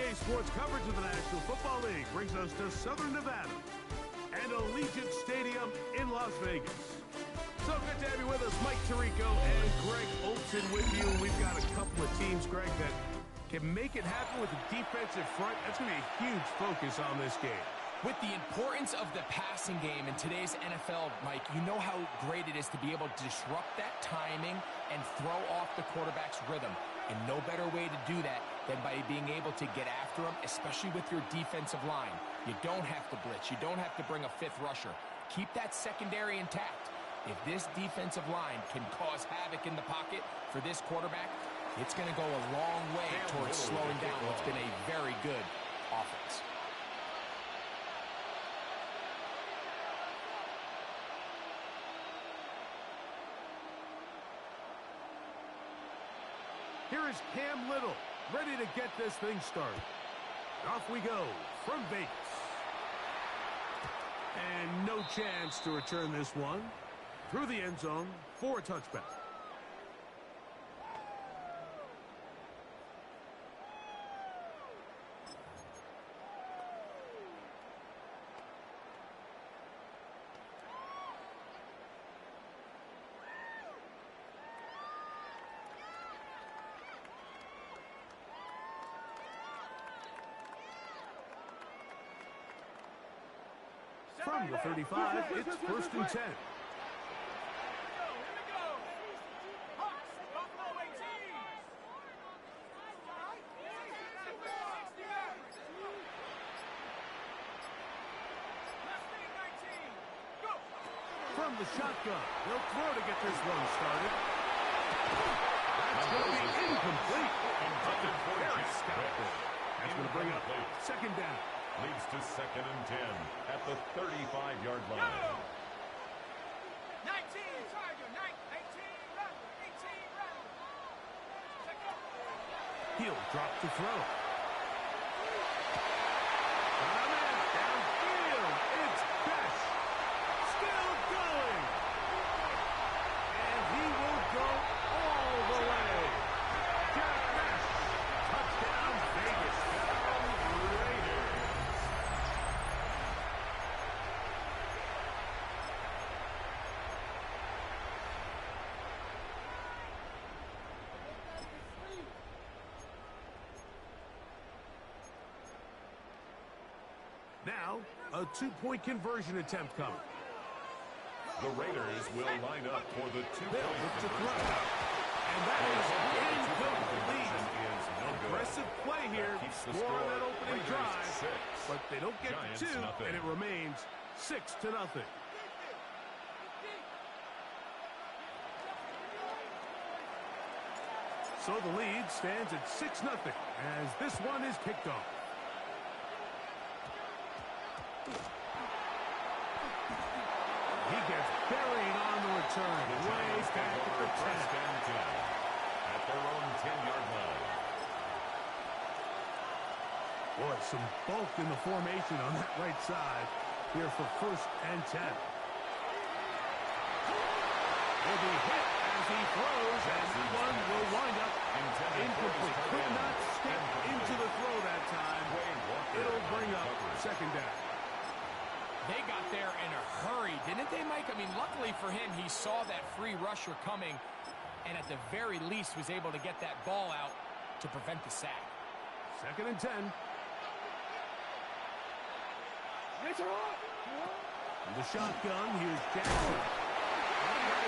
Today's sports coverage of the National Football League brings us to Southern Nevada and Allegiant Stadium in Las Vegas. So good to have you with us, Mike Tirico and Greg Olson with you. We've got a couple of teams, Greg, that can make it happen with the defensive front. That's going to be a huge focus on this game. With the importance of the passing game in today's NFL, Mike, you know how great it is to be able to disrupt that timing and throw off the quarterback's rhythm. And no better way to do that than by being able to get after him, especially with your defensive line. You don't have to blitz. You don't have to bring a fifth rusher. Keep that secondary intact. If this defensive line can cause havoc in the pocket for this quarterback, it's going to go a long way towards slowing down what's been a very good offense. Here is Cam Little, ready to get this thing started. Off we go from Vegas. And no chance to return this one through the end zone for a touchback. From the 35, it's 1st and 10. From the shotgun, they'll throw to get this one started. That's going to be incomplete. Very stout there. That's going to bring up 2nd down. Leads to 2nd and 10 at the 35-yard line. 19, Tiger, 18, run, 18, run. He'll drop to throw. Downfield, it's Besh. Still going. And he will go all the way. Jack Besh. Touchdown, Vegas. Now, a 2-point conversion attempt coming. The Raiders will line up for the 2-point to throw. And that is incomplete. Aggressive play here. Score on that opening drive. But they don't get to 2, and it remains 6-0. So the lead stands at 6-0 as this one is kicked off. He gets buried on the return. Way back at the 10. At their own 10-yard line. Boy, some bulk in the formation on that right side here for 1st and 10. Will be hit as he throws, and that one will wind up incomplete. Could not step into the throw that time. It'll bring up 2nd down. They got there in a hurry, didn't they, Mike? I mean, luckily for him, he saw that free rusher coming and at the very least was able to get that ball out to prevent the sack. 2nd and 10. From the shotgun, here's Jackson.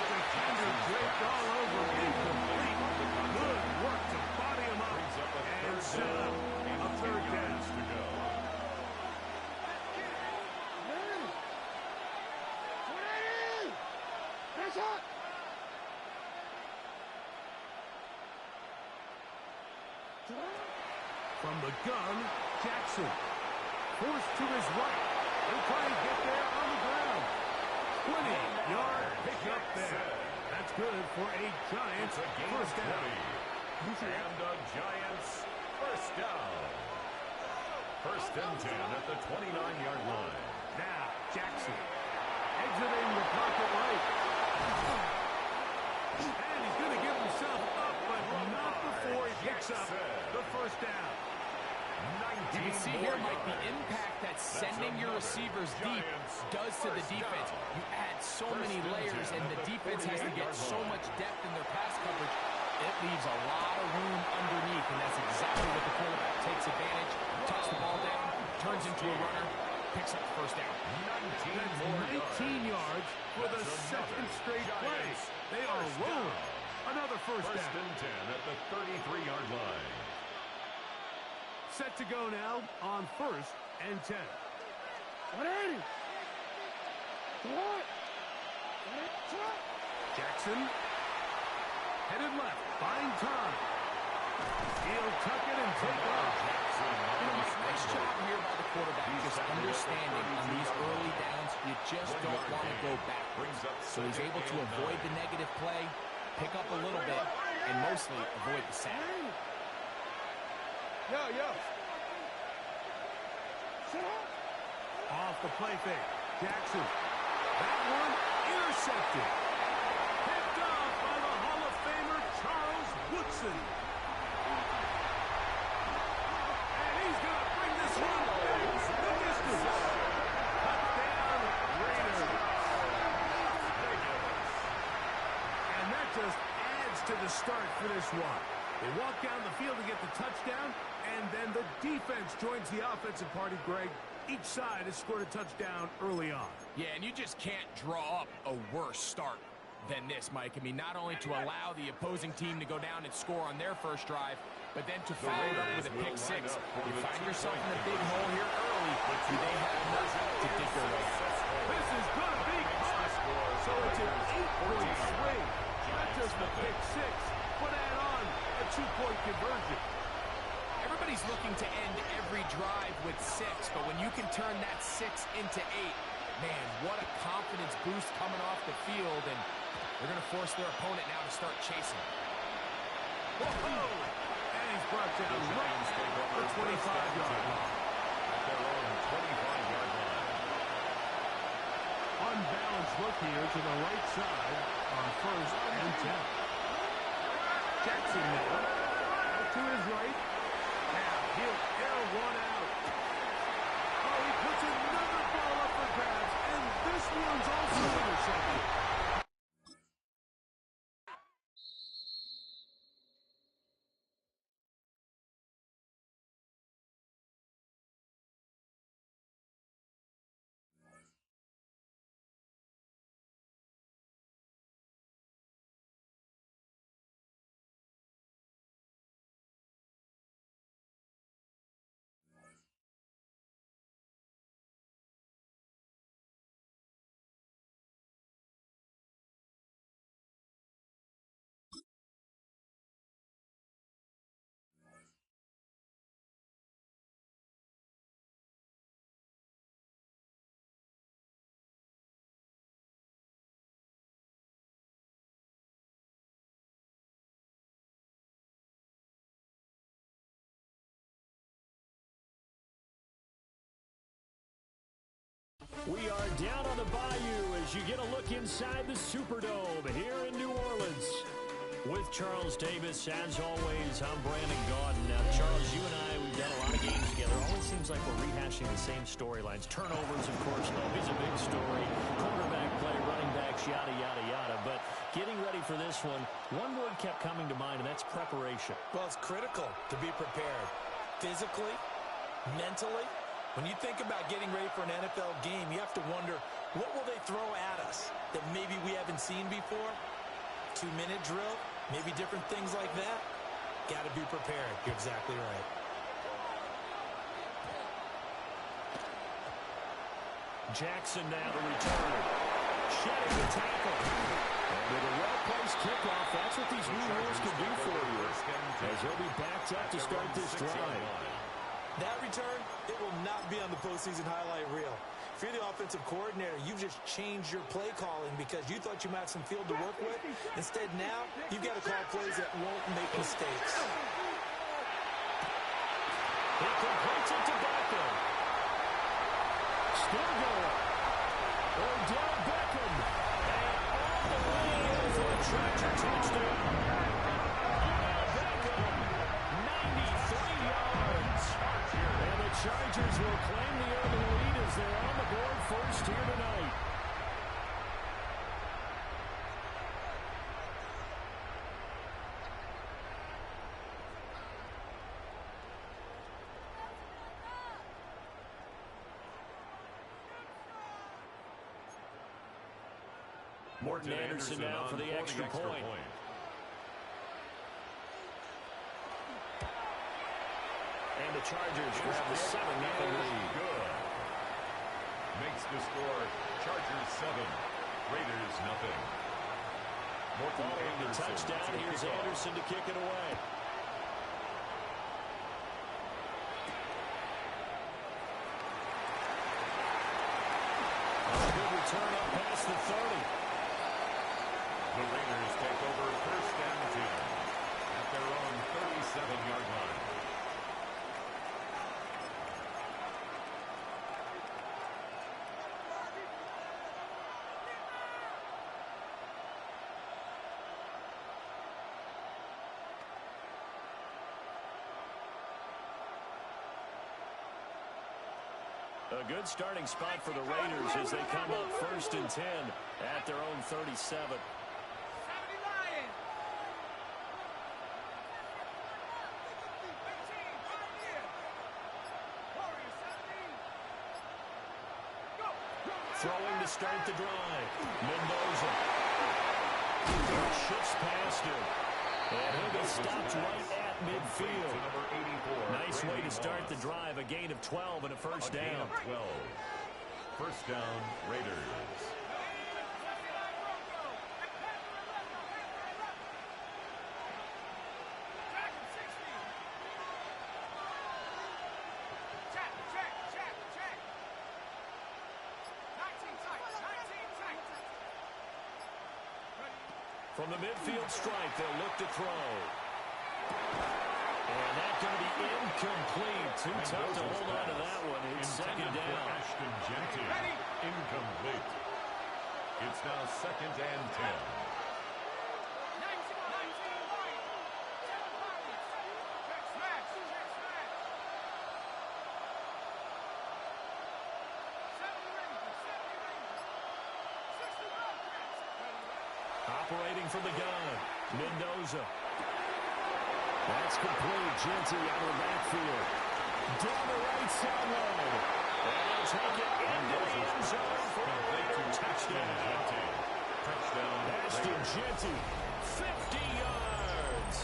Defender draped all over. Incomplete. Good work to body him up and set up a 3rd down. From the gun, Jackson. Forced to his right. He'll try to get there on the ground. 20-yard pickup there. That's good for a Giants 1st down. And the Giants 1st down. 1st and 10 at the 29-yard line. Now, Jackson exiting the pocket right. And he's going to give himself up, but not before he picks up the 1st down. You can see here, Mike, the impact that sending your receivers deep does to the defense. You add so many layers, and the defense has to get so much depth in their pass coverage. It leaves a lot of room underneath, and that's exactly what the quarterback takes advantage. Tucks the ball down, turns into a runner, picks up the first down. 19 yards for the second straight play. They are rolling. Another first down. First and 10 at the 33-yard line. Set to go now on first and 10. Jackson. Headed left. Buying time. He'll tuck it and take off. Nice job here by the quarterback, just understanding on these early downs, you just don't want to go back. So he's able to avoid the negative play, pick up a little bit, and mostly avoid the sack. Off the play fake. Jackson. That one intercepted. Picked off by the Hall of Famer Charles Woodson. And he's going to bring this one back the distance. Touchdown, Raiders. And that just adds to the start for this one. They walk down the field to get the touchdown, and then the defense joins the offensive party, Greg. Each side has scored a touchdown early on. Yeah, and you just can't draw up a worse start than this, Mike. I mean, not only to allow the opposing team to go down and score on their first drive, but then to follow it up with a pick six. You find yourself in a big hole here early, but do they have enough to dig their way out? This is going to be caught. So it's an 8-point swing. Not just the pick six, but add on a 2-point conversion. Everybody's looking to end every drive with 6, but when you can turn that 6 into 8, man, what a confidence boost coming off the field, and they're going to force their opponent now to start chasing. Whoa! And he's brought down right at the 25-yard line. At their own 25-yard line. Unbalanced look here to the right side on first and 10. Jackson now out to his right. Now he'll air one out. Oh, he puts another ball up for grabs, and this one's also intercepted. We are down on the bayou as you get a look inside the Superdome here in New Orleans. With Charles Davis, as always, I'm Brandon Gaudin. Now, Charles, you and I, we've done a lot of games together. Always seems like we're rehashing the same storylines. Turnovers, of course, always a big story. Quarterback play, running backs, yada, yada, yada. But getting ready for this one word kept coming to mind, and that's preparation. Well, it's critical to be prepared. Physically, mentally. When you think about getting ready for an NFL game, you have to wonder, what will they throw at us that maybe we haven't seen before? 2-minute drill, maybe different things like that. Got to be prepared. You're exactly right. Jackson now to return. Shedding the tackle. With a well-placed kickoff, that's what these new rules can do for you. As he'll be backed up to start this drive. That return, it will not be on the postseason highlight reel. If you're the offensive coordinator, you've just changed your play calling because you thought you might have some field to work with. Instead, now, you've got to call plays that won't make mistakes. He completes it to Beckham. Still going. Odell Beckham. And all the way in for a tractor touchdown. Odell Beckham, 93 yards. And Morton Anderson now for the extra point. And the Chargers grab the 7-0 lead. Good. Makes the score Chargers 7, Raiders nothing. Morton Following the touchdown, here's Anderson to kick it away. A good return up past the 30. The Raiders take over 1st and 10 at their own 37-yard line. A good starting spot for the Raiders as they come up 1st and 10 at their own 37. 70 Lions. 18, Pioneer. Warriors 17. Go. Throwing to start the drive. Mendoza. Shifts past him. And he'll be stopped right at midfield. Nice way to start the drive. A gain of 12 and a first down. 12. First down, Raiders. From the midfield stripe, they'll look to throw. And that's going to be incomplete. Too tough to hold on to that one. It's second down. Ashton Genty. Incomplete. It's now 2nd and 10. Operating from the gun, Mendoza. That's complete. Genty out of the backfield. Down the right sideline. And he'll take it into the end zone for a Raider touchdown. Touchdown. Ashton Genty, 50 yards.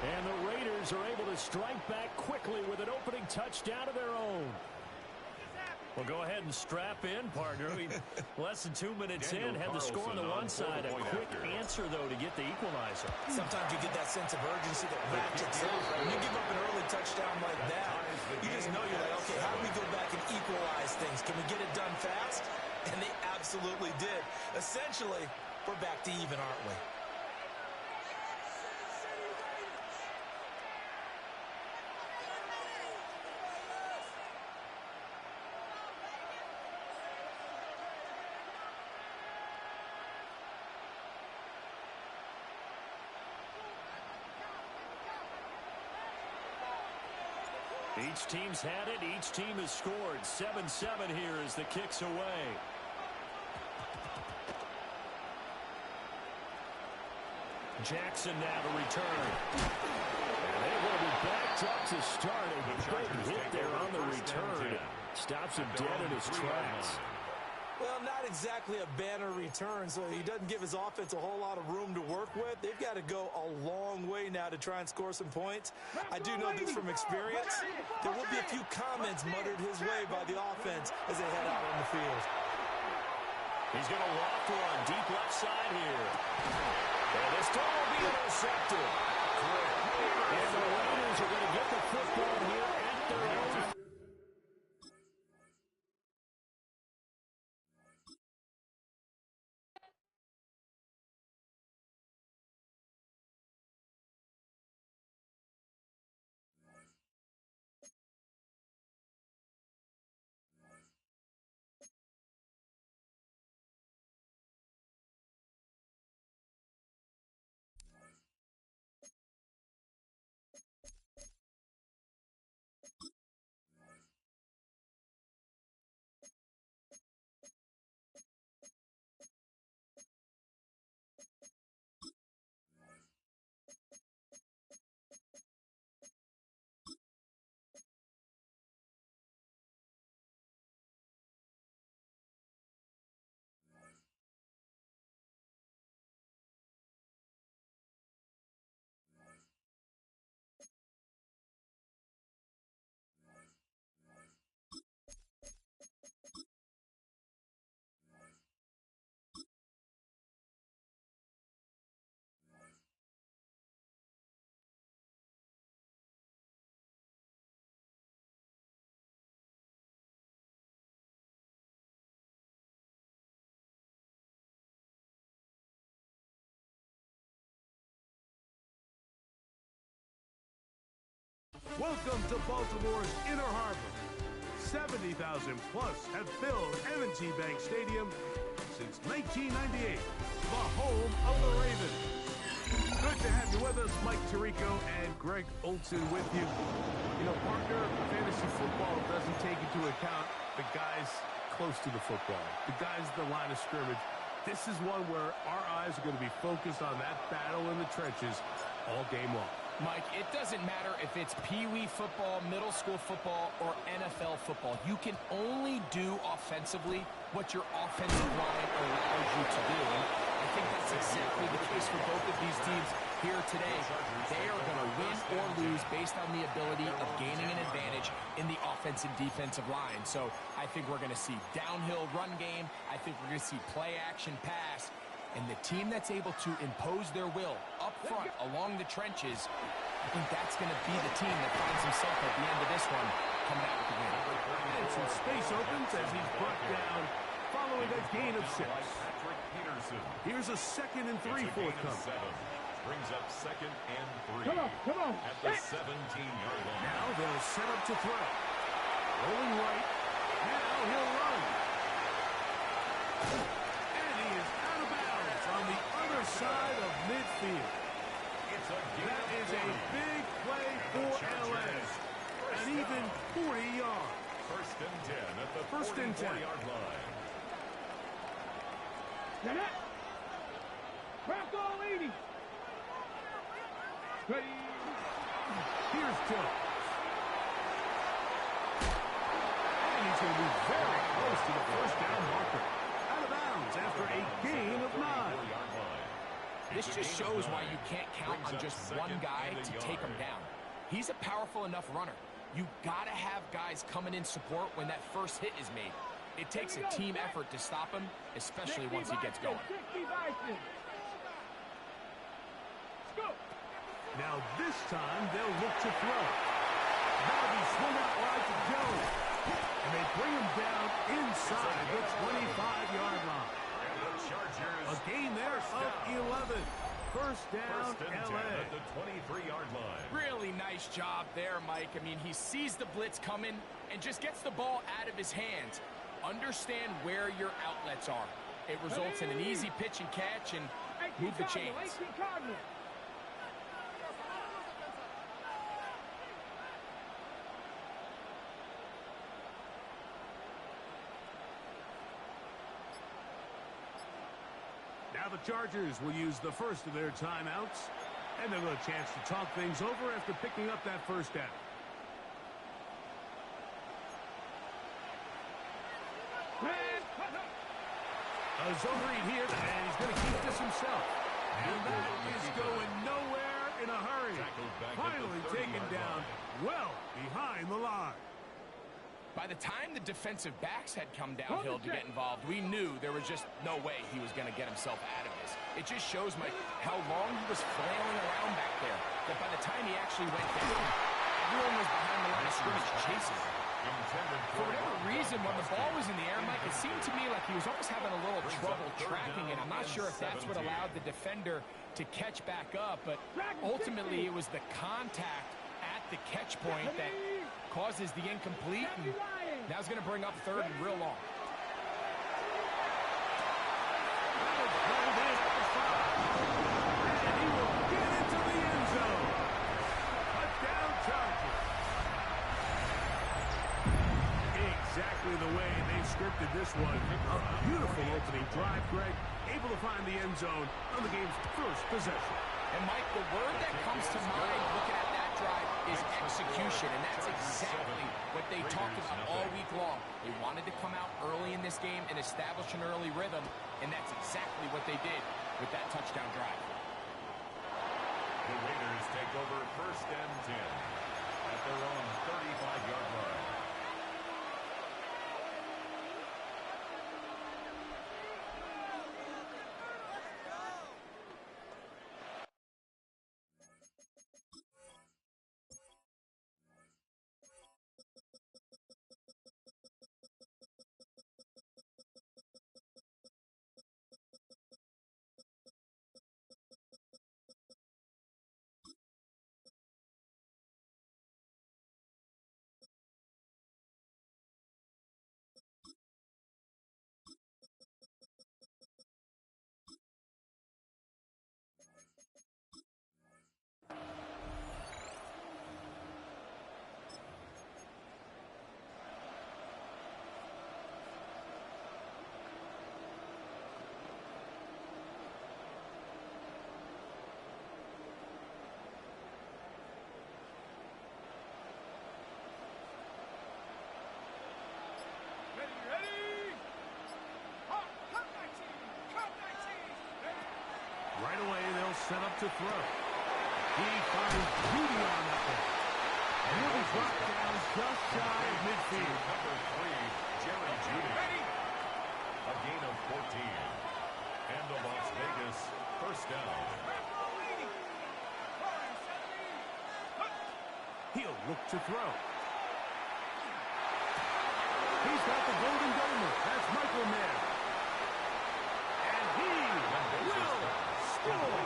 And the Raiders are able to strike back quickly with an opening touchdown of their own. Well, go ahead and strap in, partner. Less than 2 minutes in, had the score on the one side. A quick answer, though, to get the equalizer. Sometimes you get that sense of urgency that ratchets up. When you give up an early touchdown like that, you just know you're like, okay, how do we go back and equalize things? Can we get it done fast? And they absolutely did. Essentially, we're back to even, aren't we? Each team's had it. Each team has scored. 7-7 here as the kick's away. Jackson now to return. And they will be backed up to start. A big hit there on the return. Stops him dead in his tracks. Well, not exactly a banner return, so he doesn't give his offense a whole lot of room to work with. They've got to go a long way now to try and score some points. I do know this from experience. There will be a few comments muttered his way by the offense as they head out on the field. He's going to walk one deep left side here. And this time will be intercepted. And the Raiders are going to get the football here at their own. Welcome to Baltimore's Inner Harbor. 70,000 plus have filled M&T Bank Stadium since 1998, the home of the Ravens. Good to have you with us. Mike Tirico and Greg Olson with you. You know, partner, fantasy football doesn't take into account the guys close to the football, the guys at the line of scrimmage. This is one where our eyes are going to be focused on that battle in the trenches all game long. Mike, it doesn't matter if it's Pee-wee football, middle school football, or NFL football. You can only do offensively what your offensive line allows you to do. I think that's exactly the case for both of these teams here today. They are going to win or lose based on the ability of gaining an advantage in the offensive defensive line. So I think we're going to see downhill run game. I think we're going to see play action pass. And the team that's able to impose their will up front along the trenches, I think that's going to be the team that finds himself at the end of this one coming out with the win. And some space opens as he's brought down following a gain of 6. Here's a 2nd and 3 forthcoming. Brings up 2nd and 3. Come on. At the 17-yard line. Now they'll set up to throw. Rolling right. Now he'll run. And he is out of bounds on the other side of midfield. That is a big play for LA. And even 40 yards. 1st and 10 at the 44-yard line. Crack all 80. Here's Jones. And he's going to be very close to the 1st down marker. Out of bounds after a gain of 9. This just shows why you can't count on just one guy to take him down. He's a powerful enough runner. You got to have guys coming in support when that first hit is made. It takes a team effort to stop him, especially once he gets going. Now this time they'll look to throw. That'll be swung out wide to Jones. And they bring him down inside the 25-yard line. A gain there of 11. First down, LA. At the 23-yard line. Really nice job there, Mike. I mean, he sees the blitz coming and just gets the ball out of his hands. Understand where your outlets are. It results in an easy pitch and catch and move the chains. Now the Chargers will use the first of their timeouts, and they'll get a chance to talk things over after picking up that 1st down. A zone read here, and he's going to keep this himself. And that is going nowhere in a hurry. Finally taken down well behind the line. By the time the defensive backs had come downhill to get involved, we knew there was just no way he was going to get himself out of this. It just shows, Mike, how long he was flailing around back there, that by the time he actually went down, everyone was behind the line of scrimmage chasing him. For whatever reason, when the ball was in the air, Mike, it seemed to me like he was almost having a little trouble tracking it. I'm not sure if that's what allowed the defender to catch back up, but ultimately it was the contact at the catch point that causes the incomplete, and now he's going to bring up 3rd and real long. And he will get into the end zone. Touchdown Chargers. Exactly the way they scripted this one. A beautiful opening drive, Greg. Able to find the end zone on the game's first possession. And, Mike, the word that comes to mind looking at that drive is execution, and that's exactly what they talked about all week long. They wanted to come out early in this game and establish an early rhythm, and that's exactly what they did with that touchdown drive. The Raiders take over 1st and 10 at their own 35-yard line. to throw. He finds beauty on that one. And he'll be dropped down just shy of midfield. Number 3, Jerry Jeudy. A gain of 14. And the Las Vegas first down. He'll look to throw. He's got the golden domer. That's Michael Mayer. And he will score.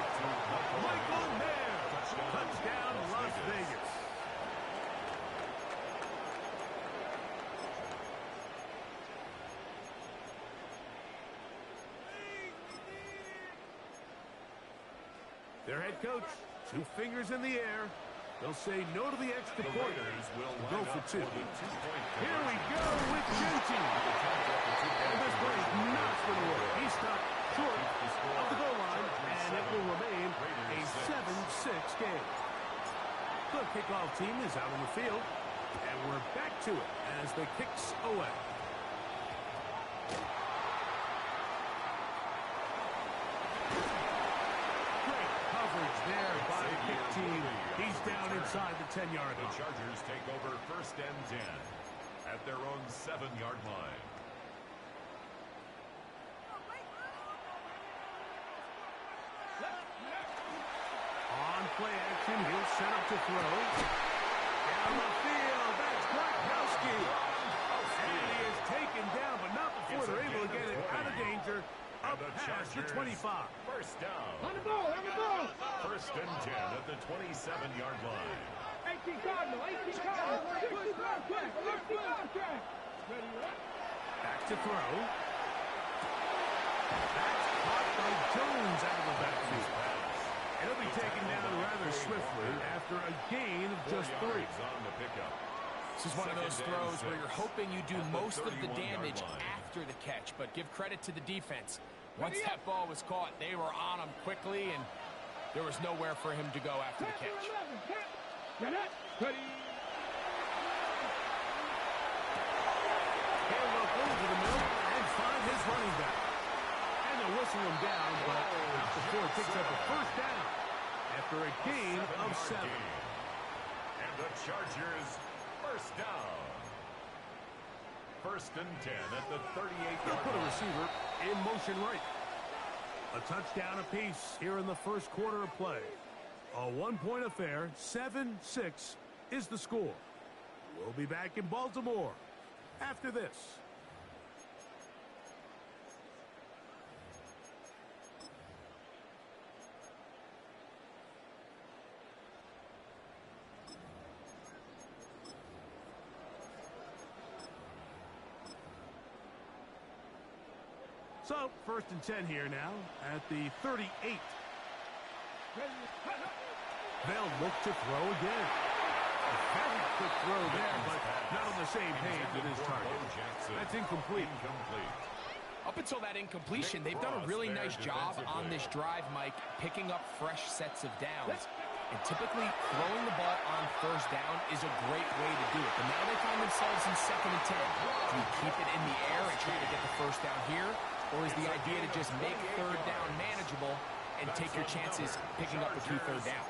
Michael Mayer. Touchdown, Las Vegas. Their head coach, 2 fingers in the air. They'll say no to the extra point. Go for 2. Here we go with Genty. And this play is not going to work. He stopped short of the goal line, and it will remain a 7-6 game. The kickoff team is out on the field, and we're back to it as the kicks away. There by the kick team. He's down inside the 10-yard line. The Chargers take over first and 10 at their own 7-yard line. On play action, he'll set up to throw. Down the field, that's Gronkowski. And he is taken down, but not before they're able to get it out of danger. Up past the 25. First down. On the ball, on the ball. First and 10 at the 27-yard line. 18 Cardinal, 18 Cardinal. 60 contract, 60 contract. Back to throw. That's caught by Jones out of the backfield. And he'll be taken down rather swiftly after a gain of just 3. On the pickup. This is one of those throws where you're hoping you do most of the damage after the catch, but give credit to the defense. Once that ball was caught, they were on him quickly, and there was nowhere for him to go after the catch. He'll look over the middle and find his running back. And they'll whistle him down, but not before it picks up a first down after a gain of 7. And the Chargers first down. First and 10 at the 38-yard Put a line. receiver in motion right. A touchdown apiece here in the first quarter of play. A 1-point affair. 7-6 is the score. We'll be back in Baltimore after this. So, first and 10 here now at the 38. They'll look to throw again. A very quick throw there, but not on the same page with his target. That's incomplete. Up until that incompletion, they've done a really nice job on this drive, Mike, picking up fresh sets of downs. And typically, throwing the ball on first down is a great way to do it. But now they find themselves in 2nd and 10. Do you keep it in the air and try to get the first down here? Or is the idea to just make 3rd down manageable and take your chances picking up a key 3rd down?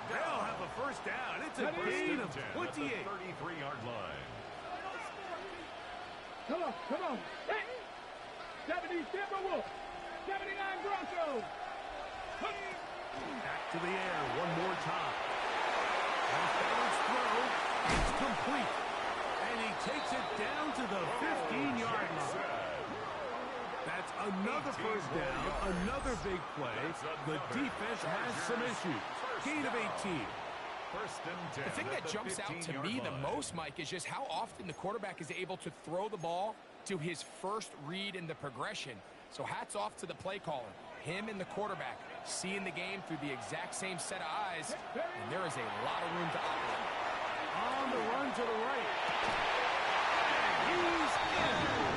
They'll have a first down. It's a gain of 28. 33-yard line. Come on, come on. Hey! 70 Timberwolves. 79 Broncos. Back to the air one more time. Off-balance throw. It's complete. And he takes it down to the 15-yard line. That's another first down, another big play. The defense has some issues. Gain of 18. First and 10. The thing that jumps out to me the most, Mike, is just how often the quarterback is able to throw the ball to his first read in the progression. So hats off to the play caller. Him and the quarterback seeing the game through the exact same set of eyes, and there is a lot of room to operate. On the run to the right. And he's in.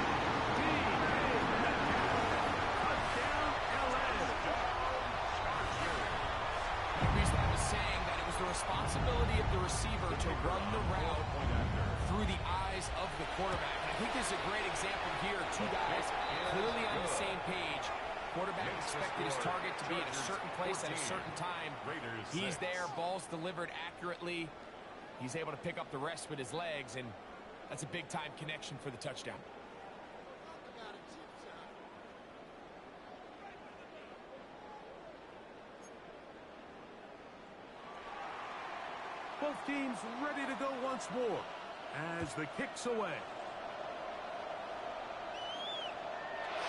The responsibility of the receiver to run the route through the eyes of the quarterback. And I think this is a great example here. 2 guys clearly on the same page, Quarterback expected his target to be at a certain place at a certain time. He's there, ball's delivered accurately. He's able to pick up the rest with his legs, and that's a big-time connection for the touchdown. Both teams ready to go once more as the kick's away.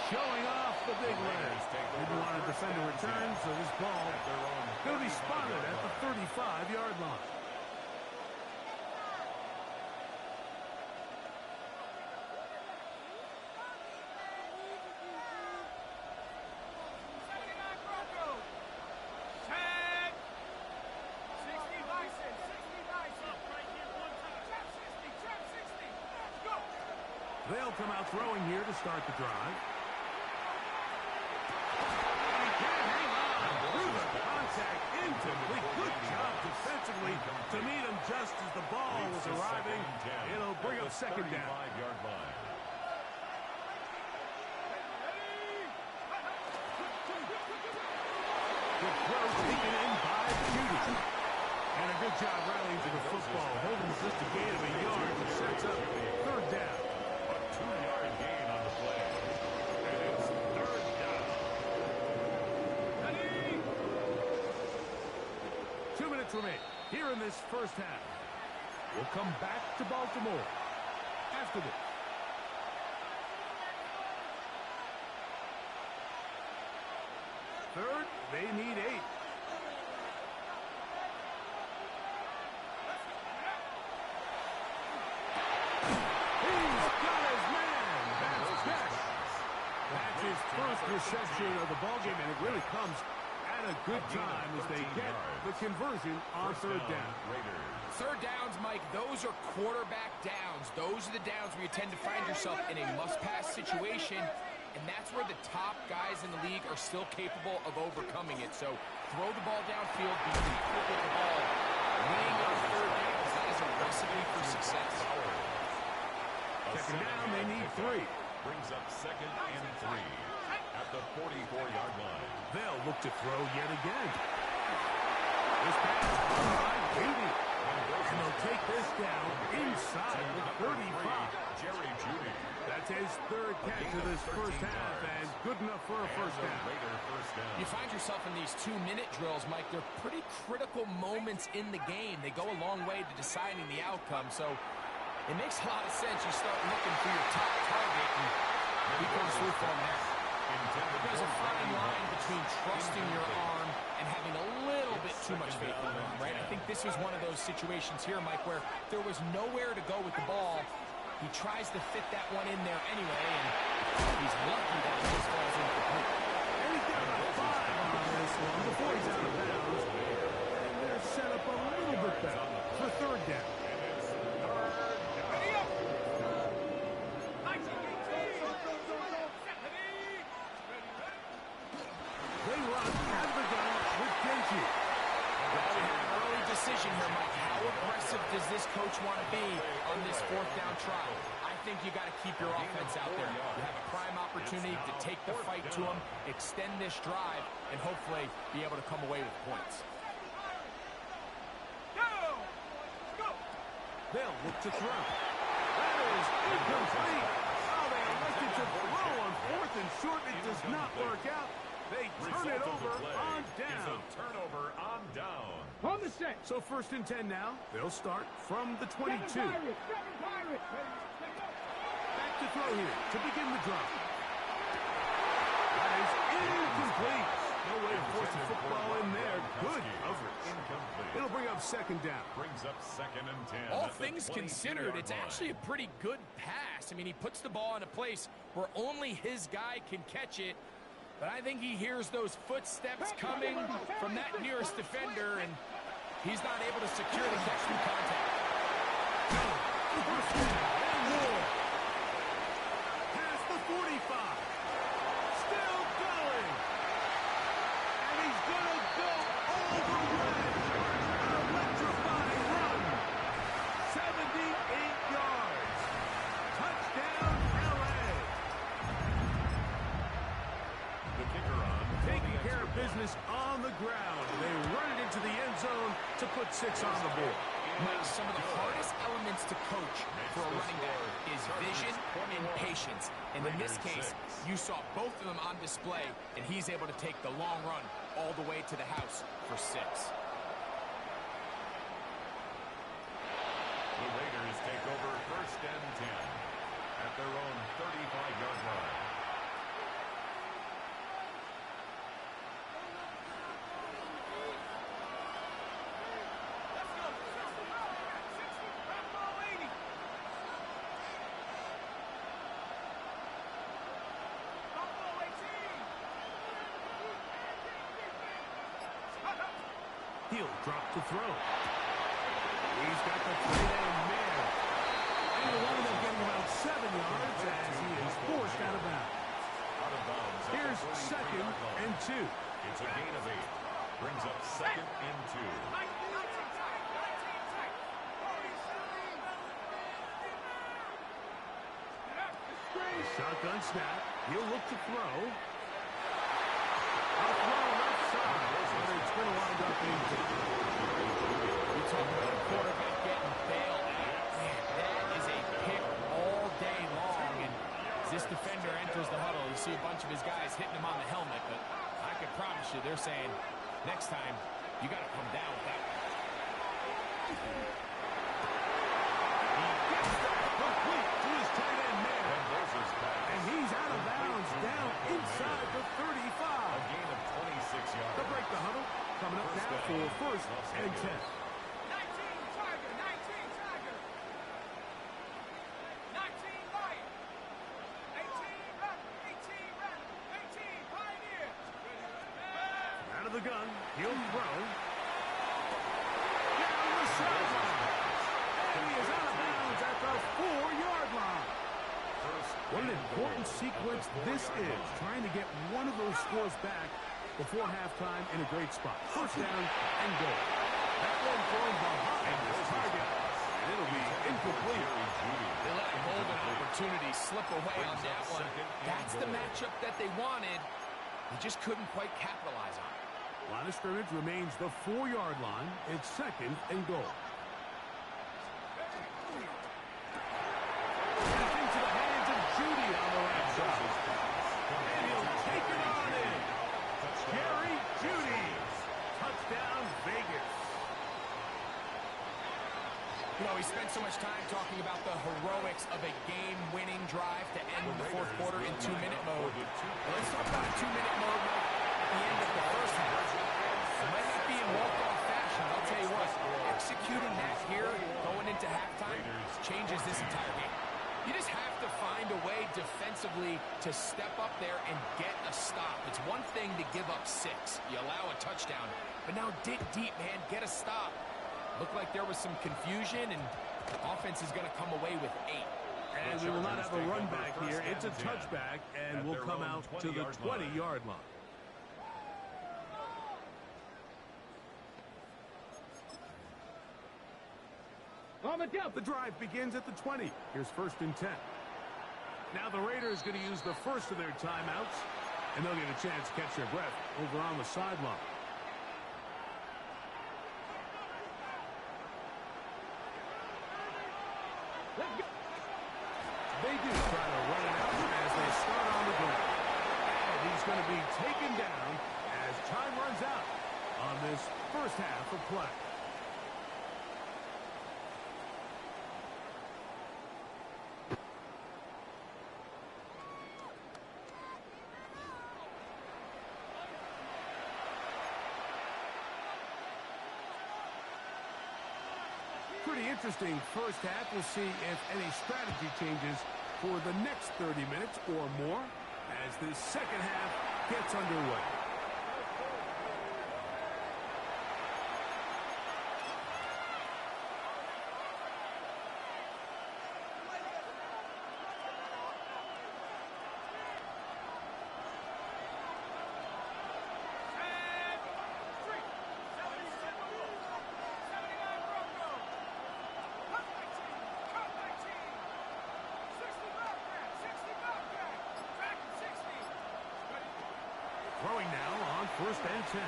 Showing off the big leg. Didn't want to defend a return, so this ball going to be spotted at the 35-yard line. They'll come out throwing here to start the drive. Contact incomplete. Good job defensively to meet him just as the ball was arriving. It'll bring up second down. Good throw taken in by Judy. And a good job rallying to the football. Holding just a gain of a yard and sets up third down. A 2-yard gain on the play. And it's third down. 2 minutes remain here in this first half. We'll come back to Baltimore after this. Third, they need 8. That's his first reception of the ballgame, and it really comes at a good time as they get the conversion on third down. Third downs, Mike, those are quarterback downs. Those are the downs where you tend to find yourself in a must-pass situation, and that's where the top guys in the league are still capable of overcoming it. So throw the ball downfield, be quick with the ball. Winning on third downs, that is a recipe for success. Second down, they need 3. Brings up second and 3 at the 44-yard line. They'll look to throw yet again. This pass by Judy. And they'll take this down inside the 35. Jerry Judy. That's his third catch of this first half, and good enough for a first down. You find yourself in these 2-minute drills, Mike. They're pretty critical moments in the game. They go a long way to deciding the outcome, so it makes a lot of sense. You start looking for your top target, and he comes through from there. There's a fine line between trusting your arm and having a little bit too much faith in your arm, right? I think this was one of those situations here, Mike, where there was nowhere to go with the ball. He tries to fit that one in there anyway, and he's lucky that it just falls incomplete. And he's got about 5 on this one before he's out of bounds. And they're set up a little bit better for third down. They run out of the gun with Genji. Well, we have an early decision here, Mike. How aggressive does this coach want to be on this fourth down try? I think you got to keep your offense out there. You have a prime opportunity to take the fight to them, extend this drive, and hopefully be able to come away with points. They'll look to throw. That is incomplete. Oh, they elected to throw on fourth and short. It does not work out. They turn it over on down. Turnover on down. On the set. So first and 10 now. They'll start from the 22. Back to throw here to begin the drive. That is incomplete. No way to force the football in there. Good coverage. Incomplete. It'll bring up second down. Brings up second and 10. All things considered, it's actually a pretty good pass. I mean, he puts the ball in a place where only his guy can catch it. But I think he hears those footsteps coming from that nearest defender, and he's not able to secure the catch through contact. And more. Past the 45. Still going. And he's going to go all the way. An electrifying run. 78 yards. Touchdown, L.A. The kicker put 6 on the board. Mike, some of the hardest elements to coach for a running back is vision and patience. And in this case, you saw both of them on display, and he's able to take the long run all the way to the house for 6. The Raiders take over 1st and 10 at their own 35-yard line. He'll drop to throw. He's got the tight end man. And he'll wind up getting about 7 yards as he is forced out of bounds. Out of bounds. Here's 2nd and 2. It's a gain of 8. Brings up 2nd and 2. Shotgun snap. He'll look to throw. A throw left side. But it's going to wind up being We talk about a quarterback getting bailed out. Man, that is a pick all day long. And as this defender enters the huddle, you see a bunch of his guys hitting him on the helmet. But I can promise you, they're saying, next time, you got to come down with that one. He gets that complete to his tight end man. And he's out of bounds down inside the 35. A gain of 26 yards. To break the huddle, coming up now for 1st and 10. 19 Tiger, 19 Tiger. 19 Lion. 18 Rebel, 18 Rebel, 18 Pioneer. Out of the gun, he'll throw. Down the sideline. And he is out of bounds at the 4-yard line. What an important sequence this is, trying to get one of those scores back before halftime in a great spot. 1st down and goal. That one thrown behind his target, and it'll be incomplete. They let a golden opportunity slip away on that one. That's the matchup that they wanted. They just couldn't quite capitalize on it. Line of scrimmage remains the 4-yard line. It's 2nd and goal. Into the hands of Judy on the right side. And he'll take it on in. Jerry Judy. Touchdown, Vegas. You know, we spent so much time talking about the heroics of a game-winning drive to end the 4th quarter in 2-minute mode. Well, let's talk about 2-minute mode now at the end of the 1st half. It might not be in walk-off fashion, but I'll tell you what, executing that here, going into halftime, changes this entire game. You just have to find a way defensively to step up there and get a stop. It's one thing to give up 6. You allow a touchdown. But now dig deep, man. Get a stop. Looked like there was some confusion, and offense is going to come away with 8. And we will not have a run back here. It's a touchback, and we'll come out to the 20-yard line. On the jump. The drive begins at the 20. Here's 1st and 10. Now the Raiders going to use the first of their timeouts, and they'll get a chance to catch their breath over on the sideline. They do try to run it out as they start on the ground. And he's going to be taken down as time runs out on this 1st half of play. Pretty interesting 1st half. We'll see if any strategy changes for the next 30 minutes or more as this 2nd half gets underway. Throwing now on 1st and 10.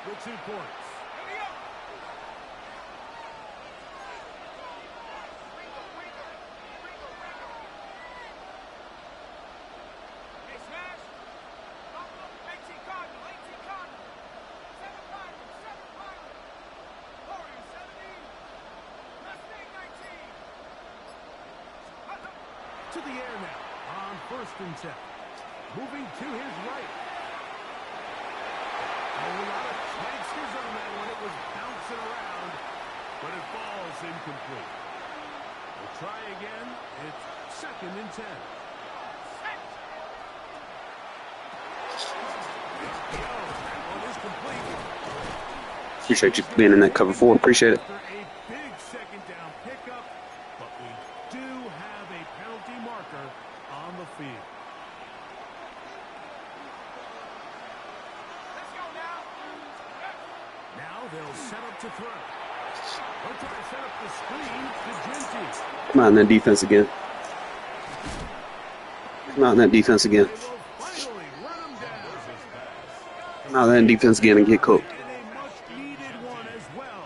the 2 points. To the air now on 1st and 10. Moving to his right. A lot of chances on that one. It was bouncing around, but it falls incomplete. We'll try again. It's 2nd and 10. That one is complete. Appreciate you being in that cover 4. Appreciate it. After a big 2nd down pickup, but we do have a penalty marker on the field. Now they'll set up to throw. They'll try to set up the screen to Genty. Come out in that defense again. Come out in that defense again. They will finally run him down. Come out in that defense again and get cooked. And a much-needed one as well.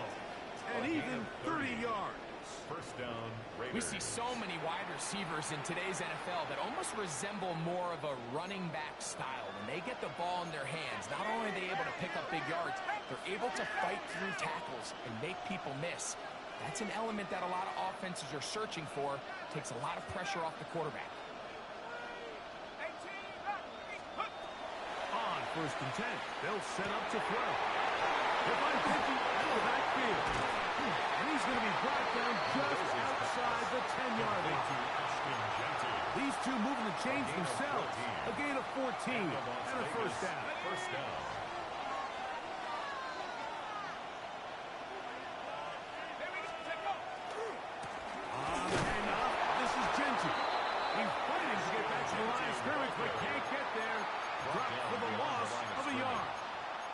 And even 30 yards. First down, Raiders. We see so many wide receivers in today's NFL that almost resemble more of a running back style. When they get the ball in their hands, not only are they able to pick up big yards, they're able to fight through tackles and make people miss. That's an element that a lot of offenses are searching for. Takes a lot of pressure off the quarterback. On 1st and 10, they'll set up to throw. They'll find Genty out of the backfield. And he's going to be brought down just outside the 10-yard line. These two moving the chains themselves. A gain of 14 and a first down. First down. On the handoff, this is Genty. He's fighting to get back to the line of scrimmage, but can't get there. Dropped for the loss of a yard.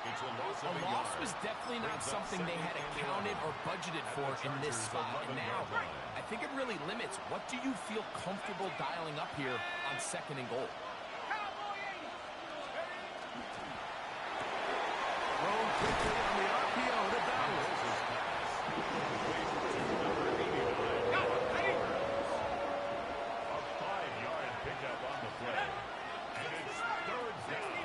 It's a loss of A a loss yard. was definitely not something they had accounted or budgeted for in this spot. And now, I think it really limits what do you feel comfortable dialing up here on 2nd and goal. Thrown quickly on the RPO to Bowers. A 5-yard pickup on the play. And it's 3rd down.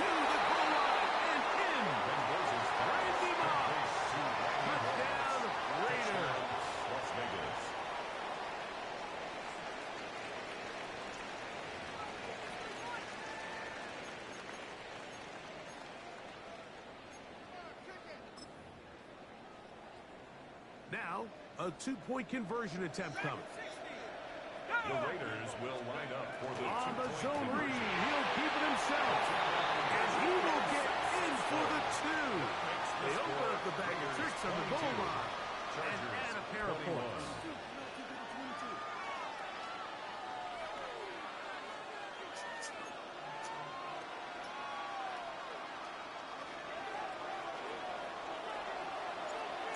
To the goal line and in. Randy Moss. Touchdown, Raiders. Las Vegas. Now, a 2-point conversion attempt coming. The Raiders will line up for the On the 2-point zone read, conversion. he'll keep it himself. And he will get in for the 2. They open up the bag of tricks on the goal line. And add a pair of points.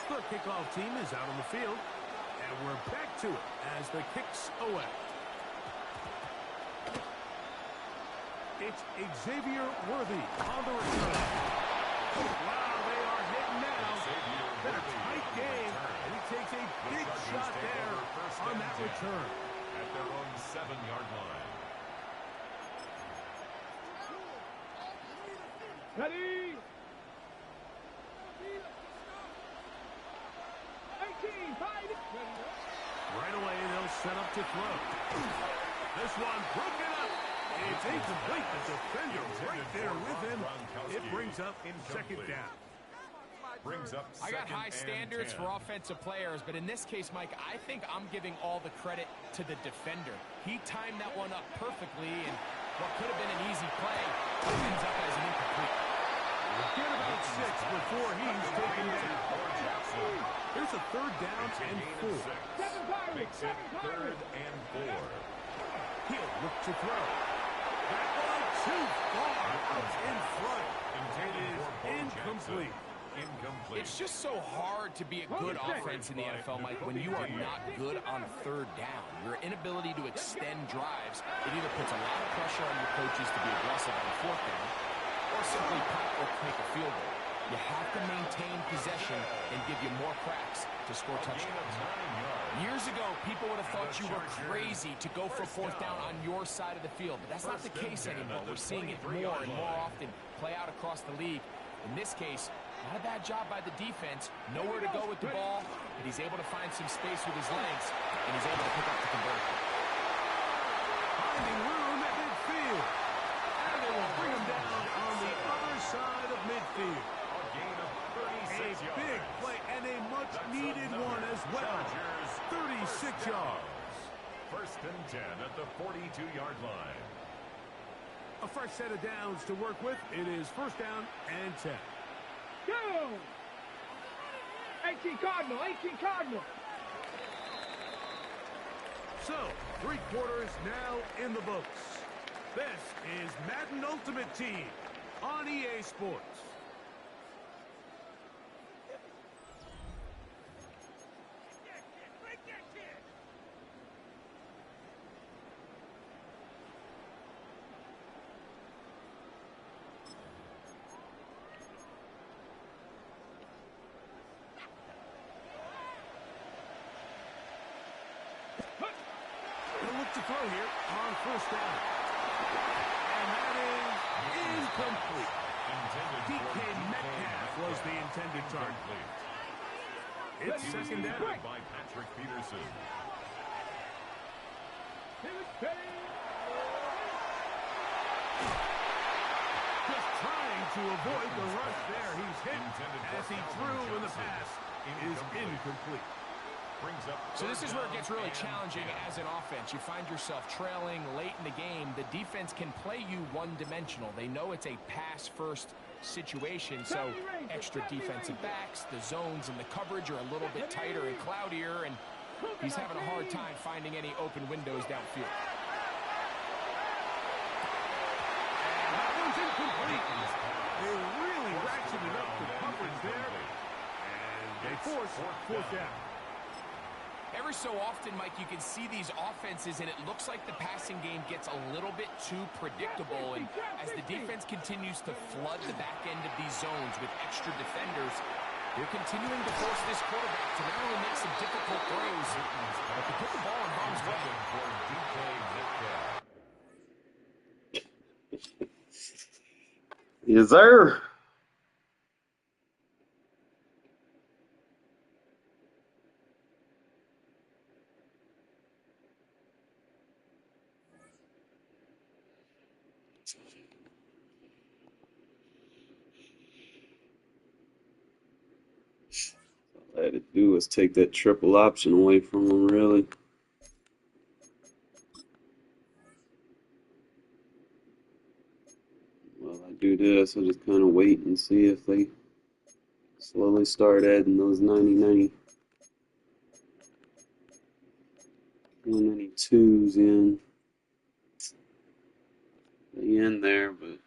The kickoff team is out on the field. And we're back to it as the kicks away. It's Xavier Worthy on the return. Wow, they are hitting now. Been a tight game, and he takes a big shot there on that return. At their own 7-yard line. Ready? 18, 5. Right away, they'll set up to throw. This one broken up. It's incomplete. The defender right there with him. It brings up 2nd down. Brings up I got 2nd high and standards 10. for offensive players, but in this case, Mike, I think I'm giving all the credit to the defender. He timed that one up perfectly, and what could have been an easy play ends up as an incomplete. Get about 6 before he's taken down. Here's a 3rd down and 4. 7 Pirates, Makes it 3rd and 4. He'll look to throw. That one too far out in front. It is incomplete. Incomplete. It's just so hard to be a good offense in the NFL, Mike, when you are not good on 3rd down. Your inability to extend drives, it either puts a lot of pressure on your coaches to be aggressive on 4th down, or simply punt or make a field goal. You have to maintain possession and give you more cracks to score touchdowns. Years ago, people would have thought you were crazy to go for fourth down on your side of the field, but that's not the case anymore. We're seeing it more and more often play out across the league. In this case, not a bad job by the defense. Nowhere to go with the ball, but he's able to find some space with his legs, and he's able to pick up the conversion. Finding room at midfield. And they will bring him down on the other side of midfield. A big play and a much-needed one as well. 36 yards. First and 10 at the 42-yard line. A fresh set of downs to work with. It is first down and 10. Go! 18 Cardinal, 18 Cardinal. So, 3 quarters now in the books. This is Madden Ultimate Team on EA Sports. To throw here on first down. And that is incomplete. DK Metcalf was the intended target. It's second down by Patrick Peterson. Just trying to avoid the rush there. He's hit as he threw in the pass. It is incomplete. So this is where it gets really challenging as an offense. You find yourself trailing late in the game. The defense can play you one-dimensional. They know it's a pass-first situation, so extra defensive backs, the zones and the coverage are a little bit tighter and cloudier, and he's having a hard time finding any open windows downfield. And that one's incomplete. They really ratcheted up the coverage there, and they force fourth down. Every so often, Mike, you can see these offenses, and it looks like the passing game gets a little bit too predictable. And as the defense continues to flood the back end of these zones with extra defenders, they're continuing to force this quarterback to not only make some difficult throws, but to put the ball in harm's way. Yes, sir. All I had to do was take that triple option away from him, really. While I do this, I'll just kind of wait and see if they slowly start adding those 192s in. They in there, but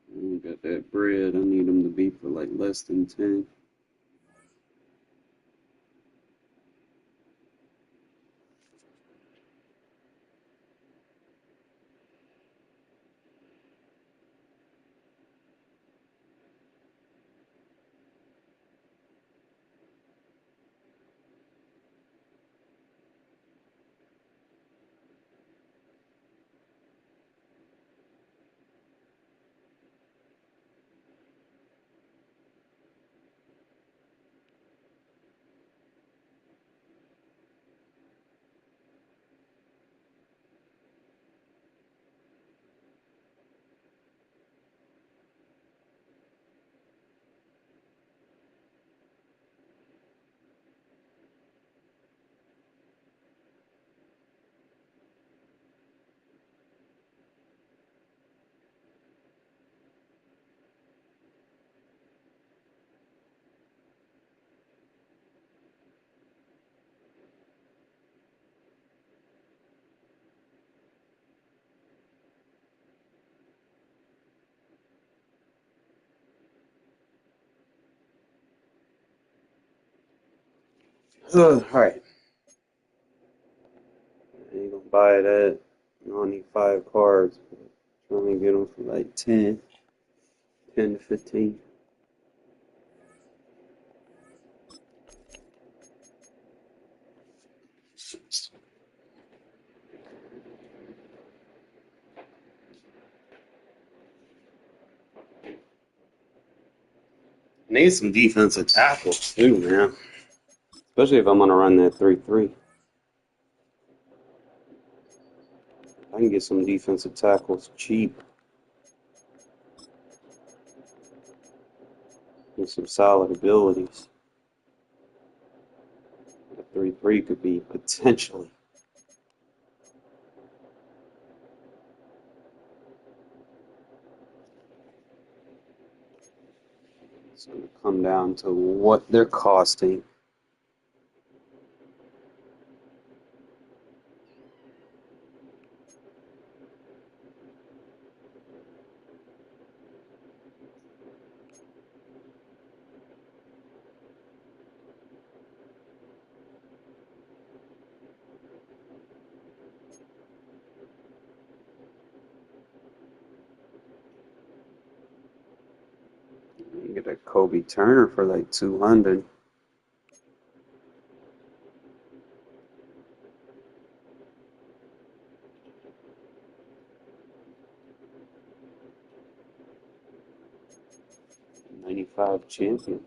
I don't got that bread. I need them to be for like less than 10. All right. I ain't gonna buy that. I only need 5 cards. But trying to get them for like 10. 10 to 15. Need some defensive tackles too, man. Especially if I'm gonna run that 3-3. I can get some defensive tackles cheap. With some solid abilities. The 3-3 could be potentially. It's going to come down to what they're costing. You get a Kobe Turner for like 200. '95 champion.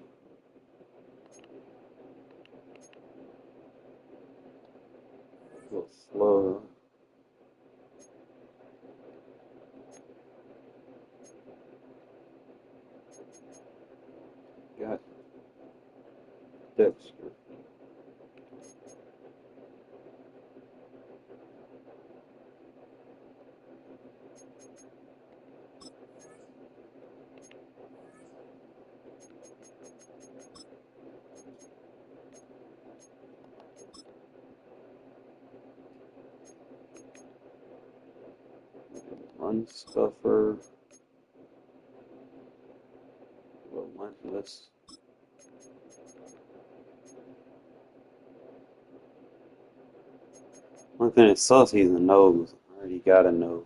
A little slow. Got Dexter. Run stuffer. Relentless. One thing that sucks, he's a nose. I already got a nose.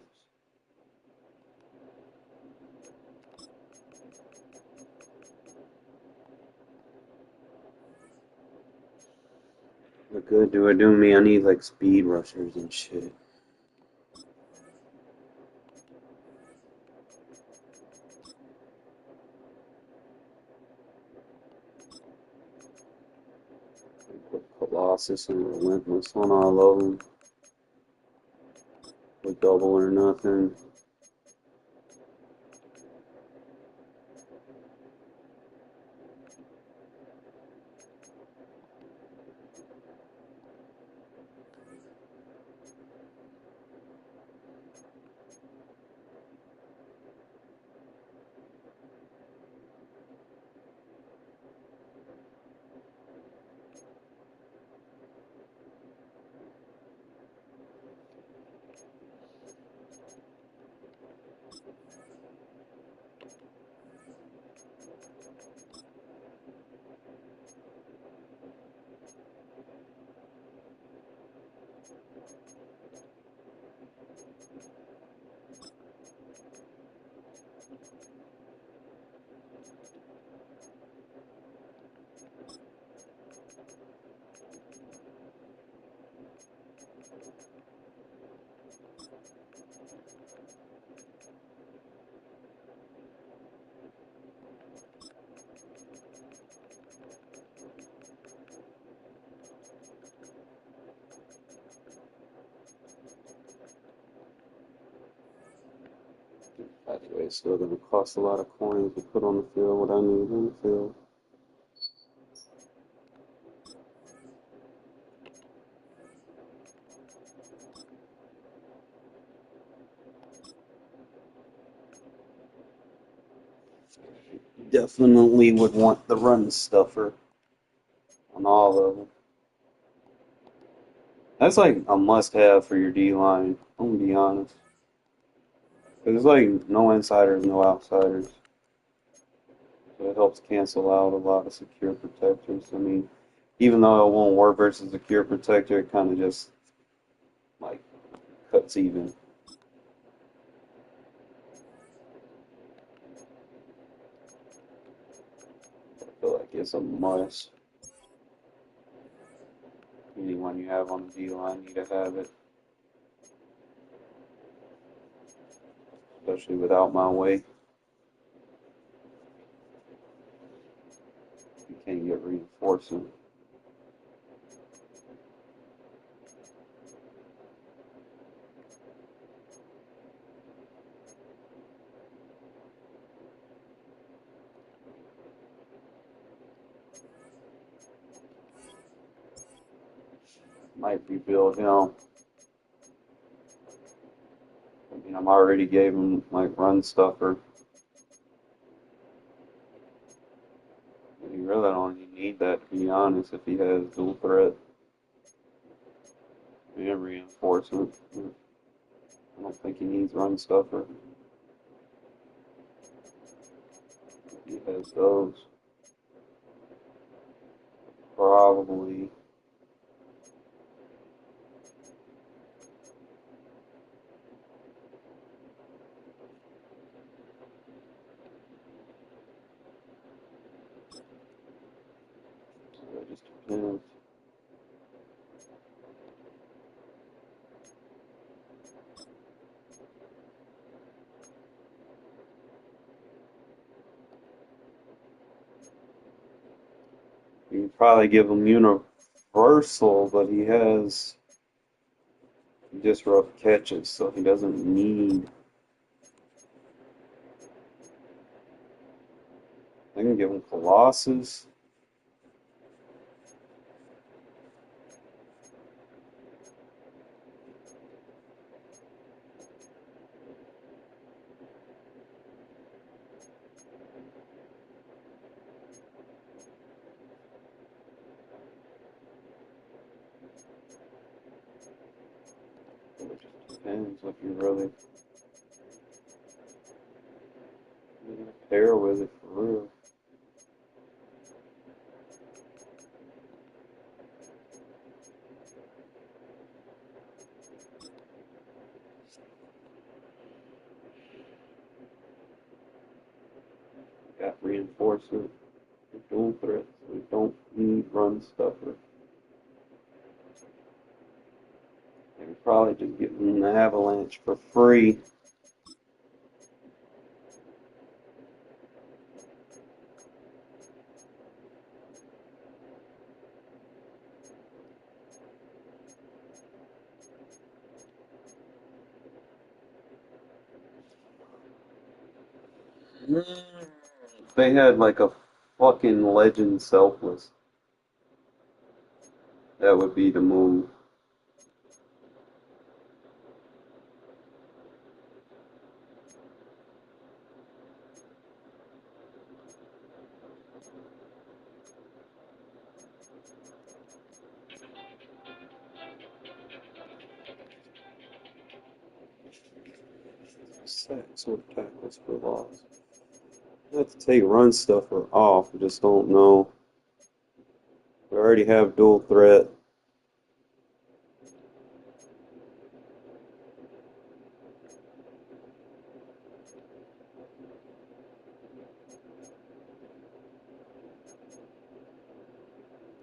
What good do it do me? I need like speed rushers and shit. Put Colossus and Relentless on all of them. With double or nothing. By the way, it's still going to cost a lot of coins to put on the field what I need on the field. Definitely would want the run stuffer on all of them. That's like a must-have for your D-line, I'm going to be honest. Because it's like no insiders, no outsiders. So it helps cancel out a lot of secure protectors. I mean, even though it won't work versus a secure protector, it kind of just like cuts even. feel like it's a must. Anyone you have on the D-line need to have it. Especially without my way. You can't get reinforcing. Might rebuild him. I mean, I'm already gave him like run stuffer. You really don't even need that, to be honest, if he has dual threat and reinforcement. I don't think he needs run stuffer. He has those. Probably. It just depends. You can probably give him universal, but he has disrupt catches, so he doesn't need. I can give him Colossus. It just depends if you really pair with it for real. Got reinforcement, dual threat, so we don't need run stuffer. And probably just getting the avalanche for free. If they had like a fucking legend selfless, that would be the move. Sacks or tackles for loss. I have to take run stuffer off. I just don't know. We already have dual threat.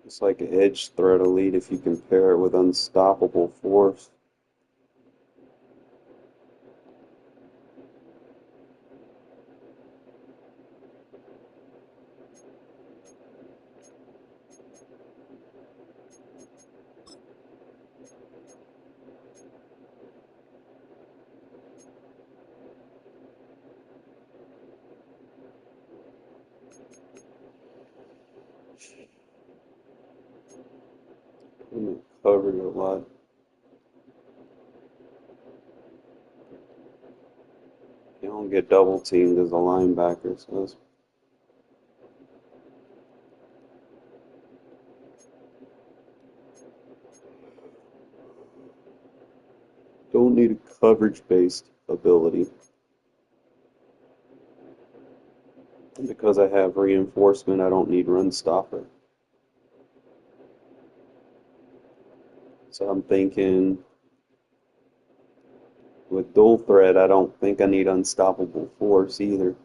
It's like an edge threat elite if you compare it with unstoppable force. And it covered a lot. You don't get double teamed as a linebacker, so that's don't need a coverage-based ability. And because I have reinforcement, I don't need run stopper. So I'm thinking with dual threat, I don't think I need unstoppable force either.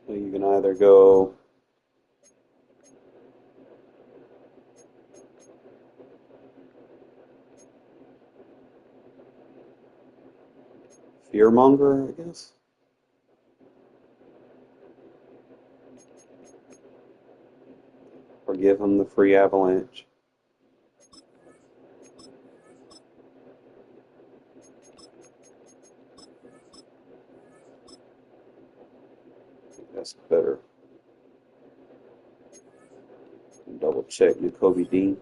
So you can either go fearmonger, I guess. Or give him the free avalanche. I think that's better. Double check Jacoby Dean.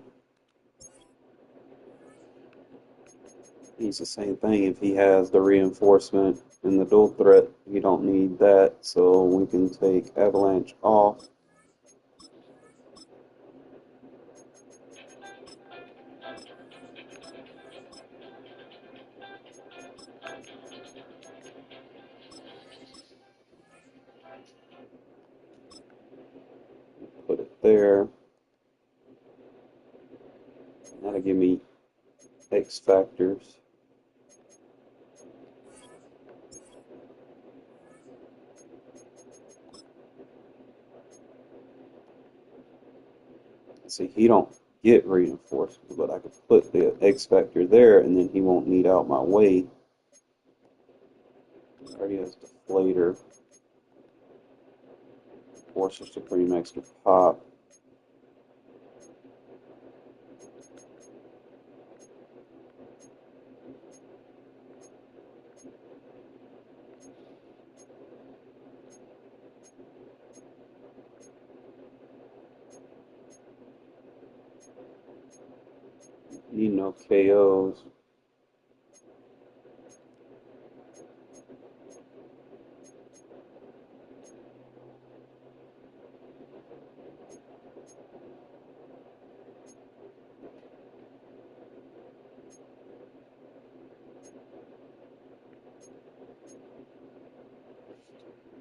He's the same thing. If he has the reinforcement and the dual threat, you don't need that. So we can take avalanche off. Put it there. That'll give me X factors. See, he don't get reinforcement, but I could put the X factor there, and then he won't need out my way. He already has deflator. Forces Supreme extra pop. Need no KOs.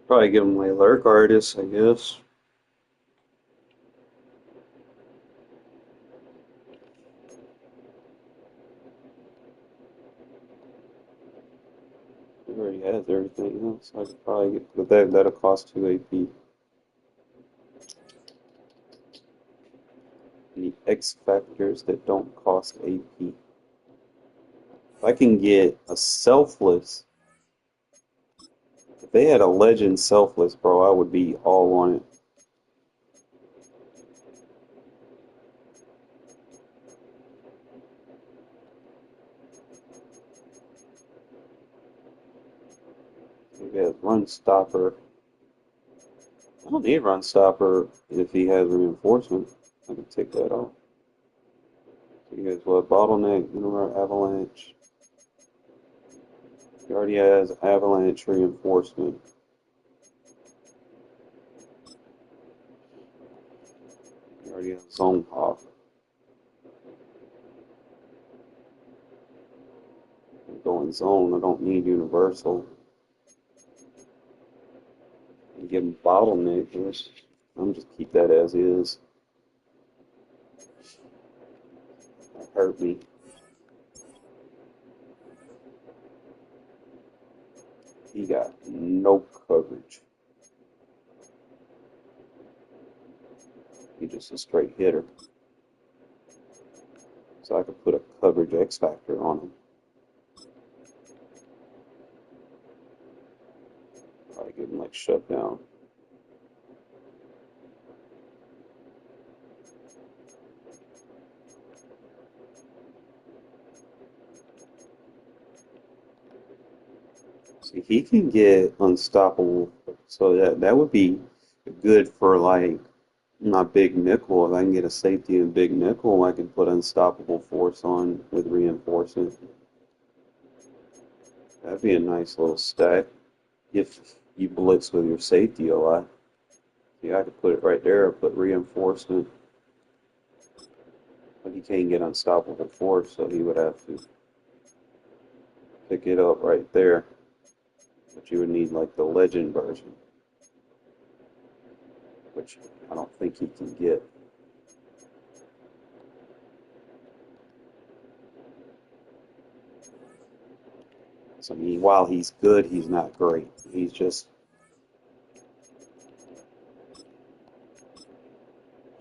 Probably give him my Lurk Artist, I guess. He already has everything else. I could probably get, but that'll cost 2 AP. Any X factors that don't cost AP. If I can get a selfless, if they had a legend selfless, bro, I would be all on it. He has run stopper. I don't need run stopper if he has reinforcement. I can take that off. So he has what? Bottleneck, avalanche. He already has avalanche reinforcement. He already has zone pop. I'm going zone. I don't need universal. And give him bottleneck. I'm just keep that as is. That hurt me. He got no coverage. He's just a straight hitter. So I could put a coverage X factor on him. Probably give him like shutdown. See, he can get unstoppable. So that would be good for like my big nickel. If I can get a safety in big nickel, I can put unstoppable force on with reinforcement. That'd be a nice little stack if you blitz with your safety a lot. See, I could put it right there, put reinforcement. But he can't get unstoppable force, so he would have to pick it up right there. But you would need like the legend version, which I don't think he can get. So I mean, while he's good, he's not great. He's just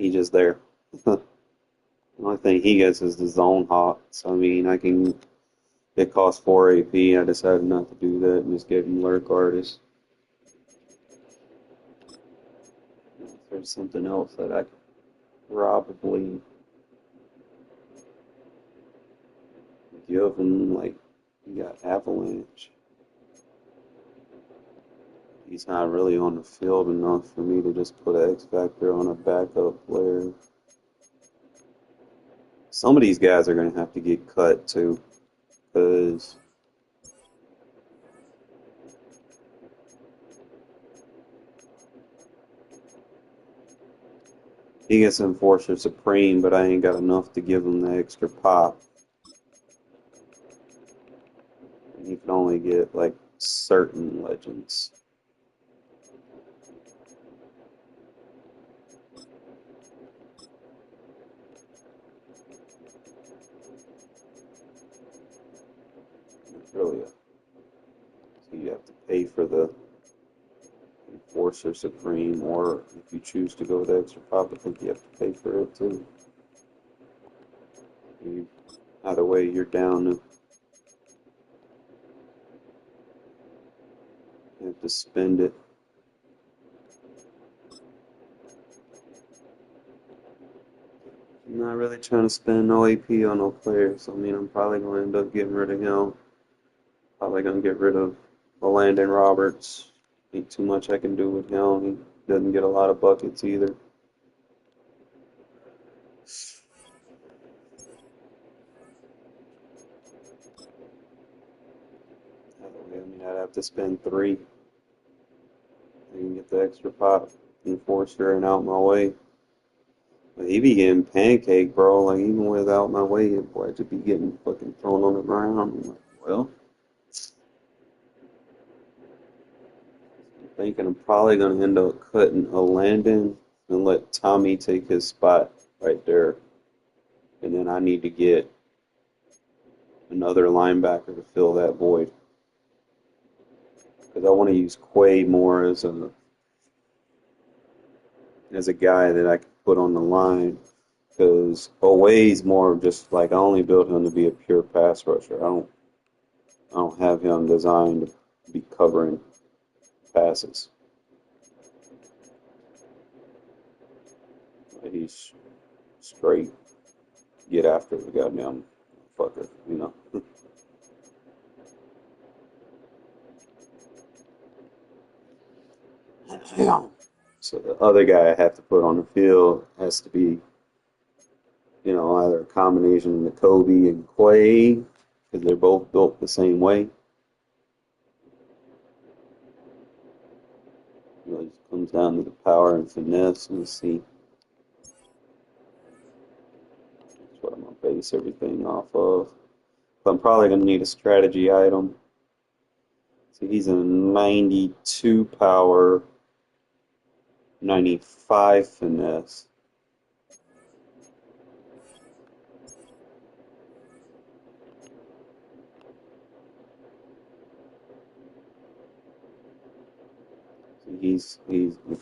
He's just there. The only thing he gets is the zone hop. So I mean, it costs 4 AP. I decided not to do that and just gave him lurk artist. If there's something else that I could probably give him, like, you got Avalanche. He's not really on the field enough for me to just put an X Factor on a backup player. Some of these guys are going to have to get cut too, because he gets Enforcer Supreme, but I ain't got enough to give him the extra pop. And he can only get, like, certain legends. Really, so you have to pay for the Enforcer Supreme, or if you choose to go with extra pop, I think you have to pay for it too. Either way, you're down to you have to spend it. I'm not really trying to spend no AP on no players. I mean, I'm probably going to end up getting rid of him. Probably going to get rid of Landon Roberts. Ain't too much I can do with him. He doesn't get a lot of buckets either. I mean, I'd have to spend 3 and get the extra pop, Enforcer, and out my way. But he be getting pancake, bro. Like, even without my way, boy, I just be getting fucking thrown on the ground. I'm like, well, I'm thinking I'm probably going to end up cutting a Landon and let Tommy take his spot right there. And then I need to get another linebacker to fill that void. Because I want to use Quay more as a guy that I can put on the line. Because Oway's more of just like, I only built him to be a pure pass rusher. I don't have him designed to be covering passes. He's straight get after the goddamn fucker, you know. So the other guy I have to put on the field has to be, you know, either a combination of Kobe and Quay, because they're both built the same way. You know, it just comes down to the power and finesse. Let's see. That's what I'm going to base everything off of. But I'm probably going to need a strategy item. So he's a 92 power, 95 finesse.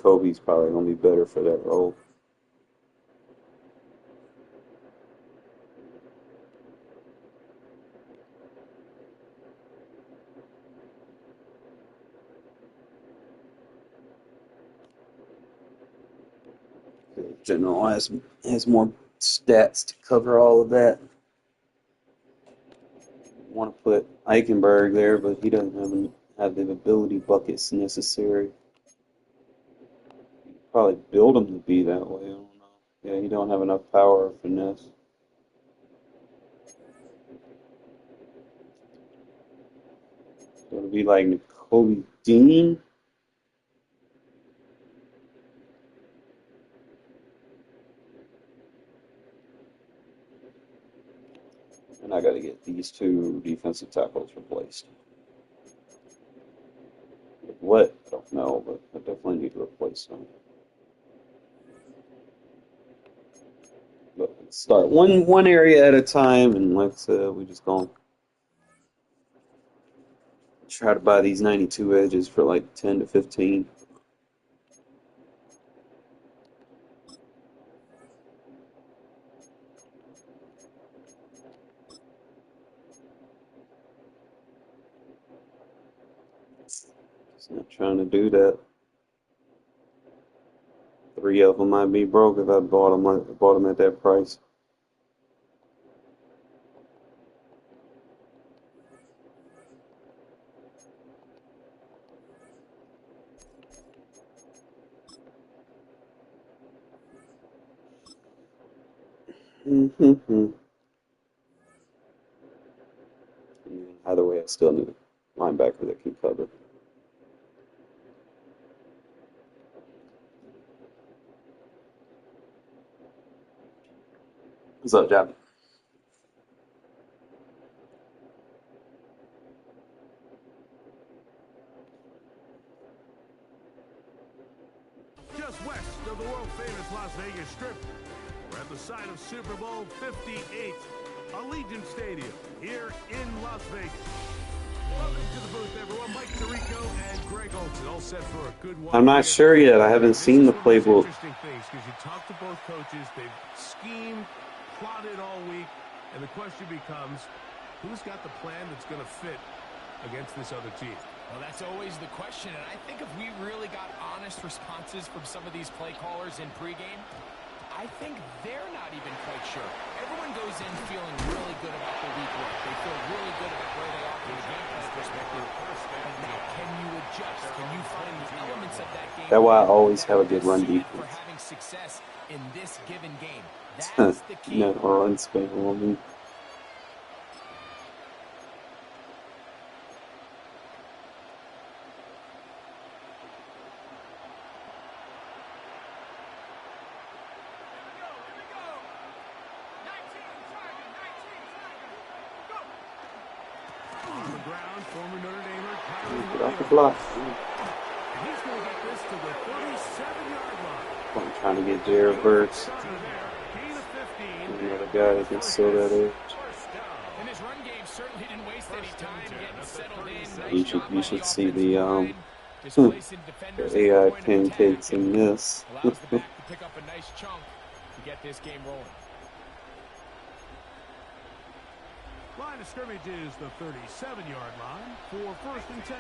Kobe's probably gonna be better for that role. General has more stats to cover all of that. Want to put Eichenberg there, but he doesn't have the ability buckets necessary. Probably build him to be that way. I don't know. Yeah, you don't have enough power or finesse. So it'll be like Nicole Dean. And I got to get these 2 defensive tackles replaced. What? I don't know, but I definitely need to replace them. But let's start one area at a time, and we just go try to buy these 92 edges for like 10 to 15. He's not trying to do that. 3 of them might be broke if I bought them at that price. Either way, I still need a linebacker that can cover. What's up, Jack? Just west of the world-famous Las Vegas Strip, we're at the site of Super Bowl 58, Allegiant Stadium, here in Las Vegas. Welcome to the booth, everyone. Mike Tirico and Greg Olson, all set for a good one. I'm not sure yet. I haven't seen the playbook. Interesting things, because you talk to both coaches, they've schemed, plotted all week, and the question becomes, who's got the plan that's going to fit against this other team? Well, that's always the question, and I think if we really got honest responses from some of these play callers in pregame, I think they're not even quite sure. Everyone goes in feeling really good about the week work. They feel really good about where they are from a game plan perspective. But now, can you adjust? Can you find the elements of that game? That's why I always have a good run defense. For having success in this given game. That's the key. No, or unspendable. Get off the block. I'm trying to get Jared Burks. Another guy that can seal that edge. You should see the AI pancakes in this. Pick up a nice chunk to get this game rolling. Line of scrimmage is the 37-yard line for 1st and 10.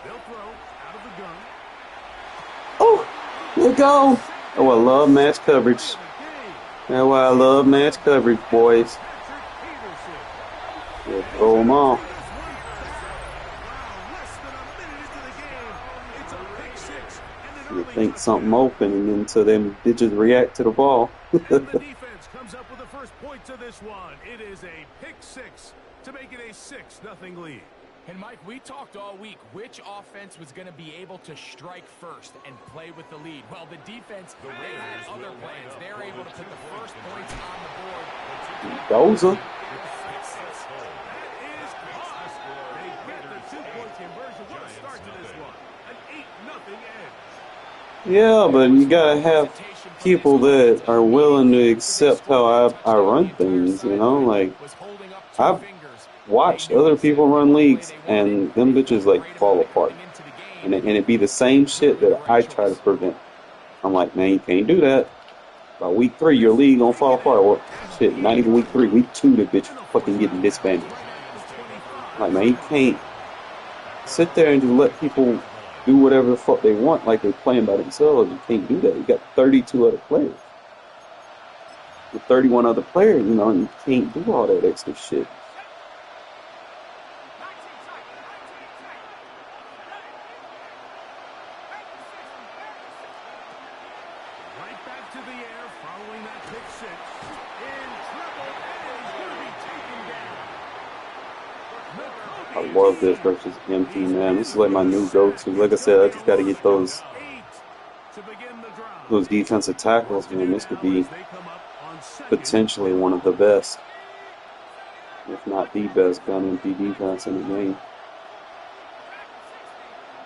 They'll throw out of the gun. Oh, there you go. Oh, I love match coverage. That's why I love match coverage, boys. Yeah, throw them off. You think something open, and then so them bitches react to the ball. And the defense comes up with the first points of this one. It is a pick six to make it a 6-0 lead. And Mike, we talked all week which offense was going to be able to strike first and play with the lead. Well, the defense, they had other plans. They're able to put the first points on the board. Those are. They get the 2-point conversion. What a start to this one. An 8-0 edge. Yeah, but you gotta have people that are willing to accept how I run things, you know? Like, I've watched other people run leagues, and them bitches, like, fall apart. And it be the same shit that I try to prevent. I'm like, man, you can't do that. By week 3, your league gonna fall apart. Well, shit, not even week 3, week 2, the bitch fucking getting disbanded. Like, man, you can't sit there and just let people do whatever the fuck they want like they're playing by themselves. You can't do that. You got 32 other players. With 31 other players, you know, and you can't do all that extra shit. Right back to the air following that pick six. In trouble, and he's going to be taken down. I love this versus empty, man. This is like my new go-to. Like I said, I just got to get those defensive tackles, man. This could be potentially one of the best, if not the best, gun empty defense in the game.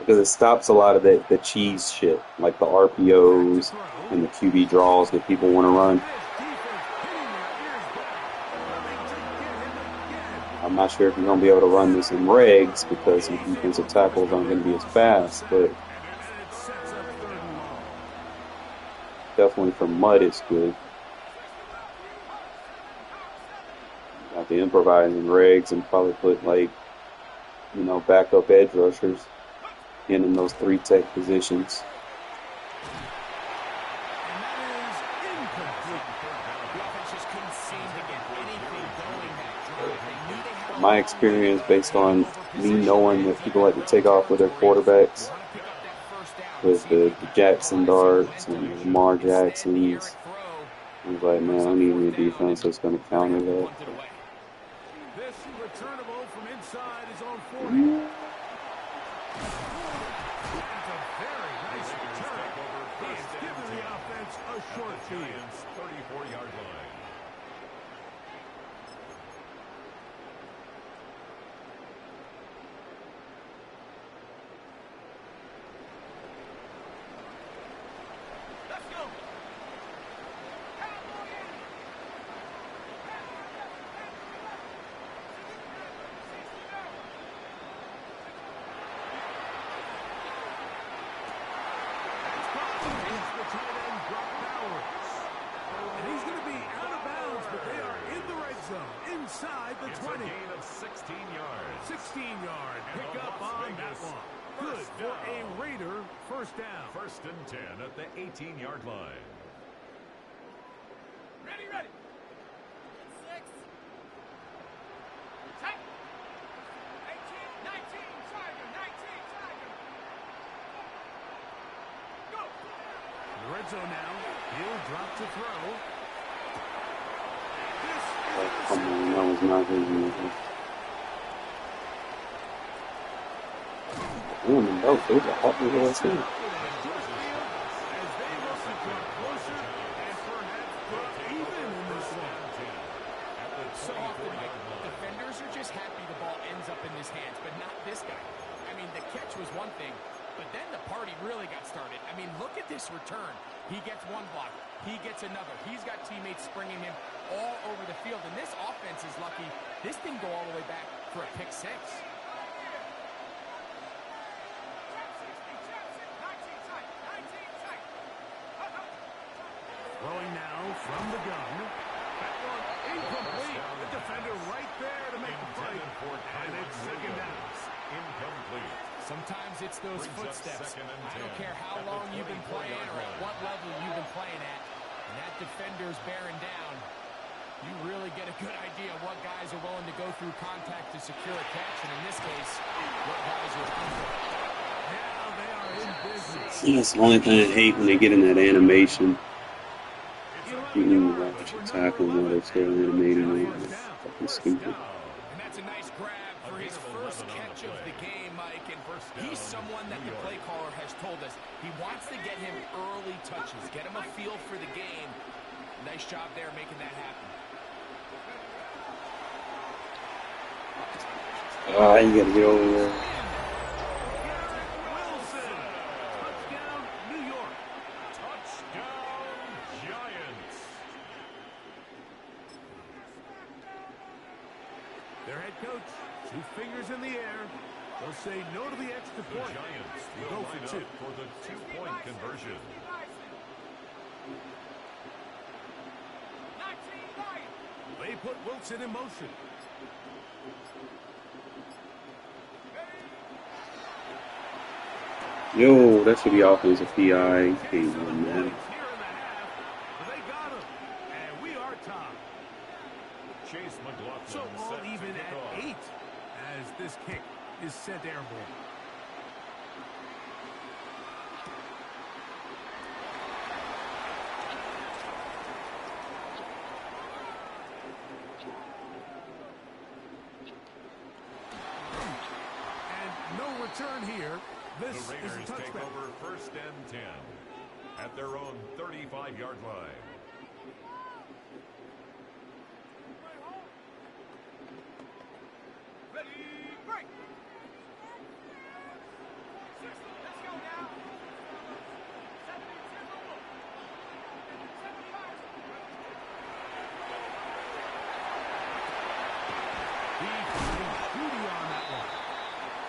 Because it stops a lot of the cheese shit, like the RPOs and the QB draws that people want to run. I'm not sure if you're going to be able to run this in regs because the defensive tackles aren't going to be as fast, but definitely for mud it's good. You have to improvise in regs and probably put like you know, backup edge rushers in those 3 tech positions. And that is incomplete. The offense just couldn't seem to get anything going that drive. They knew they had a My long experience, lead based on over me position. knowing that people like to take off with their quarterbacks, Want to pick up that first down. with See if the you can Jackson capitalize darts some and momentum. Lamar Instead, the Jacksons. errant throw I was like, man, I need a defense that's going to counter that. punted away. This returnable from inside his own 40. That's a very nice return. He's given the offense a short field. 34-yard line. And he's going to be out of bounds, but they are in the red zone, inside the It's 20. a gain of 16 yards. 16-yard And the pickup Las on that Vegas one. Good first for a down. Raider first down. 1st and 10 at the 18-yard line. Ready, ready. 6. Tight. 18, 19, Tiger, 19, Tiger. Go. In the red zone now. He'll drop to throw. This is Like, come on, that was not his movie. Damn, those are hot little ass things. as they look to draw closer, and perhaps put even in this one. So often, Mike, defenders are just happy the ball ends up in his hands, but not this guy. I mean, the catch was one thing, but then the party really got started. I mean, look at this return. He gets one block. He gets another. He's got teammates springing him all over the field, and this offense is lucky. This didn't go all the way back for a pick 6. Throwing now from the gun. That one incomplete. The defender right there to make the play. And it's 2nd down. Incomplete. Sometimes it's those Brings up footsteps. 2nd and I don't 10 care how at the long you've been playing 24-yard or at line. what level you've been playing at. And that defender's bearing down. You really get a good idea of what guys are willing to go through contact to secure a catch. And in this case, what guys are down for it. Now they are in business. That's the only thing I hate when they get in that animation. You can watch your tackle while they're still animating it. It's fucking stupid. And that's a nice grab for his first catch of the game, Mike. And he's someone that the play caller has told us he wants to get him early touches, get him a feel for the game. Nice job there making that happen. You gotta get over there. Wilson. Touchdown, New York. Touchdown, Giants. Their head coach, 2 fingers in the air. They'll say no to the extra The point. Giants Go will for line 2. up for the 2-point conversion. 19, They put Wilson in motion. Yo, that should be offensive PI. Hey, Points man. here in the half, but they got him. And we are tied. Chase McLaughlin So all set to even kick at off. 8 as this kick is sent airborne. And no return here. The This is a Raiders take touchback. over 1st and 10 at their own 35-yard line. ready, break. 6, let's go now. 72, move. 75. He's doing duty on that one.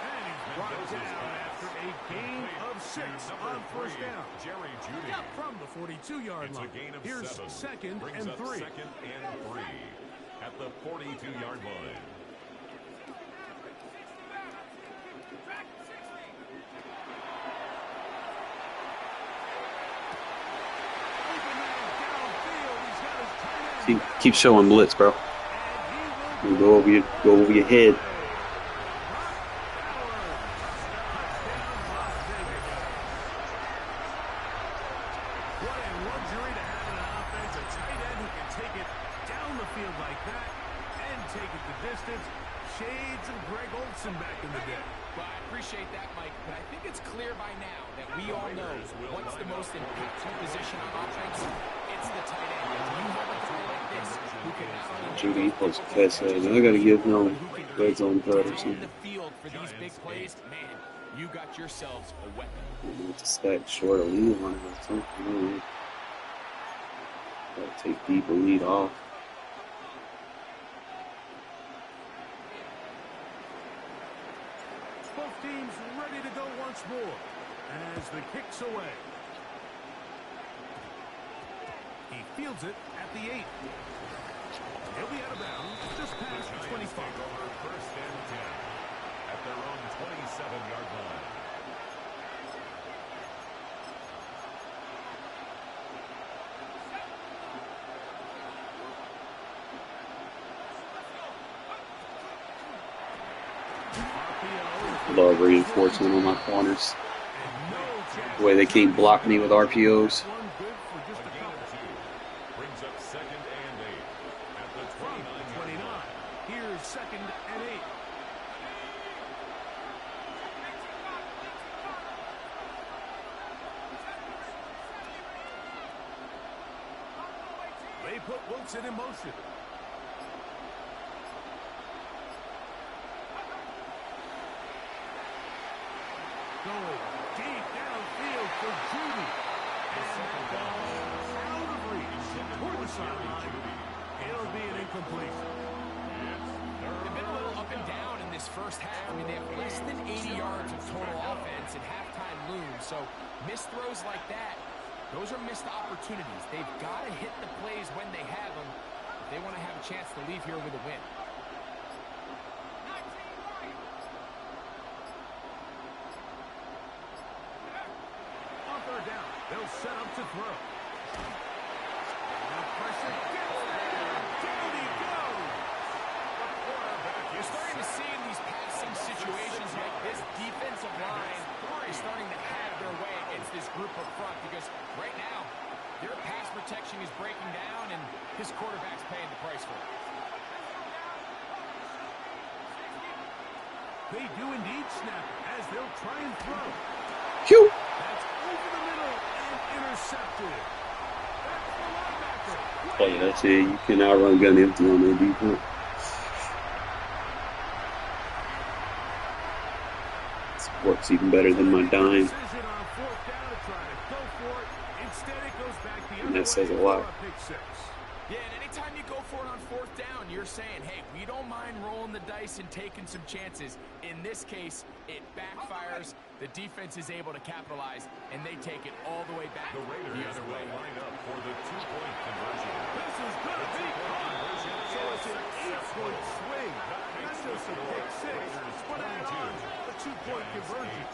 And he's brought down after a gain of 6 on 1st down. Jerry Jeudy. From the 42-yard It's a line. gain of Here's 7. 2nd Brings and up 3. 2nd and 3 at the 42-yard line. Keep showing blitz, bro. You go over your head. What a luxury to have in an offense, a tight end who can take it down the field like that and take it the distance. Shades of Greg Olsen back in the day. Well, I appreciate that, Mike, but I think it's clear by now that we all know what's the most impactful position on offense. It's the tight end. If you have a guy like this who can not only Judy supposed to catch that. I gotta give him red zone cut or something. the field for these big plays, man, you got yourselves a weapon. It's a stack short of lead on it or something. Gotta take deep or lead off. Both teams ready to go once more as the kick's away. He fields it at the 8. He'll be out of bounds just past the 25. First and 10 at their own 27-yard line. Love reinforcement on my corners. The way they can't block me with RPOs. Brings up second and 8 at the 29. Here's second and 8. They put Wilson in motion. Going deep downfield for Judy. And that ball out of reach toward the sideline. It'll be an incompletion. They've been a little up and down in this first half. I mean, they have less than 80 yards of total offense and halftime looms. So missed throws like that, those are missed opportunities. They've got to hit the plays when they have them if they want to have a chance to leave here with a win. On third down, they'll set up to throw. Now pressure gets there. Down he goes. You're starting to see in these passing situations like this defensive line is starting to have their way against this group up front because right now their pass protection is breaking down and his quarterback's paying the price for it. They do indeed snap as they'll try and throw. Phew! That's over the middle and intercepted. That's the linebacker. Oh yeah, that's it. You can outrun gun empty on that defense. This works even better than my dime. Decision on fourth down to try to go for it. Instead, it goes back the And other that says a way lot. for a pick six. Yeah, and anytime you go for it on fourth down, you're saying, hey, we don't mind rolling the dice and taking some chances. In this case, it backfires. The defense is able to capitalize, and they take it all the way back The the Raiders other way. will line up for the two-point conversion. This is going to be caught. So it's an 8-point swing. Not just a pick six, but add on a 2-point conversion.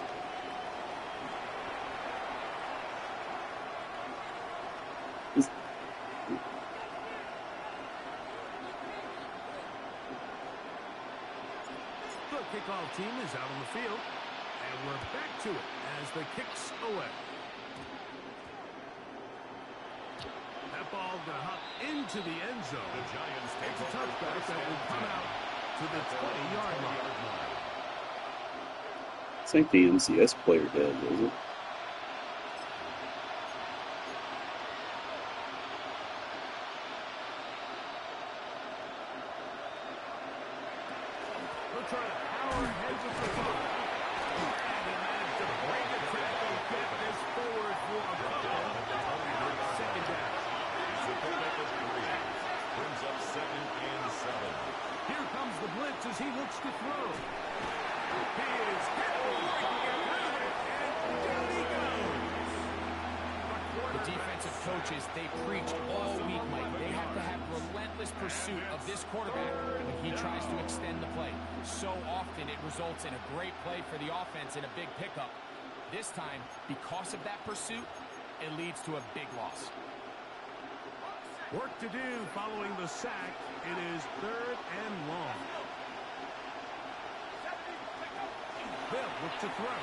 The kickoff team is out on the field, and we're back to it as the kick's away. That ball going to hop into the end zone. The Giants take It's a over touchback first that will and come 10 out to the at their own 20-yard line. 20-yard line. This ain't the MCS player does, is it? They'll try to power ahead with the ball. And he managed to break a tackle, get this forward for a couple. Second down. It's a pickup of 3. Brings up second and 7. Here comes the blitz as he looks to throw. He is hit. And down he goes. The defensive coaches, they preached all week, Mike. They have to have relentless pursuit of this quarterback when he tries to extend the play. So often it results in a great play for the offense and a big pickup. This time, because of that pursuit, it leads to a big loss. Work to do following the sack. It is 3rd and long. They'll look to throw.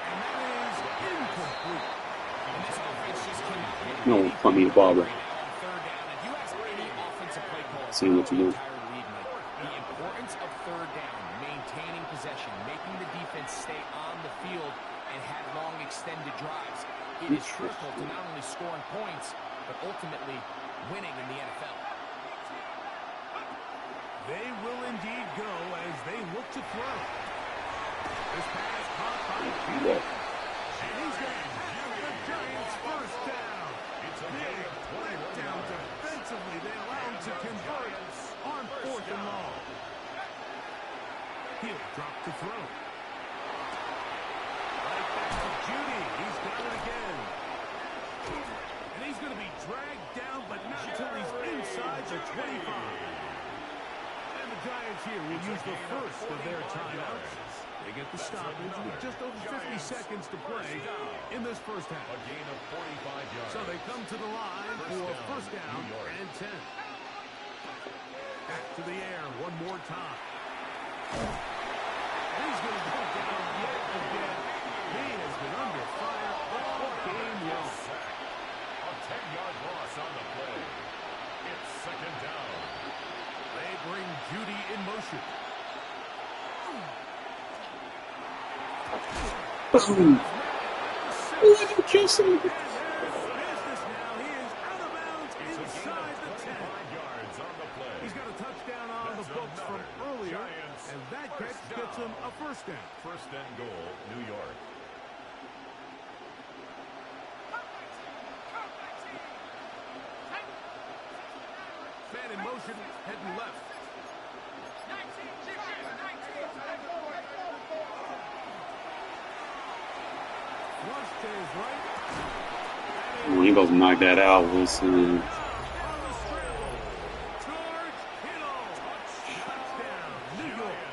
And that is incomplete. And this offense just cannot hit No, put me the ball, bro. on 3rd down. If you ask any offensive play caller, See what you do. the importance of 3rd down, maintaining possession, making the defense stay on the field and have long extended drives. It is critical to not only scoring points, but ultimately winning in the NFL. They will indeed go as they look to throw. This pass caught by Judy. And he's going to have the Giants first down. It's a big letdown defensively. They allow him to convert on 4th and long. He'll drop to throw. Right back to Judy. He's got it again. And he's going to be dragged down, but not until he's inside the 25. And the Giants here will use the first of their timeouts. They get the stoppage with just over 50 seconds to play in this first half. A gain of 45 yards. So they come to the line for first down and 10. Back to the air one more time. He's going to go down yet again. He has been under fire all game long. A 10-yard loss on the play. It's 2nd down. They bring Judy in motion. Boom. Oh, you kiss him. Business now. He is out of bounds inside the 10. 5 yards on the play. He's got a touchdown on the books from earlier, and that catch gets him a first down. 1st and goal, New York. Man in motion, heading left. Rush to his right. Oh, he goes knock that out, Wilson. On the scramble. George Kittle. Touchdown, New York.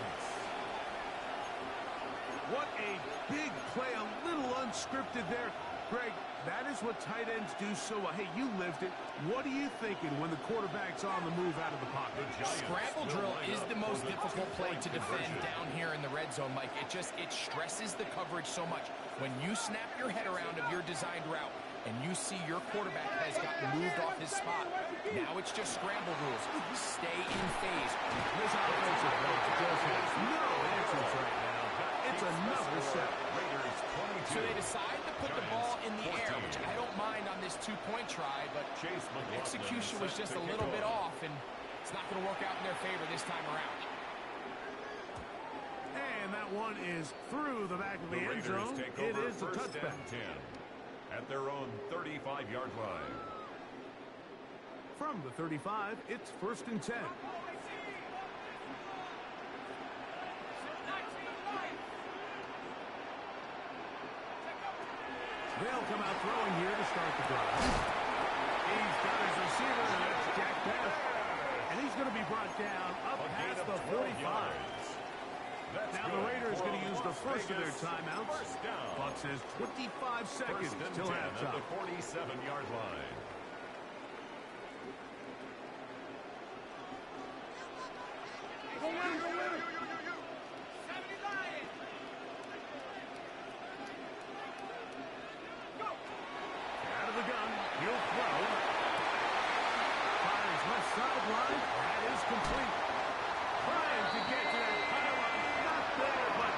What a big play, a little unscripted there. Greg, that is what tight ends do so well. Hey, you lived it. What are you thinking when the quarterback's on the move out of the pocket? Scramble drill is the most difficult play to defend down here in the red zone, Mike. It stresses the coverage so much. When you snap your head around of your designed route and you see your quarterback has gotten moved off his spot, now it's just scramble rules. Stay in phase. This offensive line just has no answers right now. It's another set. So they decide to put the ball in the air, which I don't mind on this 2-point try, but execution was just a little bit off, and it's not going to work out in their favor this time around. And that one is through the back of the end zone. It is a touchback. 10 at their own 35-yard line. From the 35, it's 1st and 10. They'll come out throwing here to start the drive. He's got his receiver, and that's Jack Bell. And he's going to be brought down up past the 45. Now the Raiders going to use the first of their timeouts. Buck says 25 seconds till halftime. At the 47-yard line. Out of the gun, he'll throw. Fires left sideline. That is complete. Trying to get to that pylon. Not there, but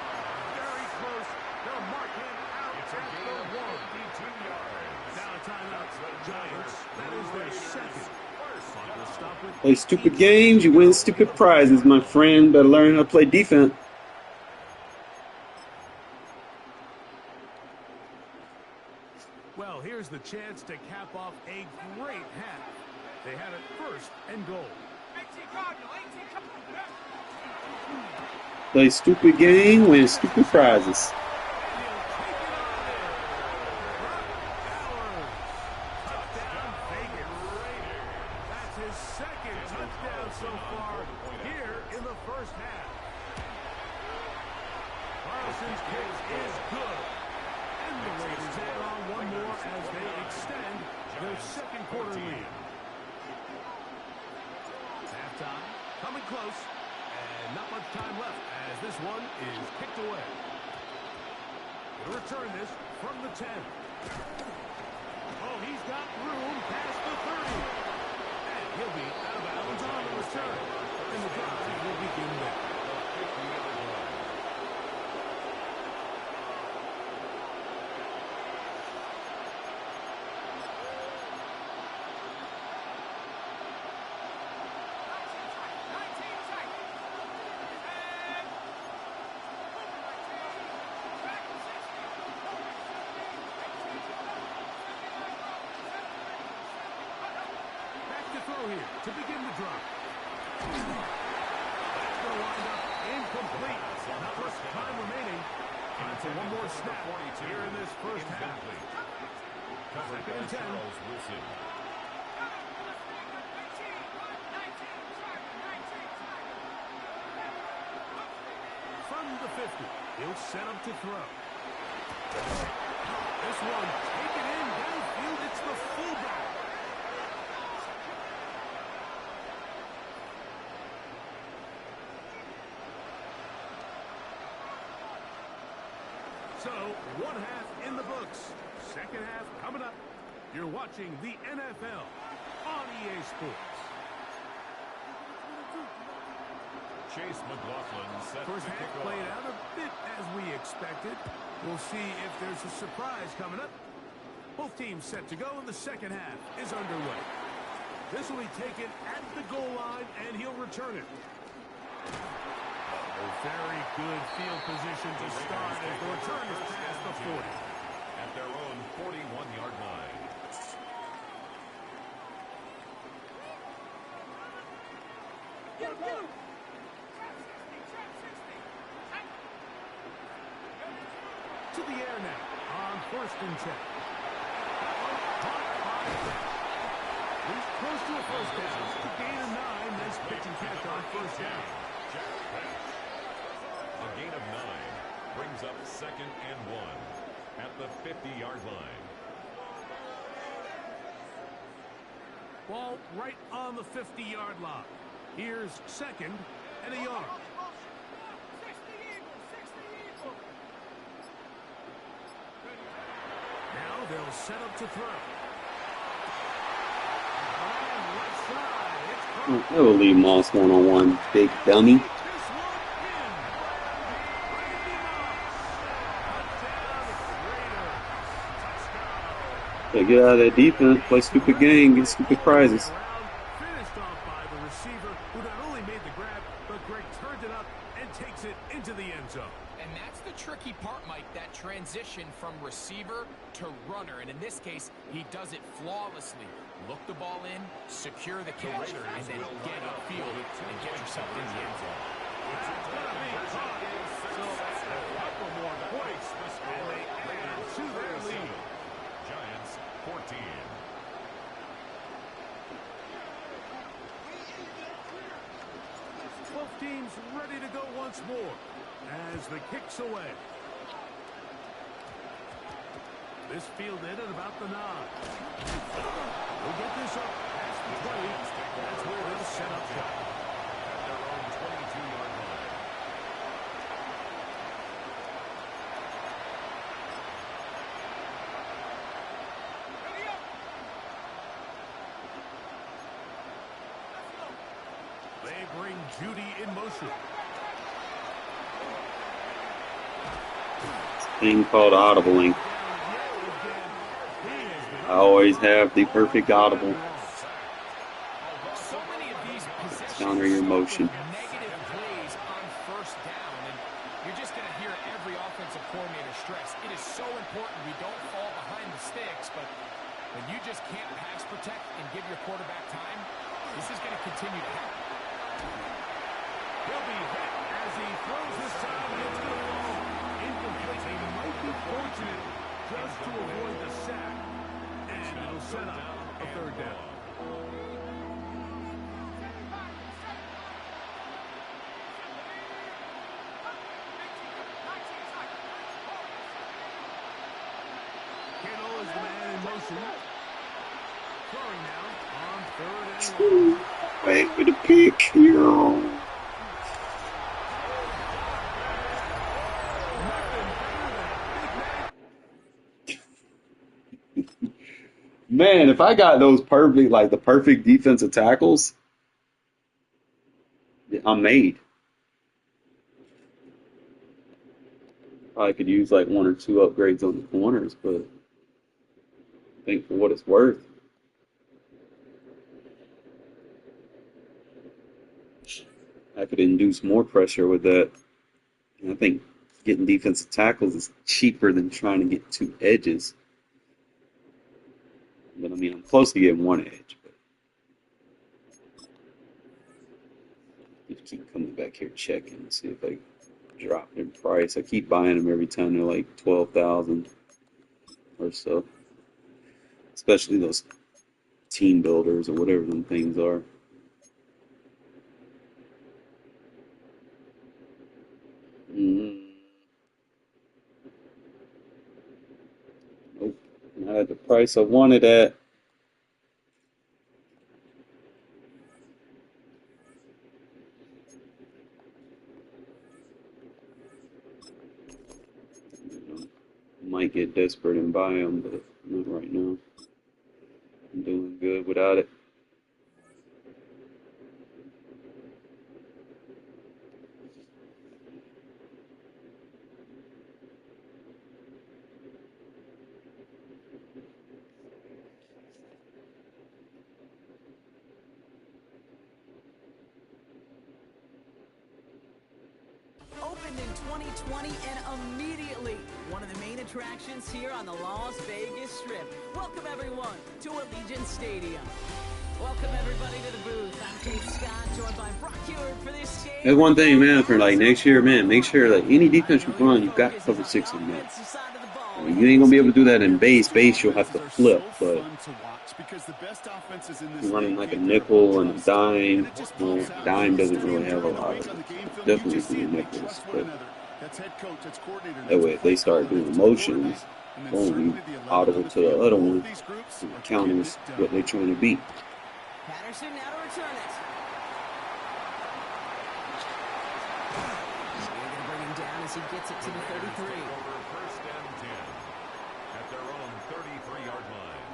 very close. They'll mark him out It's a at gain the of 1. 52 yards. Now a timeout. Giants. That is their second. Clock will stop with Play stupid games, you win stupid prizes, my friend. Better learn how to play defense. Well, here's the chance to cap off a great half. They have it 1st and goal. Play stupid game, win stupid prizes. That's his second touchdown so far here in the first half. Carlson's kick is good. And the Raiders add on one more as they extend their second quarter lead. Halftime, coming close, and not much time left as this one is kicked away. He'll return this from the 10. Oh, he's got room past the 30. And he'll be out of bounds on the return. And the drive will begin there. Throw here to begin the drive. That's going to wind up incomplete. Not much time remaining. Time for one more snap here in this first half. Second and 10. From the 50, he'll set up to throw. This one taken in downfield. It's the fullback. So, one half in the books. Second half coming up. You're watching the NFL on EA Sports. Chase McLaughlin set First to half kick played off. out a bit as we expected. We'll see if there's a surprise coming up. Both teams set to go, and the second half is underway. This will be taken at the goal line, and he'll return it. A very good field position to start as the return is past the 40. At their own 41-yard line. To the air now on first and 10. He's close to a first down. To gain a 9. Nice pitch and catch on first down. A gain of 9 brings up second and 1 at the 50-yard line. Ball right on the 50-yard line. Here's second and a yard. Now they'll set up to throw. And left side, it's caught. I will leave Moss one-on-one, big dummy. Get out of that defense, play stupid game, get stupid prizes. Finished off by the receiver, who not only made the grab, but Greg turned it up and takes it into the end zone. And that's the tricky part, Mike, that transition from receiver to runner. And in this case, he does it flawlessly. Look the ball in, secure the catch, and then get upfield and get yourself in the end zone. It's going to be caught. So that's a couple more points. And they add to their lead. Giants 14. Both teams ready to go once more as the kick's away. This fielded at about the 9. We'll get this up past the 20. That's where they'll set up shop. At their own 22-yard line. They bring Judy in motion. Thing called audibling. I always have the perfect audible. So many of these possessions Counter your motion. negative plays on first down, and you're just going to hear every offensive coordinator stress. It is so important we don't fall behind the sticks, but when you just can't pass protect and give your quarterback time, this is going to continue to happen. He'll be hit as he throws this time, and it's going to fall incomplete. He might be fortunate just to avoid the sack, and it'll set up a third down. Kittle is the man in motion. Wait for the pick here. Man, if I got those perfect, like the perfect defensive tackles, I'm made. Probably could use like one or two upgrades on the corners, but I think for what it's worth, I could induce more pressure with that. And I think getting defensive tackles is cheaper than trying to get two edges. But I mean, I'm close to getting one edge. But you keep coming back here checking and see if they drop in price. I keep buying them every time they're like 12,000 or so. Especially those team builders or whatever them things are. Nope. Not at the price I wanted at. Might get desperate and buy them, but not right now. I'm doing good without it. Opened in 2020 and immediately one of the main attractions here on the Las Vegas Strip. Welcome everyone to Allegiant Stadium. Welcome everybody to the booth. I'm Kate Scott, joined by Brock Heward for this game. That's one thing, man, for like next year, man, make sure that any defense you run, you've got cover 6 in there. I mean, you ain't going to be able to do that in base. Base, you'll have to flip, but you're running like a nickel and a dime. Well, dime doesn't really have a lot of it. Definitely do nickels, but that way if they start doing motions, boom, you audible to the other one, and it counters what they're trying to beat. Patterson now to return it. They're going to bring him down as he gets it to the 33. First and 10 at their own 33-yard line.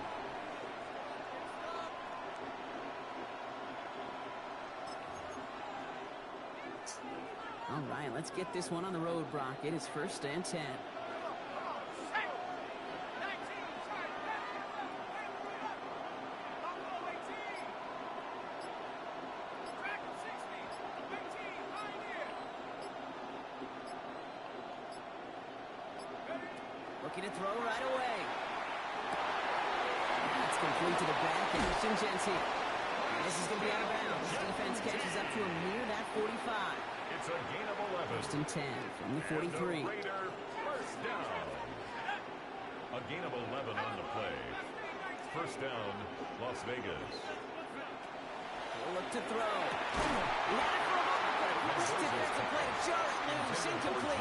All right, let's get this one on the road, Brock. It is first and 10. Looking to throw right away. That's complete to the back, and Jensen. This is going to be out of bounds. The defense catches up to him near that 45. It's a gain of 11. First and 10 from the 43. First down. A gain of 11 on the play. First down, Las Vegas. We'll look to throw. This defensive play, just loose, incomplete.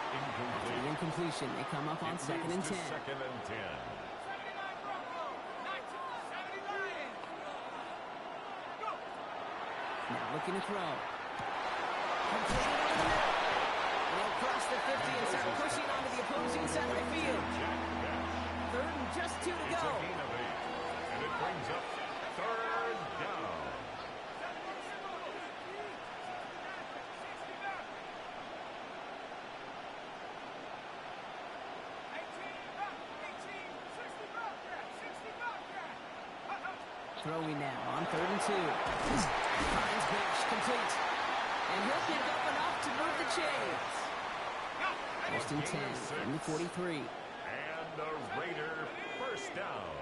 After the incompletion, they come up on second and 10. Second and 10. Now looking to throw. They'll cross the 50 and start pushing onto the opposing side right field. Third and just 2 to go. It's a gain of 8. And it brings up third down. Throwing now on third and 2. Finds Bush, complete. And he'll pick up enough to move the chains. First and 10 from the 43. And the Raider first down.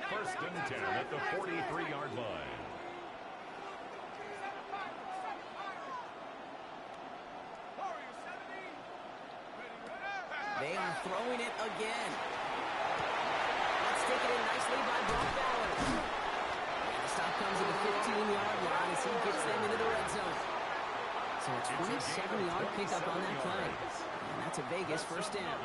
First and 10 at the 43-yard line. They are throwing it again. Let's take it in nicely by Brock Ballard. And the stop comes at the 15-yard line as he gets them into the red zone. So So a 27-yard pickup on that play. And that's a Vegas first down.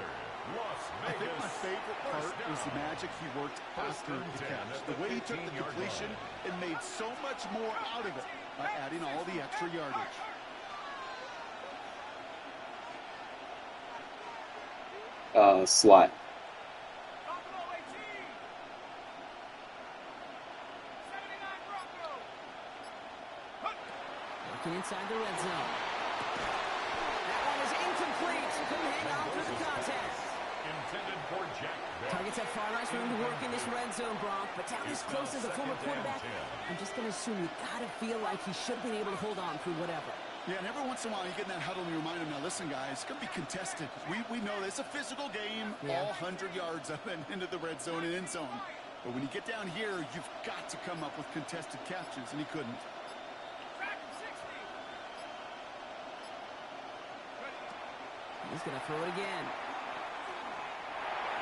I think my favorite part was the magic he worked after the catch. The way he took the completion and made so much more out of it by adding all the extra yardage. Slot. Looking inside the red zone. That one is incomplete. Couldn't hang on through the contest. Intended for Jack. Targets have far less room to work in this red zone, Bronk. But down this close as a former quarterback, I'm just going to assume you got to feel like he should have been able to hold on through whatever. Yeah, and every once in a while you get in that huddle and you remind him, now listen, guys, it's going to be contested. We know this. It's a physical game, all 100 yards up and into the red zone and end zone. But when you get down here, you've got to come up with contested catches, and he couldn't. He's going to throw it again.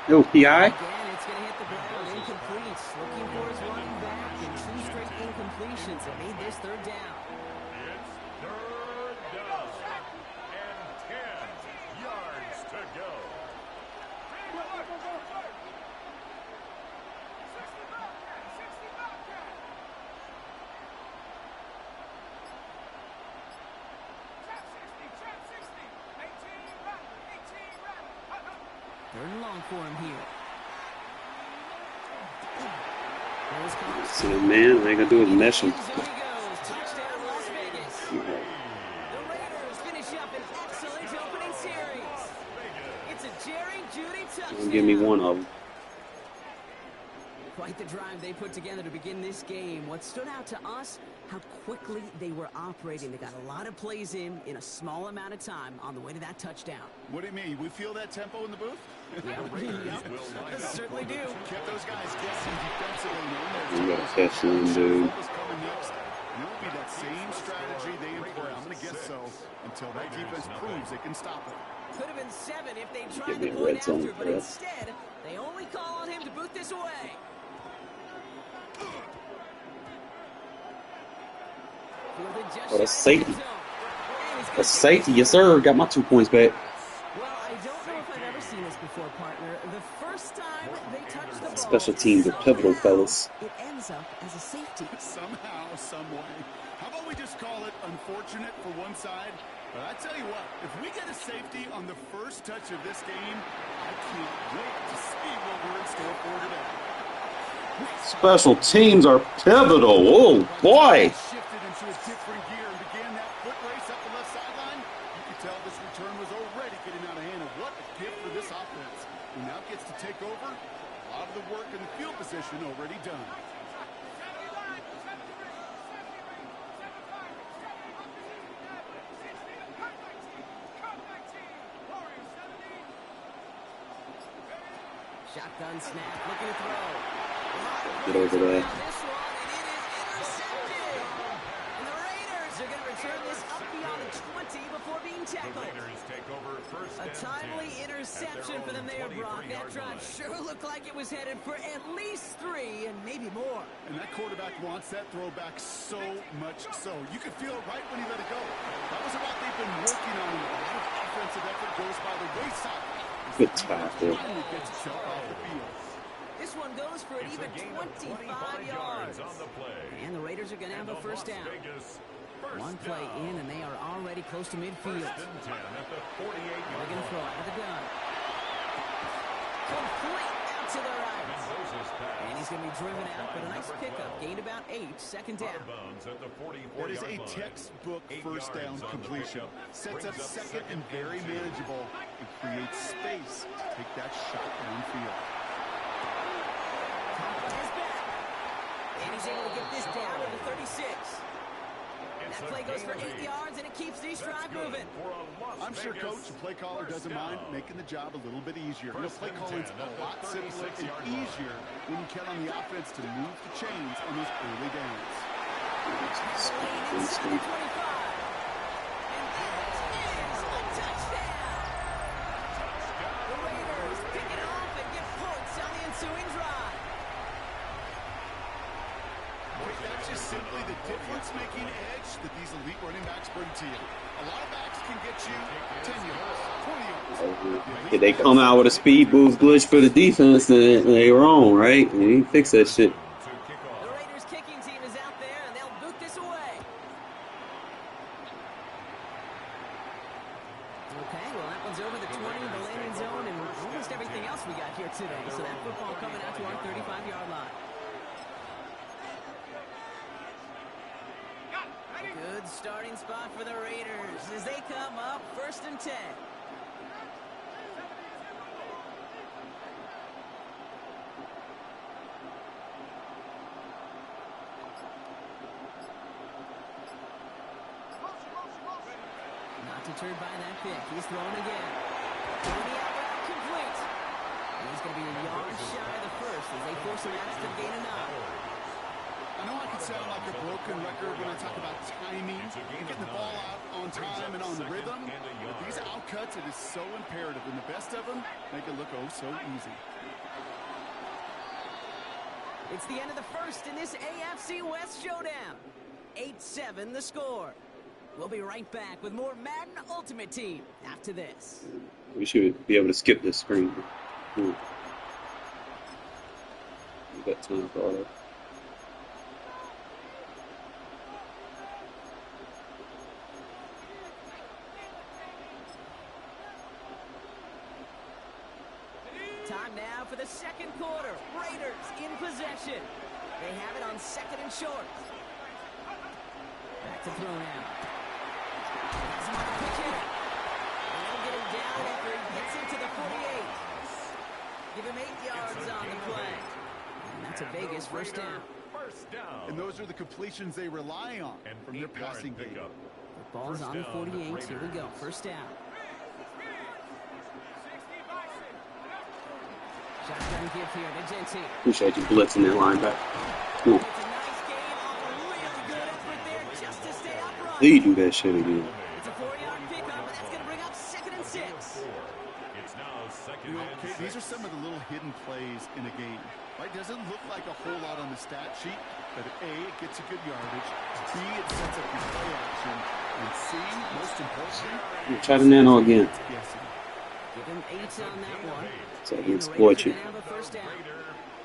No PI. Again, it's going to hit the ground. Incomplete. Looking for his running back. And 2 straight incompletions that made this third down. It's third down. And 10 yards to go. Third and long for him here. See, man, I ain't gonna do is mesh him. Touchdown, Las Vegas. The Raiders finish up an excellent opening series. It's a Jerry Jeudy touchdown. Give me one of them. Quite the drive they put together to begin this game. What stood out to us, how quickly they were operating. They got a lot of plays in a small amount of time on the way to that touchdown. What do you mean? We feel that tempo in the booth? Yeah, certainly do. Kept those guys guessing defensively. You gotta catch him, dude. Coming next. And it will be that same strategy they employ. I'm going to guess so until that defense proves they can stop it. Could have been 7 if they tried Give me to a point red zone after, but threat. instead, they only call on him to boot this away. What a safety. A safety, yes sir. Got my 2 points back. Well, I don't know if I've ever seen this before, partner. The first time they touch the ball, Special teams are pivotal, fellas. it ends up as a safety. Somehow, some way. How about we just call it unfortunate for one side? But I tell you what, if we get a safety on the first touch of this game, I can't wait to see what we're in store for today. Special teams are pivotal. Oh boy. Shifted into a different gear and began that foot race up the left sideline. You could tell this return was already getting out of hand. And what a gift for this offense. Who now gets to take over. A lot of the work in the field position already done. Shotgun snap, looking to throw. Get over there. This one, and it is intercepted. And the Raiders are going to return this up beyond the 20 before being tackled. A timely interception for them there, Brock. That drive sure looked like it was headed for at least 3 and maybe more. And that quarterback wants that throwback so much so. You could feel it right when he let it go. That was about they've been working on. A lot of offensive effort goes by the wayside. Good tackle. Finally gets a jump off the field. This one goes for an even 25 yards. And the Raiders are going to have a first down. One play in, and they are already close to midfield. They're going to throw out of the gun. Complete out to the right. And he's going to be driven out, but a nice pickup. Gained about 8, second down. That is a textbook first down completion. Sets up second and very manageable and creates space to take that shot downfield. Is back. And he's able to get this down to the 36. That play goes for 8 yards, and it keeps these drive moving. I'm sure coach and play caller doesn't mind making the job a little bit easier. You know, play calling's a lot simpler and easier when you count on the offense to move the chains on those early downs. Inside the 25. And that is a touchdown. The Raiders pick it off and get points on the ensuing drive. That's just simply the difference-making edge that these elite running backs bring to you. A lot of backs can get you 10 yards, 20 yards. If they come out with a speed boost glitch for the defense, then they wrong, right? You need to fix that shit. The Raiders kicking team is out there, and they'll boot this away. Okay, well, that one's over the 20, the landing zone, and almost everything else we got here today. So that football coming out to our 35-yard line. Good starting spot for the Raiders as they come up 1st and 10. Not deterred by that pick. He's throwing again. And the out route complete. And he's going to be a yard shy of the first as they force him out to gain a 9. I know I can sound like a broken record when I talk about timing and getting the ball out on time and on rhythm, but these outcuts, it is so imperative, and the best of them make it look oh so easy. It's the end of the first in this AFC West showdown. 8-7 the score. We'll be right back with more Madden Ultimate Team after this. We should be able to skip this screen. We got time for all that. Time now for the second quarter. Raiders in possession. They have it on 2nd and short. Back to throw now. Has him on the pitch hit. And they'll get him down after he gets into the 48. Give him 8 yards on the play. And that's a Vegas first down. And those are the completions they rely on from their passing game. The ball's on the 48. Here we go. First down. Shotgun give here to Genty. Appreciate you blitzing that linebacker. Cool. It's a nice game off a really good effort there just to stay upright. Please do that shit again. It's a 4-yard pickup, and that's going to bring up 2nd and 6. It's now second You know, and Kate, 6. these are some of the little hidden plays in a game. Right? Doesn't look like a whole lot on the stat sheet, but A, it gets you good yardage. B, it sets up your play action. And C, most importantly, Try the nano again. guessing. Give him 8 on that one. So I can exploit you. Have a first down.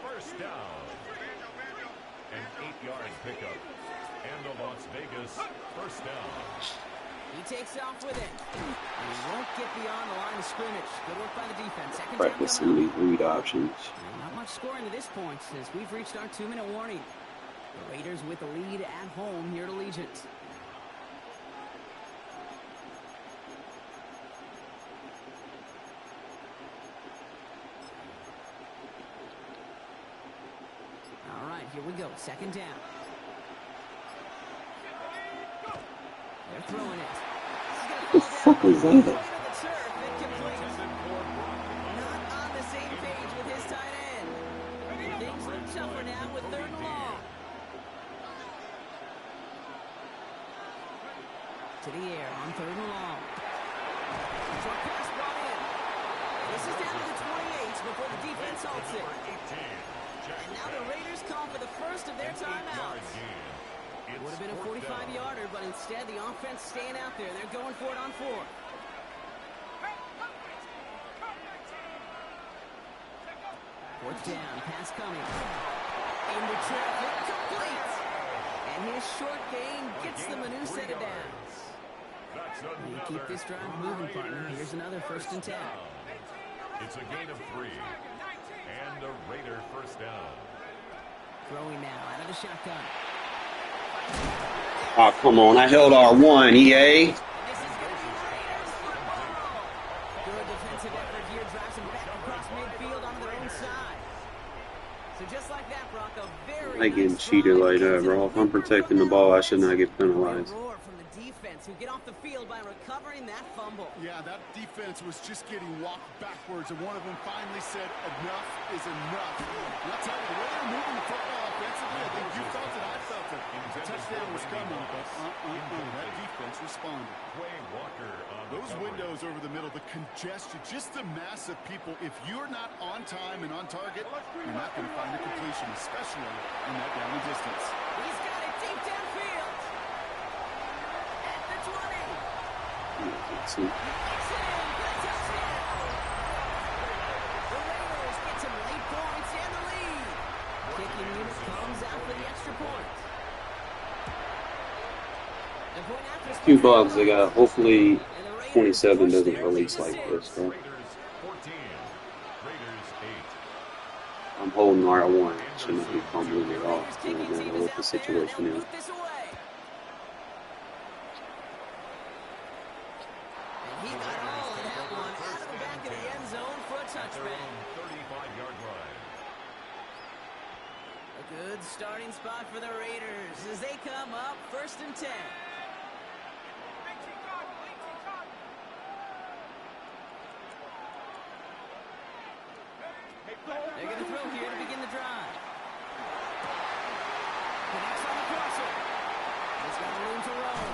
First down. An 8-yard pickup. And a Las Vegas first down. He takes off with it. He won't get beyond the line of scrimmage. Good work by the defense. Second down Practice coming some up. of these read options. Not much scoring to this point as we've reached our 2-minute warning. The Raiders with the lead at home here at Allegiant. All right, here we go. Second down. They're throwing it. What the fuck is that? Not on the same page with his tight end. Things look tougher now with 3rd and long. To the air on 3rd and long. Short pass brought in. This is down to the 28 before the defense halts it. And now the Raiders call for the first of their timeouts. It would have been a 45-yarder, but instead the offense staying out there. They're going for it on 4th. Fourth down, pass coming. Into traffic, complete. And his short gain gets them a new set of downs. You keep this drive moving, partner. Here's another 1st and 10. It's a gain of 3. And a Raider first down. Throwing now out of the shotgun. Oh, come on. I held R1, EA. This is going to be Raiders football. Good defensive effort here. Drives them back across midfield onto their own side. So just like that, Brock, a very I getting nice cheated drive. like that, bro. If I'm protecting the ball, I should not get penalized. Roar from the defense who get off the field by recovering that fumble. Yeah, that defense was just getting walked backwards, and one of them finally said, enough is enough. And I'll tell you, the way they're moving the football offensively, I think you felt it, I felt it. The touchdown was coming, but that defense responded. Those windows over the middle, the congestion, just the mass of people. If you're not on time and on target, you're not going to find a completion, especially in that down and distance. He's got it deep downfield. At the 20. Let's see. Few bugs they got. Hopefully 27 doesn't release like this, though. I'm holding R1. Shouldn't be fumbling it off. No matter what the situation is. He got all of that one out of the back of the end zone for a touchback. 35-yard line. A good starting spot for the Raiders as they come up 1st and 10. They're going to throw here to begin the drive. Connects on the crosser. He's got room to roll.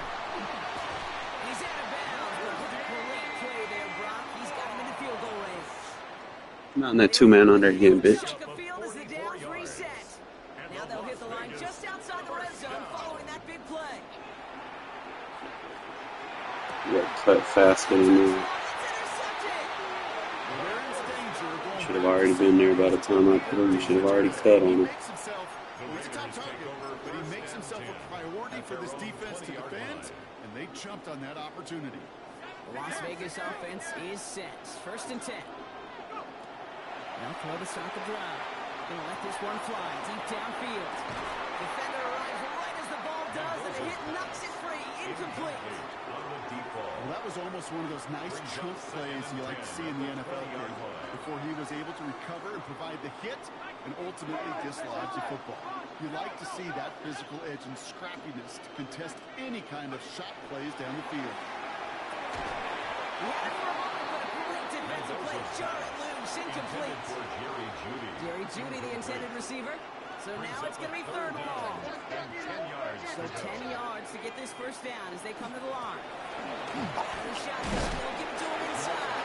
He's out of bounds, but great play there, Brock. He's got him in the field goal range. Not in that 2-man under again, bitch. Field as the downs reset. Now they'll hit the line just outside the red zone following that big play. You got cut faster than me. Should have already been there by the time I threw. You should have already cut on him. He's a top target, but he makes himself a priority for this defense to defend, and they jumped on that opportunity. The Las Vegas offense is set. 1st and 10. They'll throw to start the drive. Gonna let this one fly deep downfield. Defender arrives right as the ball does, and the hit knocks it free. Incomplete. Well, that was almost one of those nice chunk plays you like to see in the NFL game. Before he was able to recover and provide the hit and ultimately dislodge the football. You like to see that physical edge and scrappiness to contest any kind of shot plays down the field. Defensive play, jar it loose, incomplete. Jerry Jeudy, the intended receiver. So now it's going to be 3rd and long. So 10 yards to get this first down as they come to the line. Shotgun, they'll give it to him inside.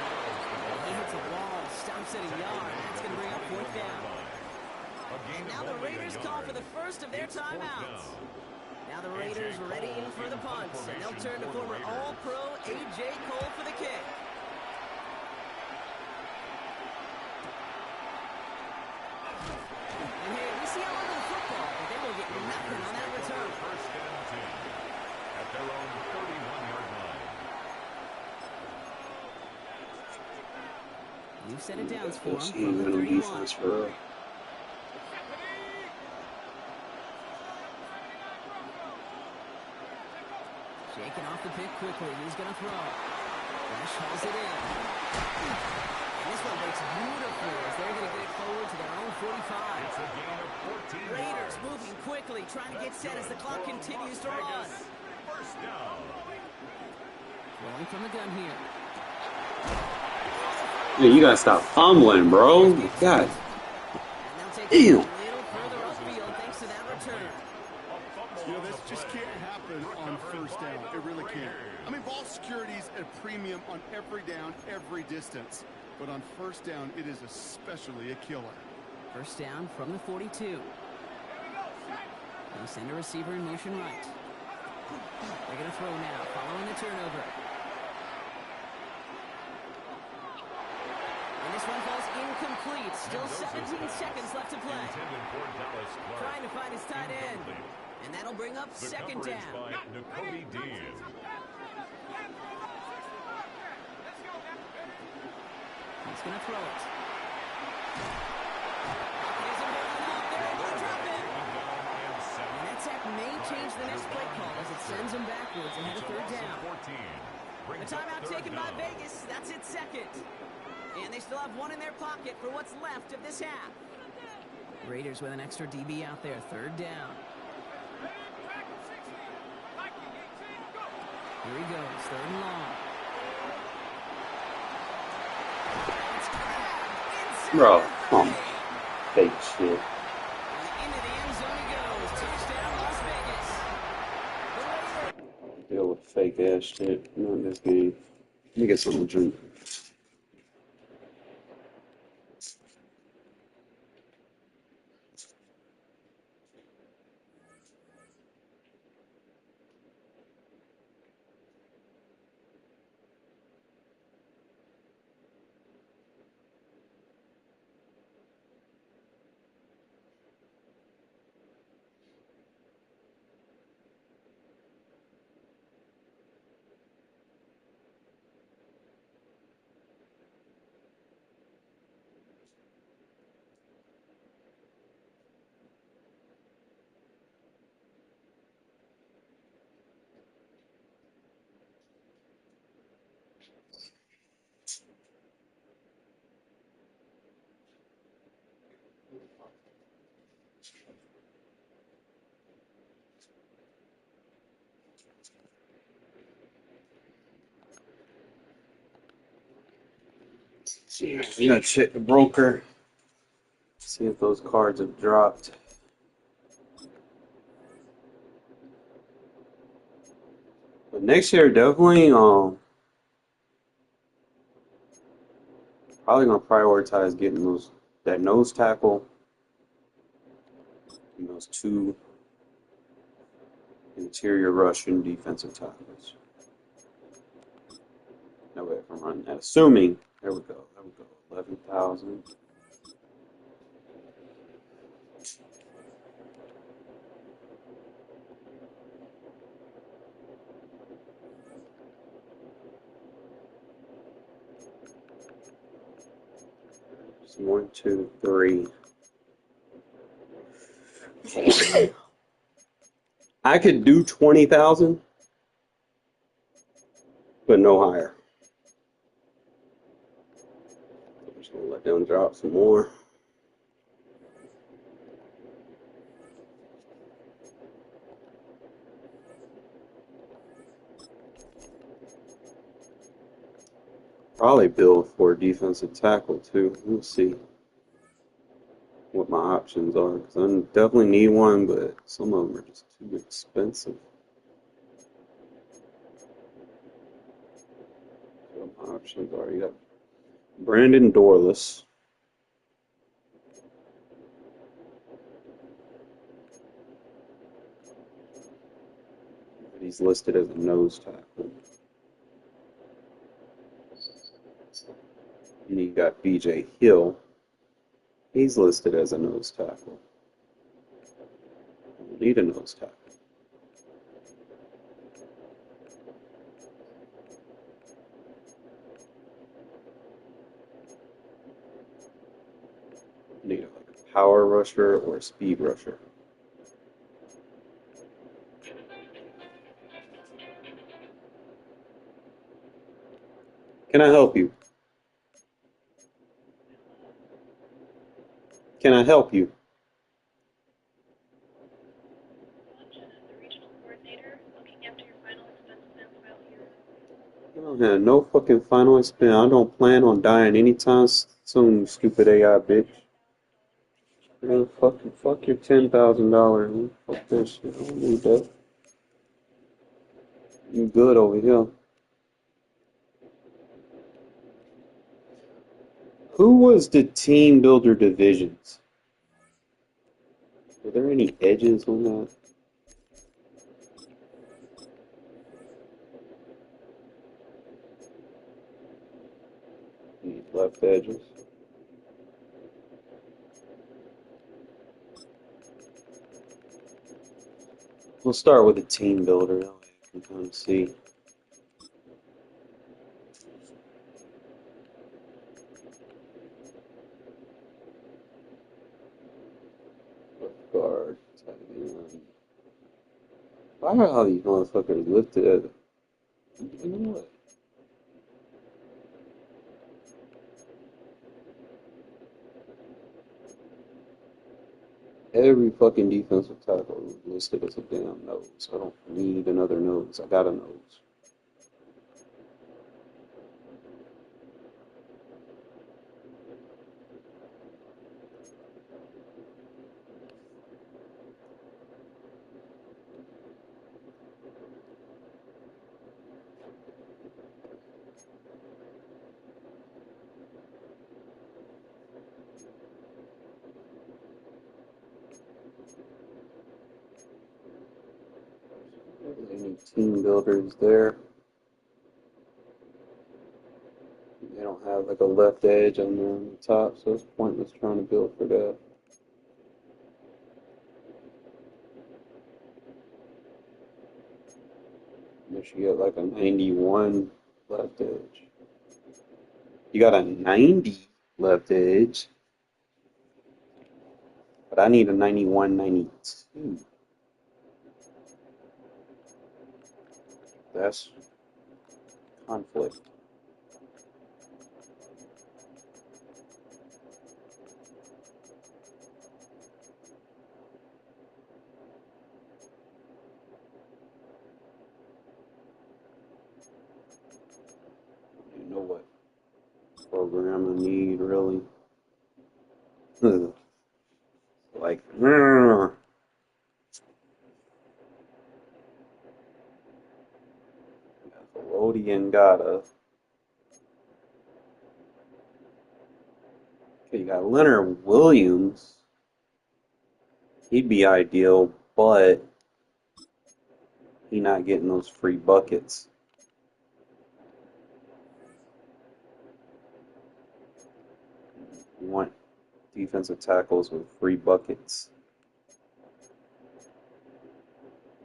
He hits a wall, stomps at a yard. That's going to bring up 4th down. And now the Raiders call for the first of their timeouts. Now the Raiders ready for the punt, and they'll turn to former All-Pro A.J. Cole for the kick. And hey, we see a lot of the football, but they will get nothing on that return. 1st and 10 at their own 31-yard line. New set of downs for Let's him see from the no 31. defense for us. Shaking off the pick quickly. He's going to throw. Rush hauls it in. And this one breaks beautifully as they're going to get it forward to their own 45. It's a gain of 14 Raiders yards. moving quickly, trying to get set as the clock continues to run. 1st down. Rolling from the gun here. Yeah, you gotta stop fumbling, bro. God And they'll take damn. it a little further upfield thanks to that return. You know, this just can't happen on 1st down. It really can't. I mean, ball security's a premium on every down, every distance. But on 1st down, it is especially a killer. 1st down from the 42. They send a receiver in motion right. They're going to throw now, following the turnover. And this one falls incomplete. Still 17 seconds left to play. Trying to find his tight end. And that'll bring up 2nd down. By Nakobe Dean. He's going to throw it. And that sack may change the next play call as it sends him backwards ahead of 3rd down. A timeout taken by Vegas. That's its 2nd. And they still have one in their pocket for what's left of this half. Raiders with an extra DB out there. 3rd down. Here he goes. 3rd and long. Bro, come on. Fake shit. Into the end zone he goes. Touchdown, Las Vegas. Deal with fake ass shit. Not in this game. Let me get something to drink. I'm gonna check the broker. See if those cards have dropped. But next year, definitely, probably gonna prioritize getting that nose tackle and those 2 interior Russian defensive tackles. No way if I'm running that. Assuming, there we go, 11,000. It's 1, 2, 3. I could do 20,000, but no higher. I'm just gonna let them drop some more. Probably build for a defensive tackle too. We'll see what my options are, because I definitely need one, but some of them are just too expensive. What my options are, you got Brandon Dorless. He's listed as a nose tackle. And you got BJ Hill. He's listed as a nose tackle. I don't need a nose tackle. I need like a power rusher or a speed rusher. Can I help you? Can I help you? I don't have no fucking final expense. I don't plan on dying anytime soon, stupid AI bitch. Man, fuck your $10,000. Fuck that shit. I don't need that. You good over here. Who was the team builder divisions? Were there any edges on that? Any left edges? We'll start with a team builder. That way I can kind of see. Left guard, tight end. Why are all these motherfuckers lifted at? You know what? Every fucking defensive tackle is listed as a damn nose. I don't need another nose. I got a nose. Any team builders there? They don't have like a left edge on the top, so it's pointless trying to build for that. Unless you get like a 91 left edge. You got a 90 left edge, but I need a 91, 92. That's conflict. You know what? For program I need, really. Like, Velodian Gata. Okay, you got Leonard Williams. He'd be ideal, but he's not getting those free buckets. You want defensive tackles with free buckets.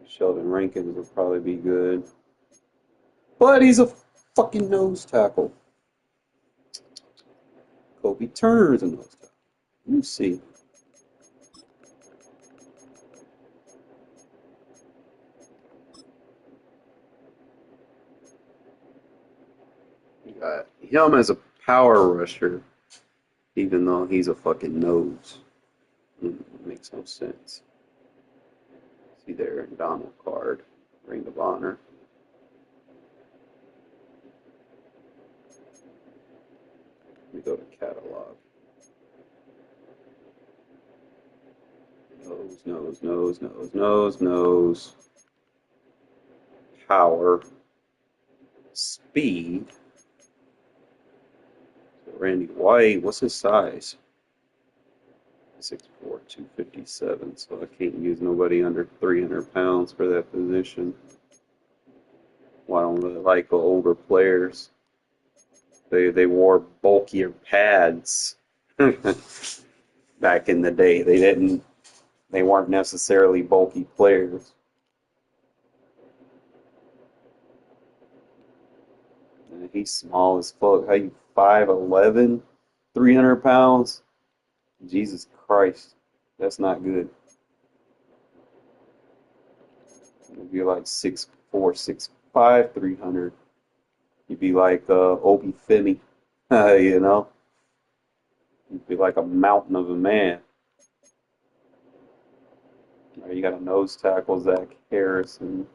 Sheldon Rankins would probably be good. But he's a fucking nose tackle. Kobe Turner's a nose tackle. You see. You got him as a power rusher, even though he's a fucking nose. Makes no sense. See there, Donald Card, Ring of Honor. Let me go to catalog. Nose. Power. Speed. Randy White, what's his size? 6'4", 257, so I can't use nobody under 300 pounds for that position. Why don't I like the older players? They wore bulkier pads back in the day. They weren't necessarily bulky players. And he's small as fuck. How you 5'11", 300 pounds? Jesus Christ, that's not good. If you're like 6'4", 6'5", 300, you'd be like Obi Finney, you know? You'd be like a mountain of a man. You got a nose tackle, Zach Harrison.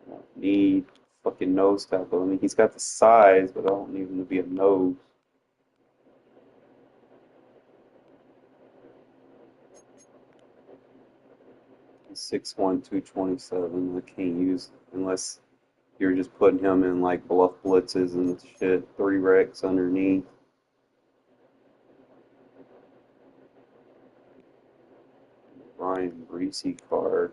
I don't need fucking nose tackle. I mean, he's got the size, but I don't need him to be a nose. He's 6'1", 227. I can't use unless you're just putting him in like bluff blitzes and shit. 3 recs underneath. Ryan Breesy card.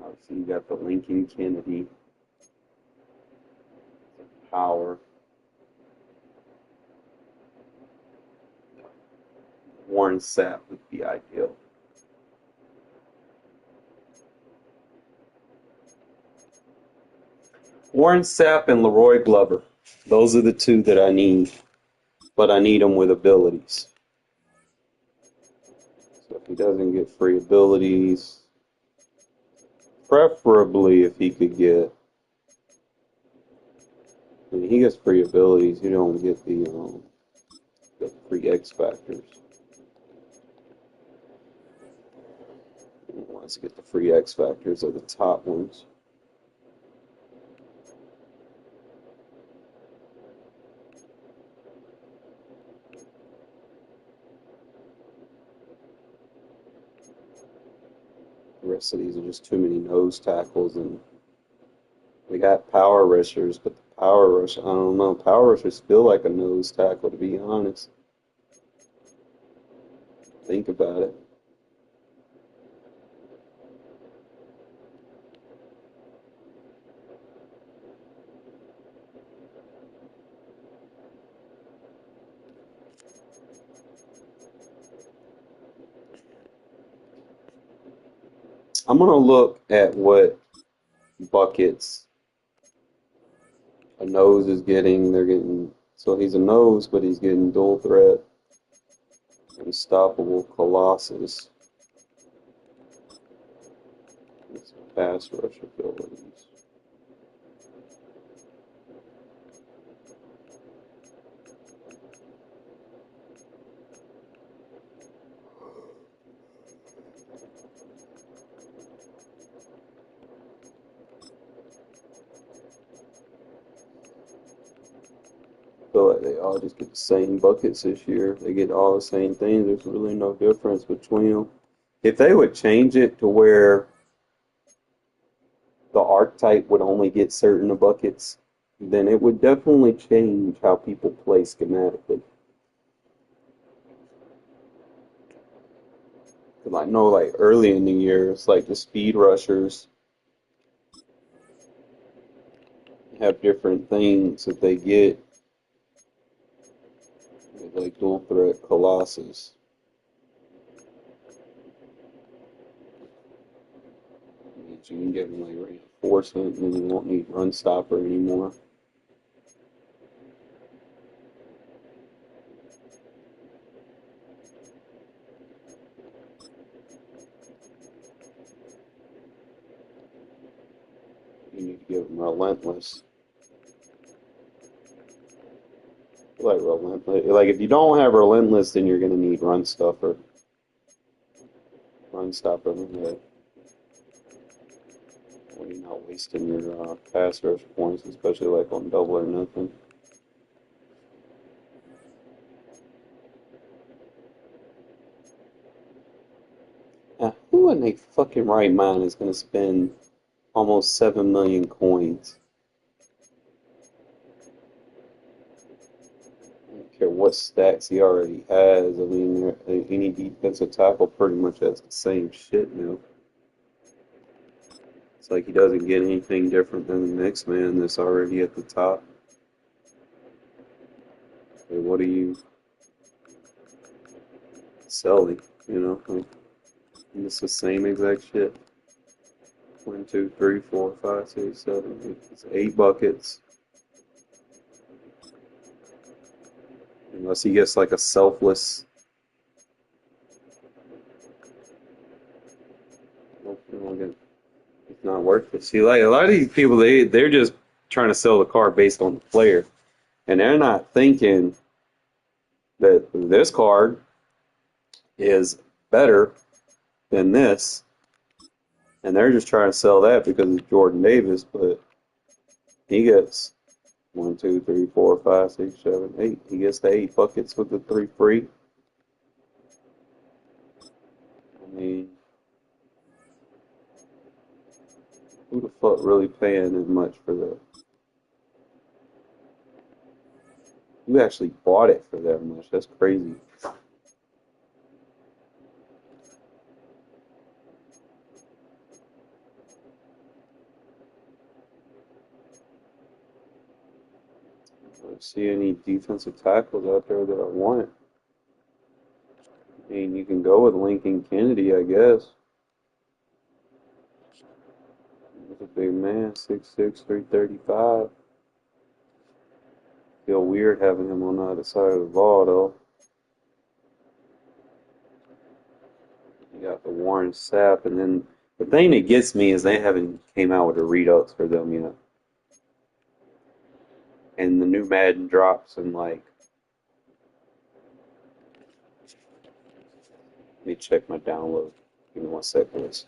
Obviously, you got the Lincoln Kennedy. Power. Warren Sapp would be ideal. Warren Sapp and Leroy Glover. Those are the two that I need. But I need him with abilities. So if he doesn't get free abilities, preferably if he could get, when he gets free abilities, you don't get the free X factors. He wants to get the free X factors are the top ones. The rest of these are just too many nose tackles, and we got power rushers, but the power rush, I don't know. Power rushers feel like a nose tackle, to be honest. Think about it. I'm going to look at what buckets a nose is getting. They're getting, so he's a nose, but he's getting dual threat, unstoppable Colossus, pass rush abilities. feel like they all just get the same buckets this year. They get all the same things. There's really no difference between them. If they would change it to where the archetype would only get certain buckets, then it would definitely change how people play schematically. Because I know, like, early in the year, it's like the speed rushers have different things that they get, like dual threat Colossus. You can get them like reinforcement, and you won't need run stopper anymore. You need to give them relentless. Like relentless. Like if you don't have relentless, then you're gonna need run stopper. Run stopper. When you're not wasting your pass rush points, especially like on double or nothing. Now, who in their fucking right mind is gonna spend almost 7 million coins? I don't care what stats he already has. I mean, any defensive tackle pretty much has the same shit now. It's like he doesn't get anything different than the next man that's already at the top. Like, what are you selling? You know, like, it's the same exact shit. 1, 2, 3, 4, 5, 6, 7, 8. It's 8 buckets. Unless he gets like a selfless. It's not worth it. See, like a lot of these people, they're just trying to sell the car based on the player, and they're not thinking that this card is better than this, and they're just trying to sell that because it's Jordan Davis, but he gets 1, 2, 3, 4, 5, 6, 7, 8. He gets the 8 buckets with the 3 free. I mean, who the fuck really paying as much for that? You actually bought it for that much. That's crazy. I don't see any defensive tackles out there that I want. I mean, you can go with Lincoln Kennedy, I guess. He's a big man, 6'6", 335. Feel weird having him on the other side of the ball, though. You got the Warren Sapp, and then the thing that gets me is they haven't came out with a Redux for them yet. And the new Madden drops in like. Let me check my download. Give me 1 second.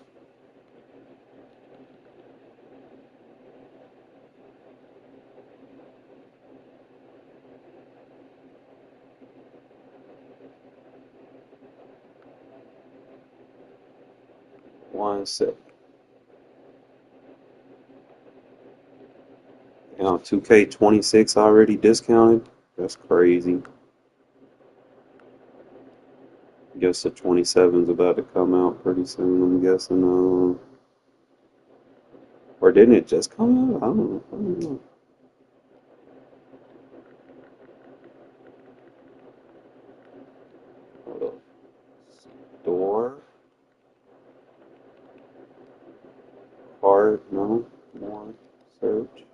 One sec. You know, 2K26 already discounted. That's crazy. I guess the 27's about to come out pretty soon. I'm guessing. Or didn't it just come out? I don't know. Hold up. Store. Card. No. More. Search.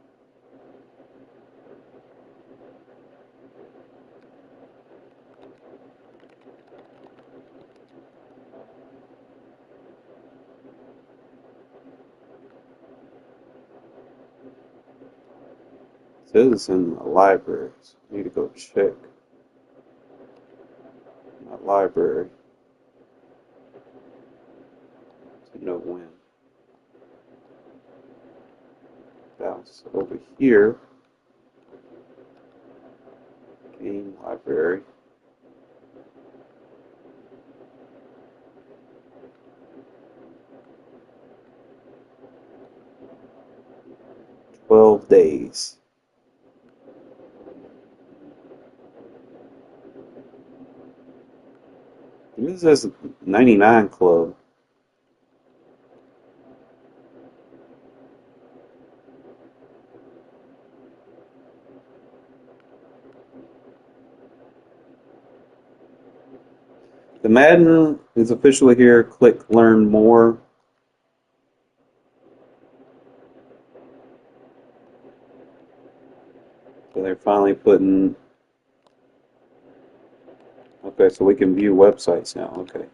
It says it's in my library. So I need to go check my library to know when. Bounce over here. Very. $12 days. This is 99 Club. The Madden is officially here. Click Learn More. So they're finally putting... Okay, so we can view websites now. Okay.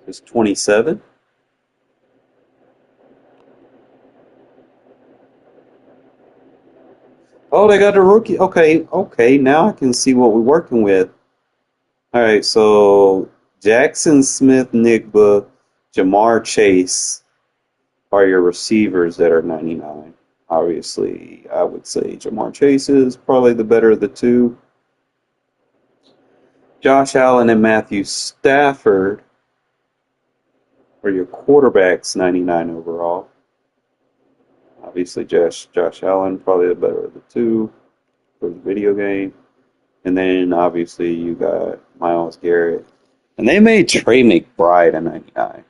It's 27. Oh, they got a rookie. Okay, now I can see what we're working with. All right, so Jackson Smith, Nigba, Jamar Chase are your receivers that are 99. Obviously, I would say Jamar Chase is probably the better of the two. Josh Allen and Matthew Stafford are your quarterbacks, 99 overall. Obviously, Josh Allen, probably the better of the two for the video game. And then, obviously, you got Myles Garrett. And they made Trey McBride a 99.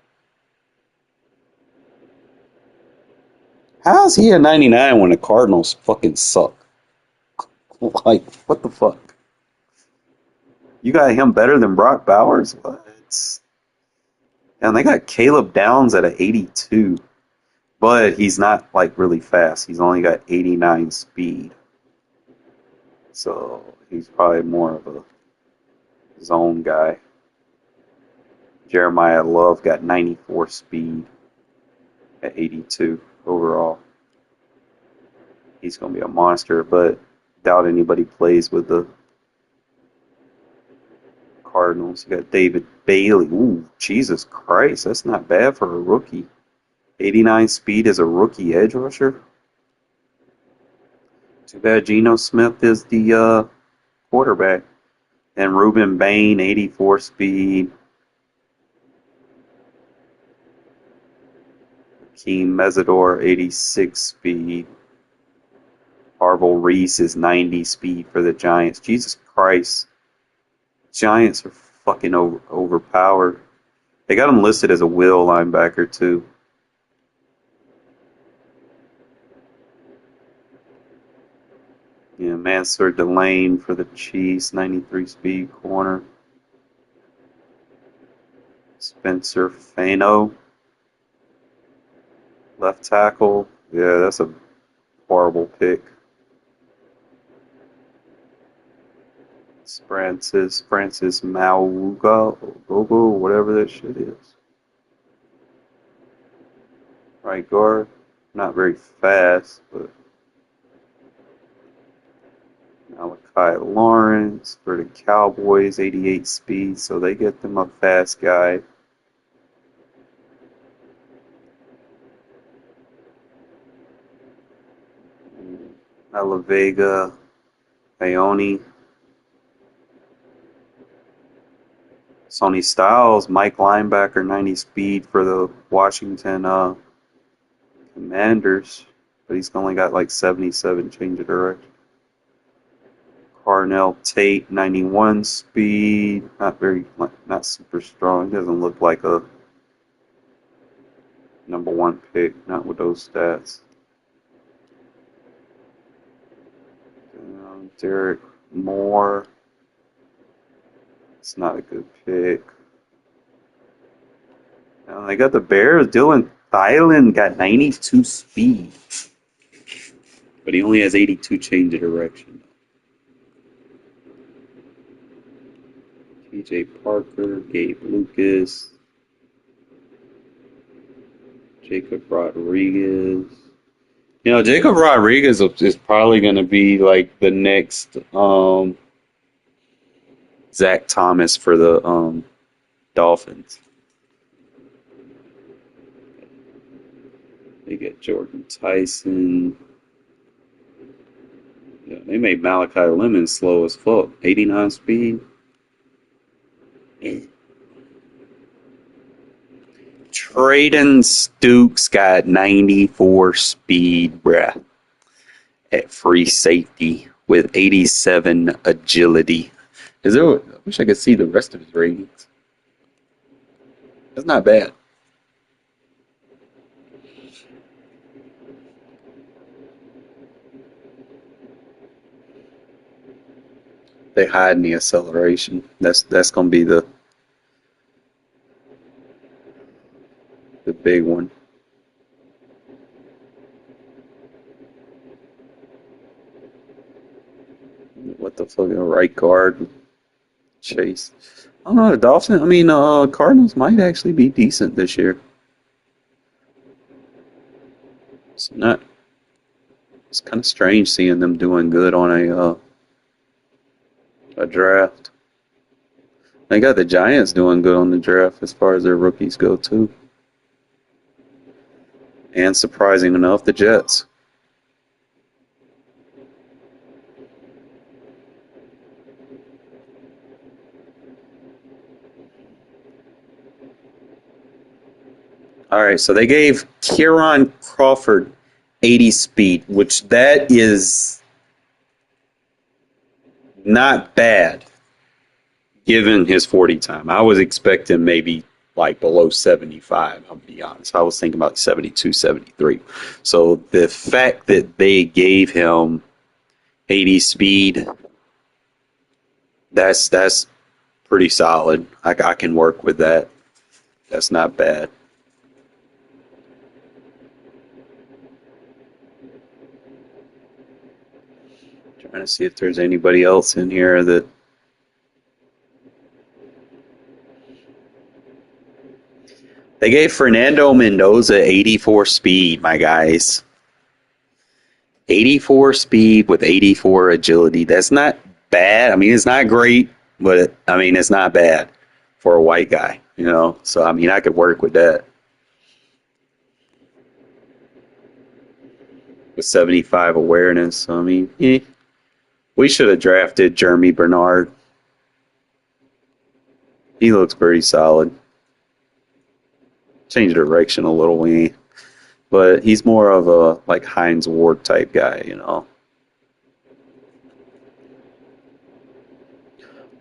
How's he a 99 when the Cardinals fucking suck? Like, what the fuck? You got him better than Brock Bowers? What? And they got Caleb Downs at an 82. But he's not, like, really fast. He's only got 89 speed. So he's probably more of a zone guy. Jeremiah Love got 94 speed at 82 overall. He's going to be a monster, but doubt anybody plays with the Cardinals. You got David Bailey. Ooh, Jesus Christ, that's not bad for a rookie. 89 speed as a rookie edge rusher. Too bad Geno Smith is the quarterback. And Ruben Bain, 84 speed. Keem Mesidor, 86 speed. Arvel Reese is 90 speed for the Giants. Jesus Christ. Giants are fucking overpowered. They got him listed as a will linebacker, too. Yeah, Mansur Delane for the Chiefs, 93 speed corner. Spencer Fano, left tackle. Yeah, that's a horrible pick. Francis Mauga, whatever that shit is. Right guard, not very fast, but Malachi Lawrence for the Cowboys, 88 speed, so they get them a fast guy. Alavega, Ione. Sonny Styles, Mike linebacker, 90 speed for the Washington Commanders, but he's only got like 77 change of direction. Carnell Tate, 91 speed, not super strong. He doesn't look like a number one pick, not with those stats. Derek Moore, it's not a good pick. They got the Bears. Dylan Thielen got 92 speed, but he only has 82 change of direction. TJ Parker, Gabe Lucas, Jacob Rodriguez. You know, Jacob Rodriguez is probably going to be like the next Zach Thomas for the Dolphins. They get Jordan Tyson. Yeah, they made Malachi Lemon slow as fuck. 89 speed. Traden Stukes got 94 speed, bruh, at free safety with 87 agility. I wish I could see the rest of his ratings. That's not bad. They hide in the acceleration. That's gonna be the big one. What the fuck? A right guard Chase. I don't know. The Dolphins. I mean, Cardinals might actually be decent this year. It's not. It's kind of strange seeing them doing good on a draft. They got the Giants doing good on the draft as far as their rookies go too. And surprising enough, the Jets. All right, so they gave Kieran Crawford 80 speed, which that is not bad given his 40 time. I was expecting maybe like below 75, I'll be honest. I was thinking about 72, 73. So the fact that they gave him 80 speed, that's pretty solid. I can work with that. That's not bad. Trying to see if there's anybody else in here that they gave Fernando Mendoza 84 speed, my guys. 84 speed with 84 agility. That's not bad. I mean, it's not great, but I mean, it's not bad for a white guy, you know? So, I mean, I could work with that. With 75 awareness. So, I mean, we should have drafted Jeremy Bernard. He looks pretty solid. Change direction a little, but he's more of a like Hines Ward type guy, you know.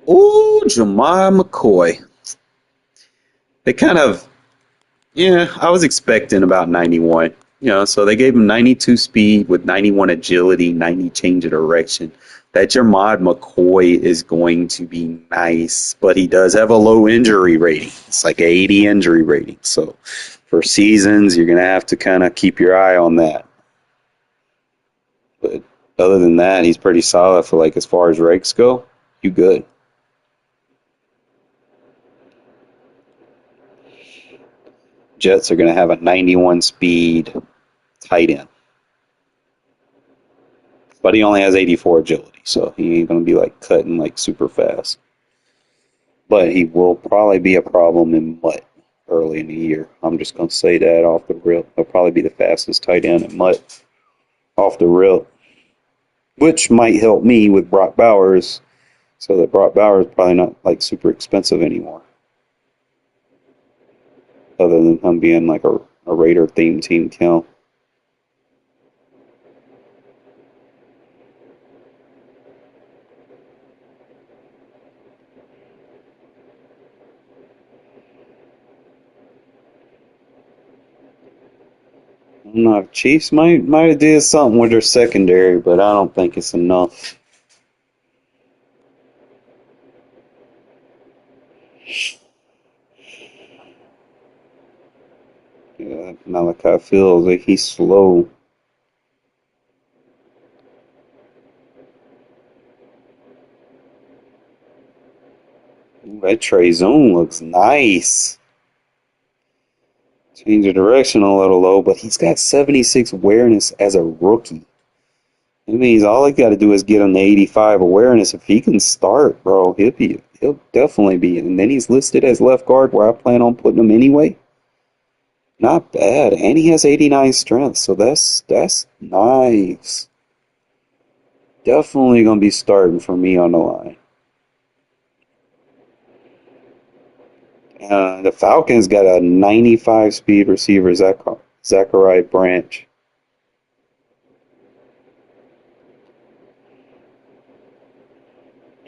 Ooh, Jamar McCoy. They kind of, yeah, I was expecting about 91. You know, so they gave him 92 speed with 91 agility, 90 change of direction. That Jermod McCoy is going to be nice, but he does have a low injury rating. It's like 80 injury rating. So for seasons, you're going to have to kind of keep your eye on that. But other than that, he's pretty solid for like as far as regs go. You good. Jets are going to have a 91 speed tight end. But he only has 84 agility, so he ain't going to be like cutting like super fast. But he will probably be a problem in MUT early in the year. I'm just going to say that off the rip. He'll probably be the fastest tight end at MUT off the rip, which might help me with Brock Bowers, so that Brock Bowers is probably not like super expensive anymore. Other than him being like a Raider themed team count. I don't know, Chiefs might have did something with their secondary, but I don't think it's enough. Yeah, Malachi feels like he's slow. Ooh, that Trey Zone looks nice. Change of direction a little low, but he's got 76 awareness as a rookie. It means all he got to do is get him to 85 awareness. If he can start, bro, he'll definitely be. And then he's listed as left guard, where I plan on putting him anyway. Not bad, and he has 89 strength, so that's nice. definitely going to be starting for me on the line. The Falcons got a 95 speed receiver, Zachariah Branch.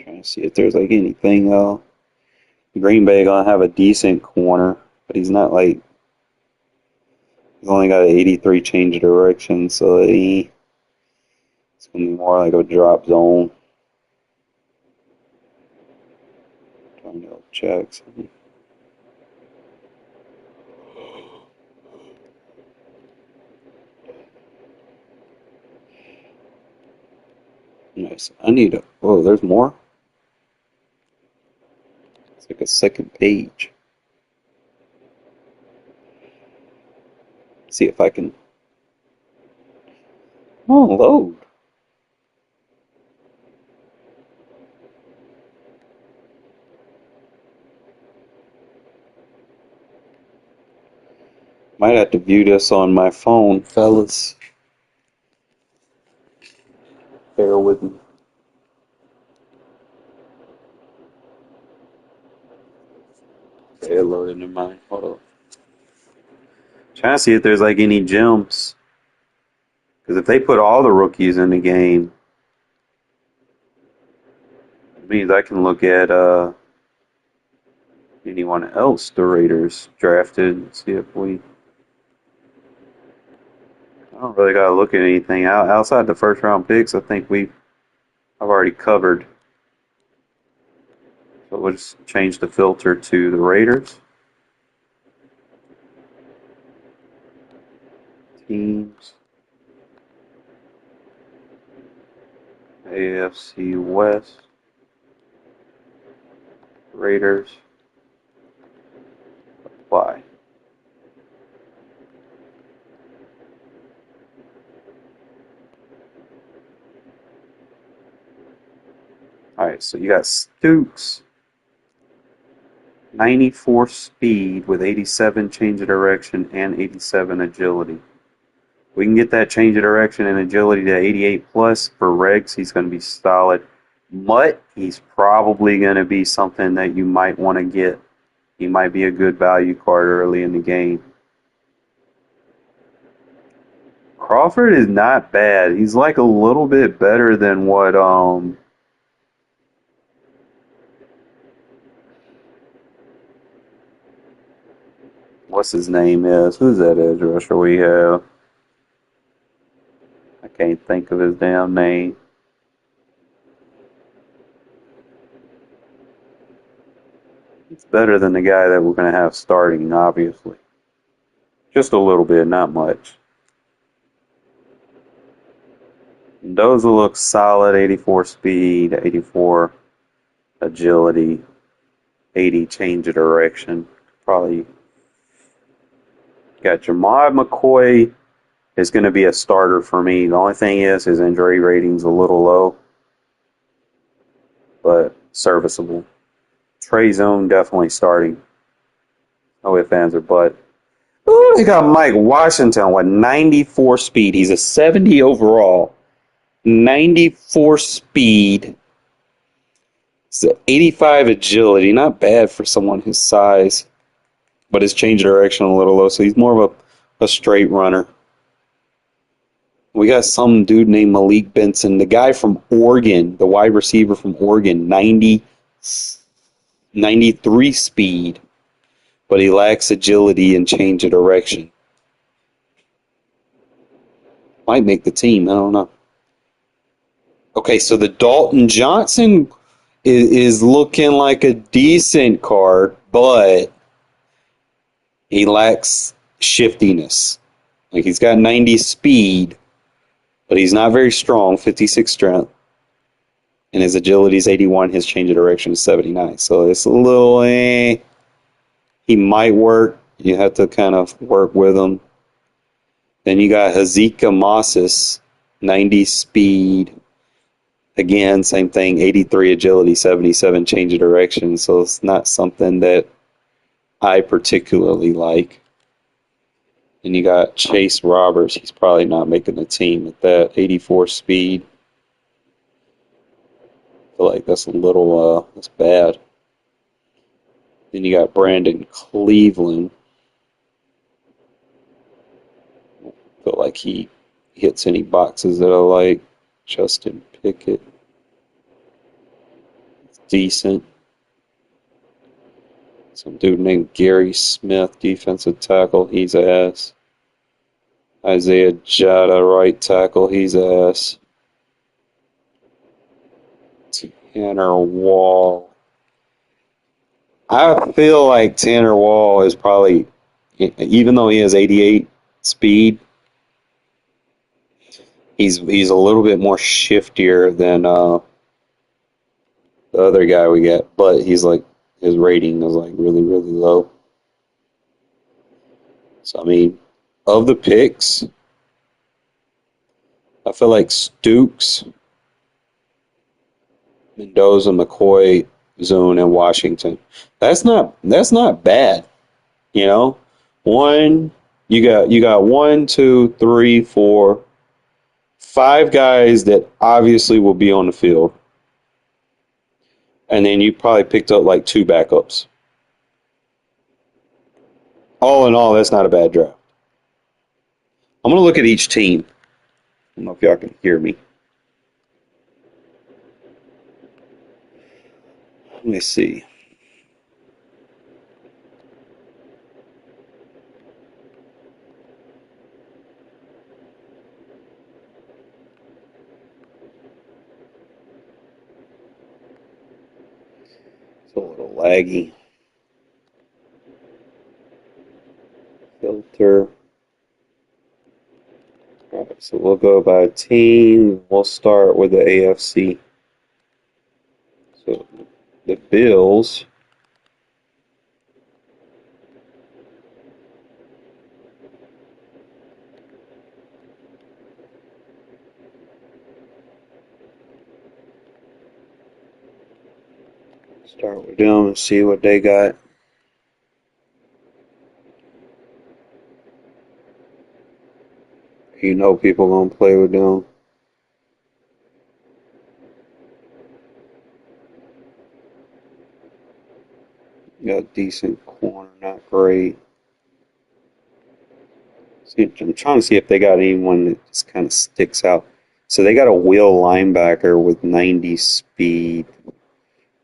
Trying to see if there's like anything else. Green Bay gonna have a decent corner, but he's not like, he's only got an 83 change of direction, so it's gonna be more like a drop zone. Trying to check something. Nice. I need a. Oh, there's more. It's like a second page. See if I can. Oh, load. Might have to view this on my phone, fellas. Bear with me. Okay, it loaded in mine. Hold on. Trying to see if there's like any gems. Because if they put all the rookies in the game, it means I can look at anyone else the Raiders drafted and see if we. I don't really gotta look at anything outside the first round picks. I think I've already covered. So we'll just change the filter to the Raiders. Teams. AFC West. Raiders. Apply. Alright, so you got Stooks. 94 speed with 87 change of direction and 87 agility. We can get that change of direction and agility to 88 plus. For regs, he's going to be solid. Mutt, he's probably going to be something that you might want to get. He might be a good value card early in the game. Crawford is not bad. He's like a little bit better than what what's his name is. Who's that edge rusher we have? I can't think of his damn name. It's better than the guy that we're going to have starting, obviously. Just a little bit, not much. Those will look solid. 84 speed, 84 agility, 80 change of direction. Probably got Jamad McCoy is going to be a starter for me. The only thing is his injury rating's a little low, but serviceable. Trey Zone definitely starting. No ifs, ands, or buts. Ooh, they got Mike Washington with 94 speed. He's a 70 overall. 94 speed. It's 85 agility. Not bad for someone his size. But his change of direction a little low, so he's more of a straight runner. We got some dude named Malik Benson, the guy from Oregon, the wide receiver from Oregon, 93 speed, but he lacks agility and change of direction. Might make the team, I don't know. Okay, so the Dalton Johnson is looking like a decent card, but he lacks shiftiness. Like he's got 90 speed, but he's not very strong, 56 strength. And his agility is 81, his change of direction is 79. So it's a little, he might work. You have to kind of work with him. Then you got Hazika Mossis, 90 speed. Again, same thing, 83 agility, 77 change of direction. So it's not something that I particularly like. And you got Chase Roberts. He's probably not making the team at that 84 speed. feel like that's a little, that's bad. Then you got Brandon Cleveland. Feel like he hits any boxes that I like. Justin Pickett. Decent. Some dude named Gary Smith, defensive tackle. He's ass. Isaiah Jada, right tackle. He's ass. Tanner Wall. I feel like Tanner Wall is probably, even though he has 88 speed, he's a little bit more shiftier than the other guy we get, but he's like his rating is like really low. So I mean, of the picks, I feel like Stooks, Mendoza, McCoy, Zone, and Washington. That's not bad, you know. You got 1, 2, 3, 4, 5 guys that obviously will be on the field, and then you probably picked up like 2 backups. All in all, that's not a bad draft. I'm gonna look at each team. I don't know if y'all can hear me. Let me see. It's a little laggy. Filter. All right, so we'll go by team. We'll start with the AFC. So the Bills. Start with them and see what they got. You know people gonna play with them. Got a decent corner, not great. See, I'm trying to see if they got anyone that just kind of sticks out. So they got a wheel linebacker with 90 speed,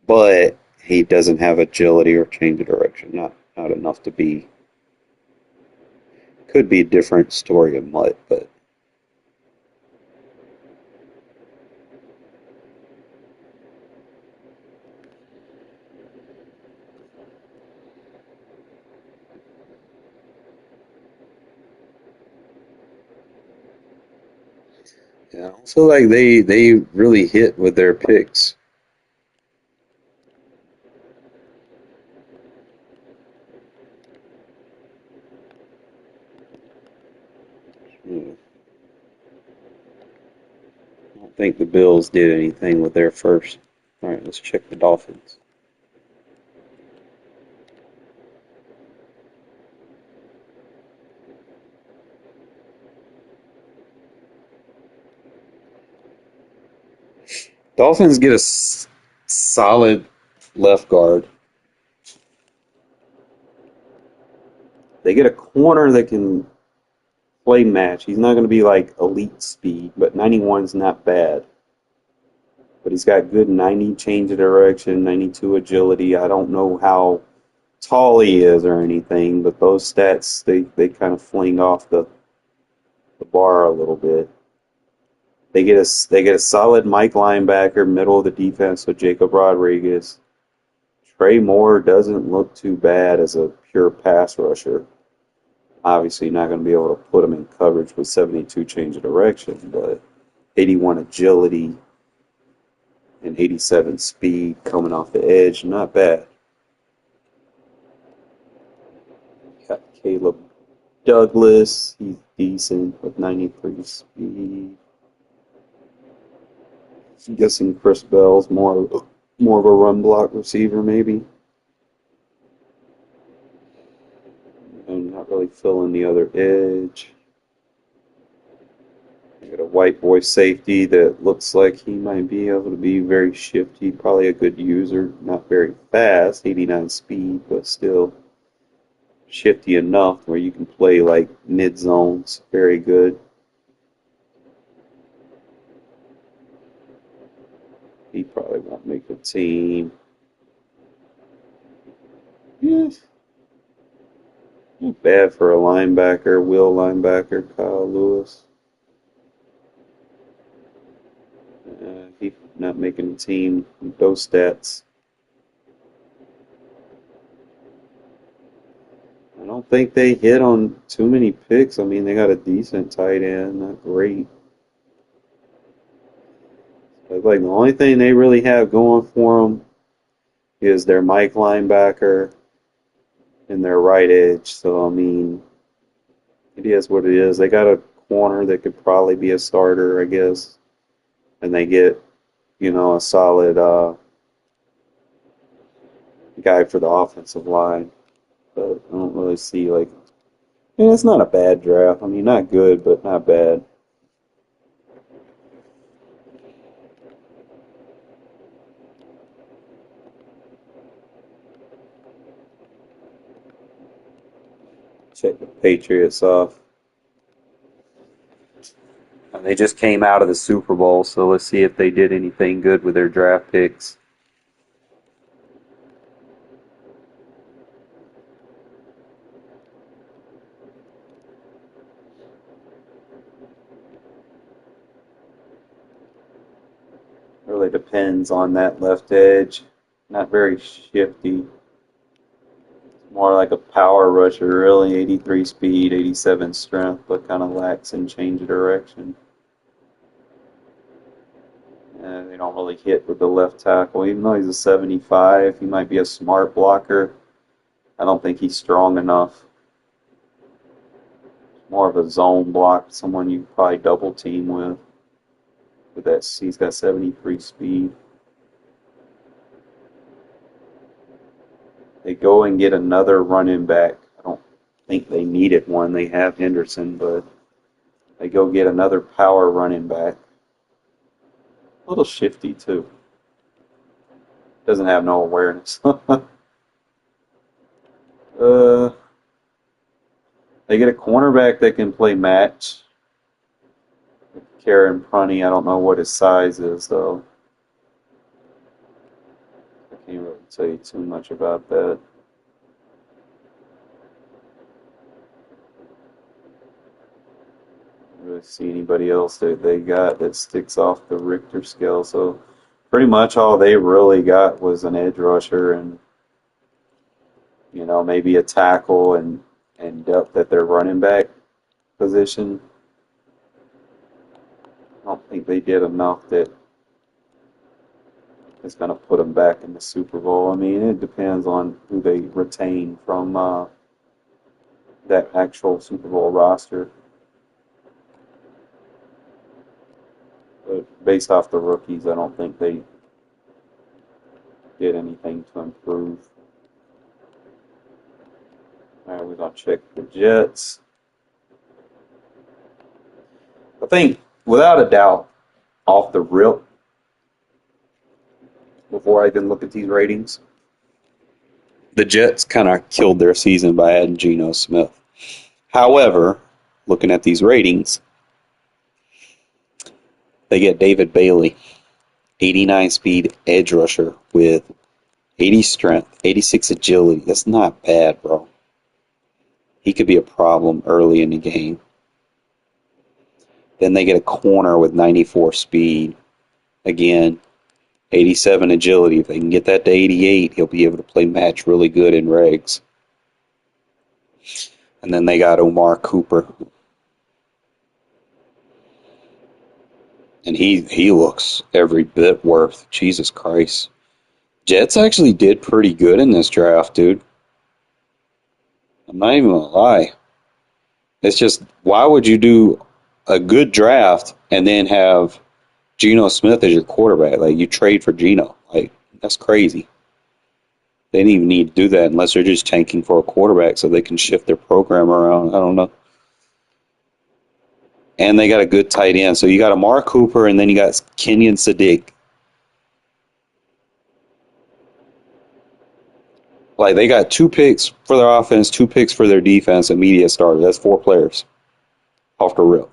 but he doesn't have agility or change of direction. Not enough to be. Could be a different story of Mutt, but yeah, I feel like they really hit with their picks. Hmm. I don't think the Bills did anything with their first. All right, let's check the Dolphins. Dolphins get a solid left guard. They get a corner that can play match. He's not going to be like elite speed, but 91 is not bad. But he's got good 90 change of direction, 92 agility. I don't know how tall he is or anything, but those stats they kind of fling off the bar a little bit. They get a solid Mike linebacker, middle of the defense with Jacob Rodriguez. Trey Moore doesn't look too bad as a pure pass rusher. Obviously, not going to be able to put him in coverage with 72 change of direction, but 81 agility and 87 speed coming off the edge, not bad. Got Caleb Douglas, he's decent with 93 speed. I'm guessing Chris Bell's more of a run block receiver, maybe. And not really filling the other edge. I got a white boy safety that looks like he might be able to be very shifty. Probably a good user. Not very fast, 89 speed, but still shifty enough where you can play like mid zones. Very good. He probably won't make the team. Yes. Not bad for a linebacker, will linebacker, Kyle Lewis. He's not making the team with those stats. I don't think they hit on too many picks. I mean, they got a decent tight end, not great. But like the only thing they really have going for them is their Mike linebacker and their right edge. So I mean, it is what it is. They got a corner that could probably be a starter, I guess, and they get, a solid guy for the offensive line. But I don't really see it's not a bad draft. I mean, not good, but not bad. Check the Patriots off. They just came out of the Super Bowl, so let's see if they did anything good with their draft picks. Really depends on that left edge. Not very shifty. More like a power rusher, really. 83 speed, 87 strength, but kind of lacks in change of direction. They don't really hit with the left tackle. Even though he's a 75, he might be a smart blocker. I don't think he's strong enough. More of a zone block, someone you probably double team with. But he's got 73 speed. They go and get another running back. I don't think they needed one. They have Henderson, but they go get another power running back. A little shifty, too. Doesn't have no awareness. They get a cornerback that can play match. Karen Prunty, I don't know what his size is, though. I can't really tell you too much about that. I don't really see anybody else that they got that sticks off the Richter scale, so pretty much all they really got was an edge rusher and, maybe a tackle and depth at their running back position. I don't think they did enough that is going to put them back in the Super Bowl. I mean, it depends on who they retain from that actual Super Bowl roster. But based off the rookies, I don't think they did anything to improve. All right, we're going to check the Jets. I think, without a doubt, off the rip, before I even look at these ratings, the Jets kind of killed their season by adding Geno Smith. However, looking at these ratings, they get David Bailey, 89 speed edge rusher with 80 strength, 86 agility. That's not bad, bro. He could be a problem early in the game. Then they get a corner with 94 speed. Again, 87 agility. If they can get that to 88, he'll be able to play match really good in regs. And then they got Omar Cooper. And he looks every bit worth. Jesus Christ. Jets actually did pretty good in this draft, dude. I'm not even going to lie. It's just, why would you do a good draft and then have Geno Smith as your quarterback? Like, you trade for Geno. Like, that's crazy. They didn't even need to do that unless they're just tanking for a quarterback so they can shift their program around. I don't know. and they got a good tight end. So you got Amari Cooper, and then you got Kenyon Sadiq. Like, they got 2 picks for their offense, 2 picks for their defense, immediate starter. That's 4 players off the rip.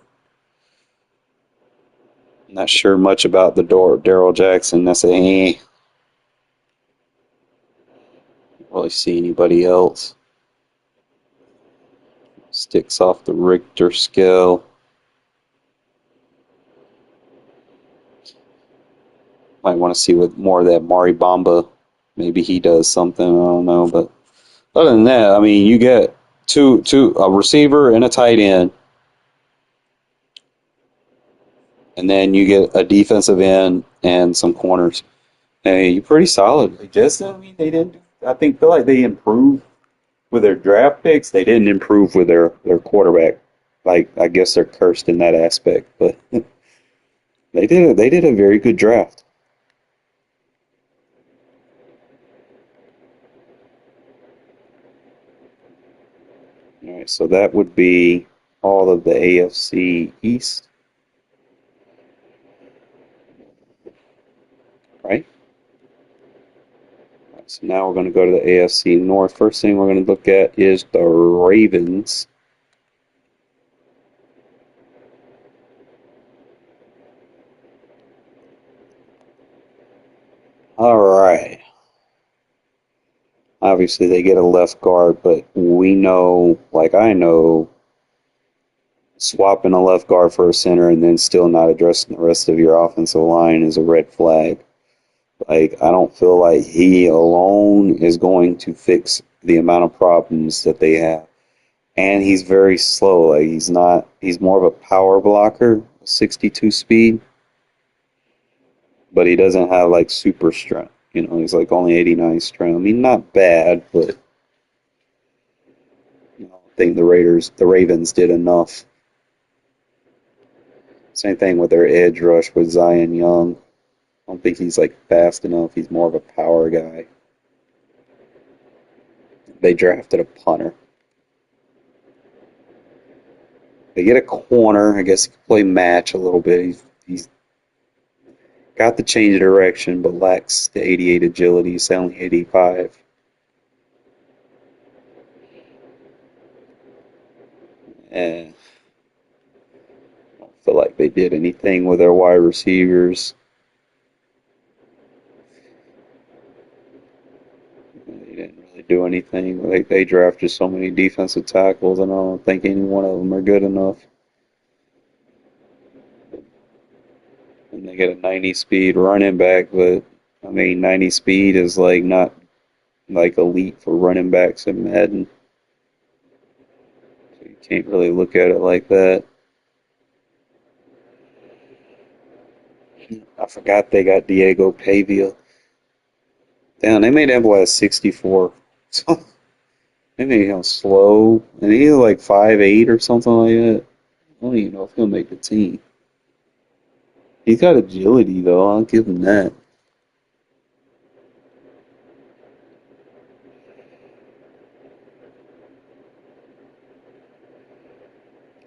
Not sure much about the Daryl Jackson. That's a really see anybody else. Sticks off the Richter scale. Might want to see what more of that Mari Bamba. Maybe he does something. I don't know. But other than that, I mean, you get a receiver and a tight end. And then you get a defensive end and some corners. Hey, you're pretty solid. I mean, they didn't. Feel like they improved with their draft picks. They didn't improve with their quarterback. Like, I guess they're cursed in that aspect, but they did a very good draft. All right, so that would be all of the AFC East, right? So now we're going to go to the AFC North. First thing we're going to look at is the Ravens. All right. Obviously, they get a left guard, but we know, like I know, swapping a left guard for a center and then still not addressing the rest of your offensive line is a red flag. Like, I don't feel like he alone is going to fix the amount of problems that they have. And he's very slow. Like, he's more of a power blocker, 62 speed, but he doesn't have like super strength. You know, he's like only 89 strength. I mean, not bad, but you know, I think the Ravens did enough. Same thing with their edge rush with Zion Young. I don't think he's like fast enough. He's more of a power guy. They drafted a punter. They get a corner. I guess he could play match a little bit. He's got the change of direction, but lacks the 88 agility. He's only 85. And I don't feel like they did anything with their wide receivers. They didn't really do anything. They drafted so many defensive tackles, and I don't think any one of them are good enough. And they get a 90 speed running back, but I mean 90 speed is like not like elite for running backs in Madden. So you can't really look at it like that. I forgot they got Diego Pavia. Damn, they made that boy a 64. So they made him slow, and he's like 5'8" or something like that. I don't even know if he'll make the team. He's got agility though. I'll give him that.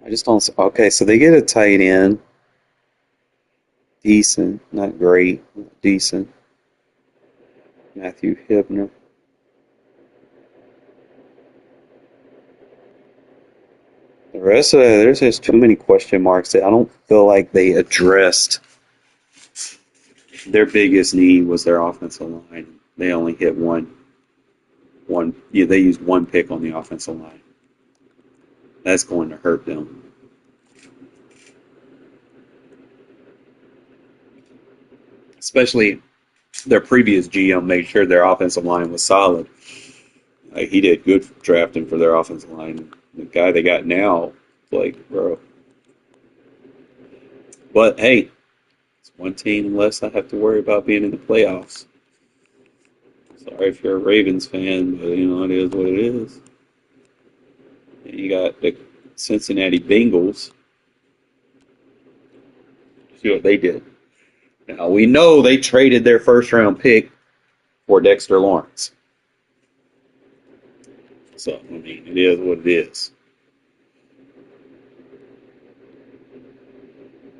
I just don't. Okay, so they get a tight end. Decent, not great, decent. Matthew Hibner. The rest of it, there's just too many question marks that I don't feel like they addressed. Their biggest need was their offensive line. They only hit one. Yeah, they used one pick on the offensive line. That's going to hurt them. Especially their previous GM made sure their offensive line was solid. Like, he did good drafting for their offensive line. The guy they got now, like, bro. But hey, it's one team less I have to worry about being in the playoffs. Sorry if you're a Ravens fan, but you know, it is what it is. And you got the Cincinnati Bengals. See what they did. Now, we know they traded their first round pick for Dexter Lawrence. So, I mean, it is what it is.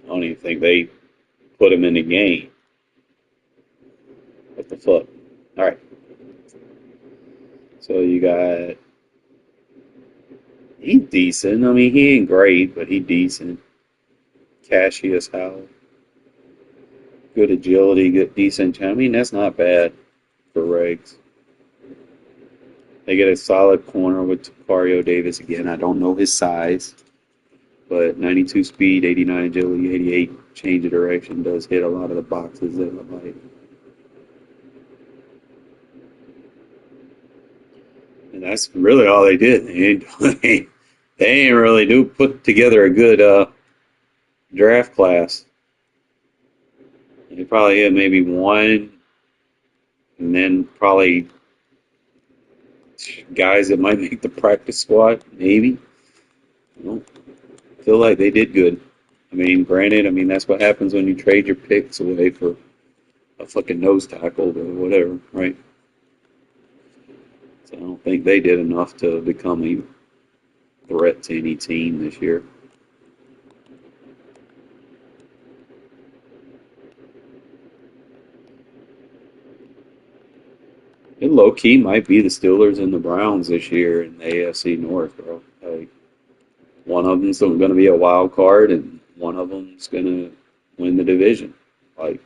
I don't even think they put him in the game. What the fuck? All right. So you got, he decent. I mean, he ain't great, but he decent. Cassius Howell. Good agility, good decent. I mean, that's not bad for Regs. They get a solid corner with Tapario Davis again. I don't know his size, but 92 speed, 89 agility, 88 change of direction does hit a lot of the boxes that I like. And that's really all they did. They ain't really put together a good draft class. They probably had maybe one, and then probably guys that might make the practice squad, maybe. I don't feel like they did good. I mean, granted, that's what happens when you trade your picks away for a fucking nose tackle or whatever, right? So I don't think they did enough to become a threat to any team this year. It low-key might be the Steelers and the Browns this year in the AFC North, bro. Like, one of them's going to be a wild card, and one of them's going to win the division. Like,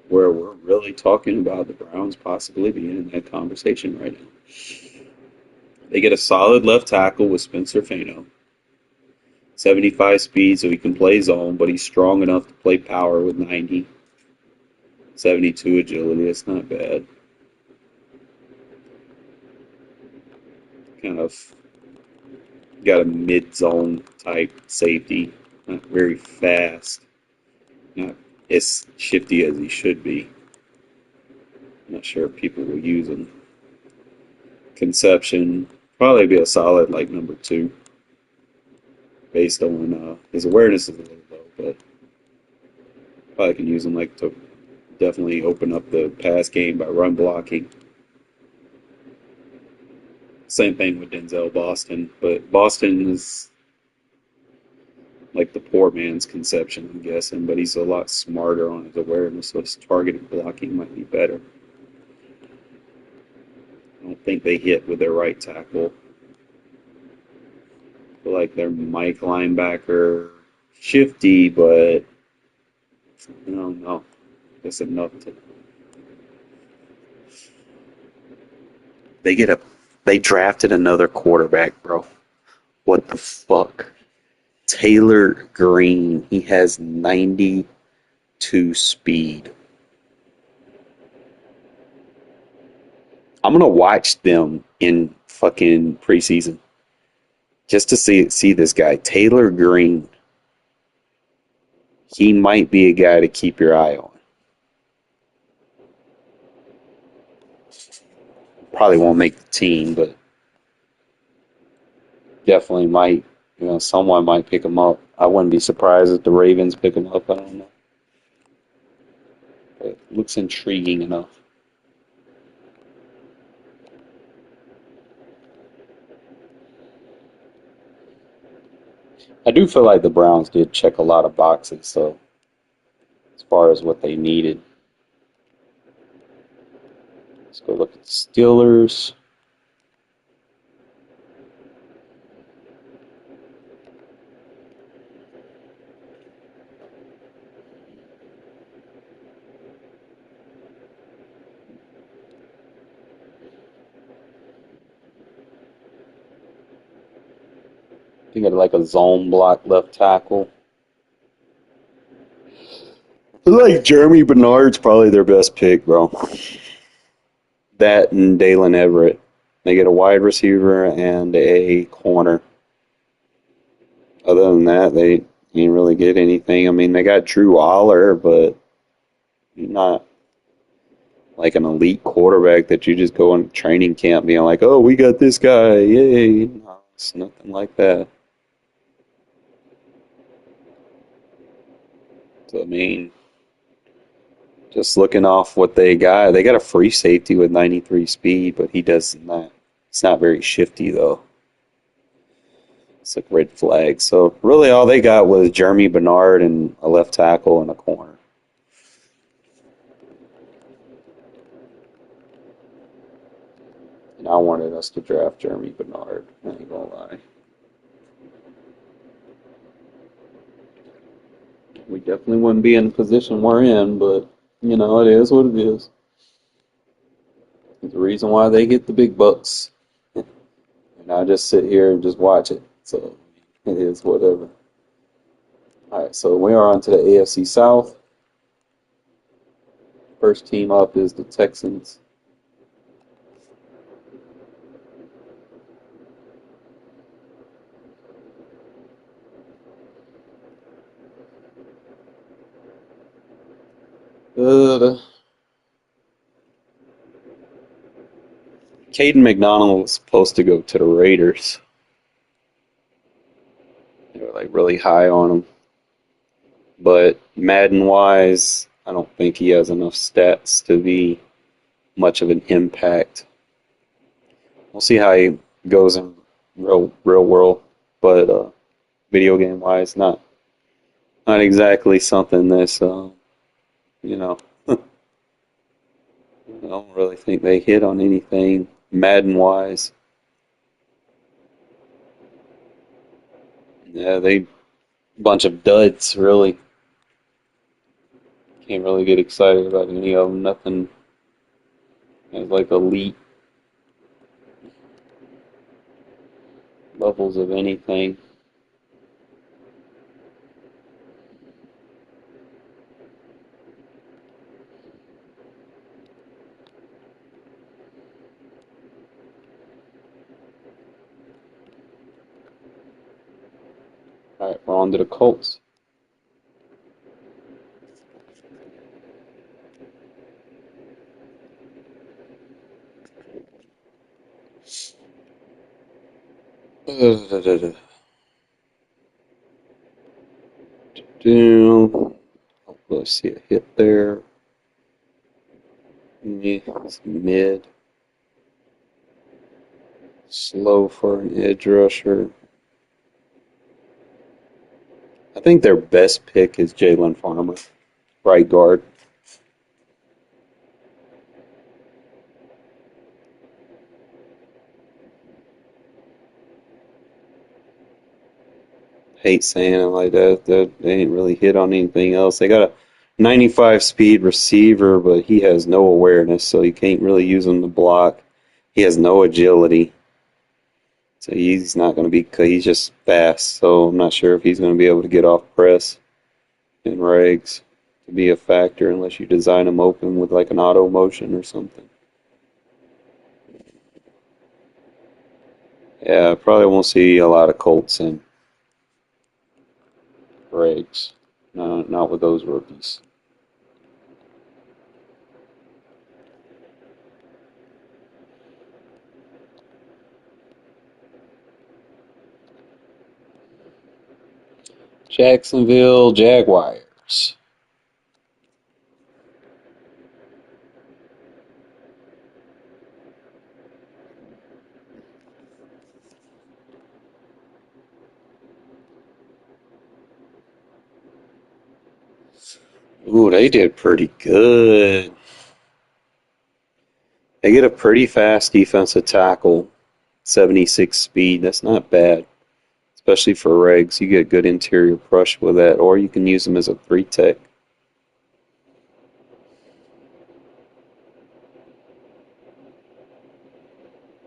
where we're really talking about the Browns possibly being in that conversation right now. They get a solid left tackle with Spencer Fano. 75 speed, so he can play zone, but he's strong enough to play power with 90. 72 agility, that's not bad. Kind of got a mid-zone type safety. Not very fast. Not as shifty as he should be. I'm not sure if people will use him. Conception, probably be a solid like number 2. Based on his awareness is a little low, but probably can use him like to definitely open up the pass game by run blocking. Same thing with Denzel Boston, but Boston is like the poor man's Conception, I'm guessing, but he's a lot smarter on his awareness, so his targeted blocking might be better. I don't think they hit with their right tackle. I feel like their Mike linebacker shifty, but I don't know. That's enough to. They drafted another quarterback, bro. What the fuck? Taylor Green. He has 92 speed. I'm gonna watch them in fucking preseason just to see this guy, Taylor Green. He might be a guy to keep your eye on. Probably won't make the team, but definitely might. Someone might pick him up. I wouldn't be surprised if the Ravens pick him up. I don't know. But it looks intriguing enough. I do feel like the Browns did check a lot of boxes, so as far as what they needed. Let's go look at the Steelers. You got like a zone block left tackle. I like Jeremy Bernard's probably their best pick, bro. That and Dalen Everett. They get a wide receiver and a corner. Other than that, they didn't really get anything. They got Drew Aller, but not like an elite quarterback that you just go in training camp being like, oh, we got this guy, yay. No, it's nothing like that. So, just looking off what they got a free safety with 93 speed, but he does not. It's not very shifty, though. It's like red flag. So really all they got was Jeremy Bernard and a left tackle and a corner. And I wanted us to draft Jeremy Bernard. I ain't gonna lie. We definitely wouldn't be in the position we're in, but, you know, it is what it is. There's a reason why they get the big bucks. And I just sit here and just watch it. So it is whatever. All right, so we are on to the AFC South. First team up is the Texans. Caden McDonald was supposed to go to the Raiders. They were like really high on him. But Madden-wise, I don't think he has enough stats to be much of an impact. We'll see how he goes in real world, but video game wise, not exactly something that's you know. I don't really think they hit on anything Madden wise. Yeah, they bunch of duds really. Can't really get excited about any of them. Nothing as like elite levels of anything. All right, we're on to the Colts. Let's see a hit there. Yeah, it's mid. Slow for an edge rusher. I think their best pick is Jalen Farmer, right guard. Hate saying it like that. That they ain't really hit on anything else. They got a 95 speed receiver, but he has no awareness, so you can't really use him to block. He has no agility, so he's not going to be. He's just fast, so I'm not sure if he's going to be able to get off press in regs to be a factor unless you design him open with like an auto motion or something. Yeah, probably won't see a lot of Colts in regs. No, not with those rookies. Jacksonville Jaguars. Ooh, they did pretty good. They get a pretty fast defensive tackle, 76 speed. That's not bad, especially for regs. You get good interior brush with that, or you can use them as a 3-tech.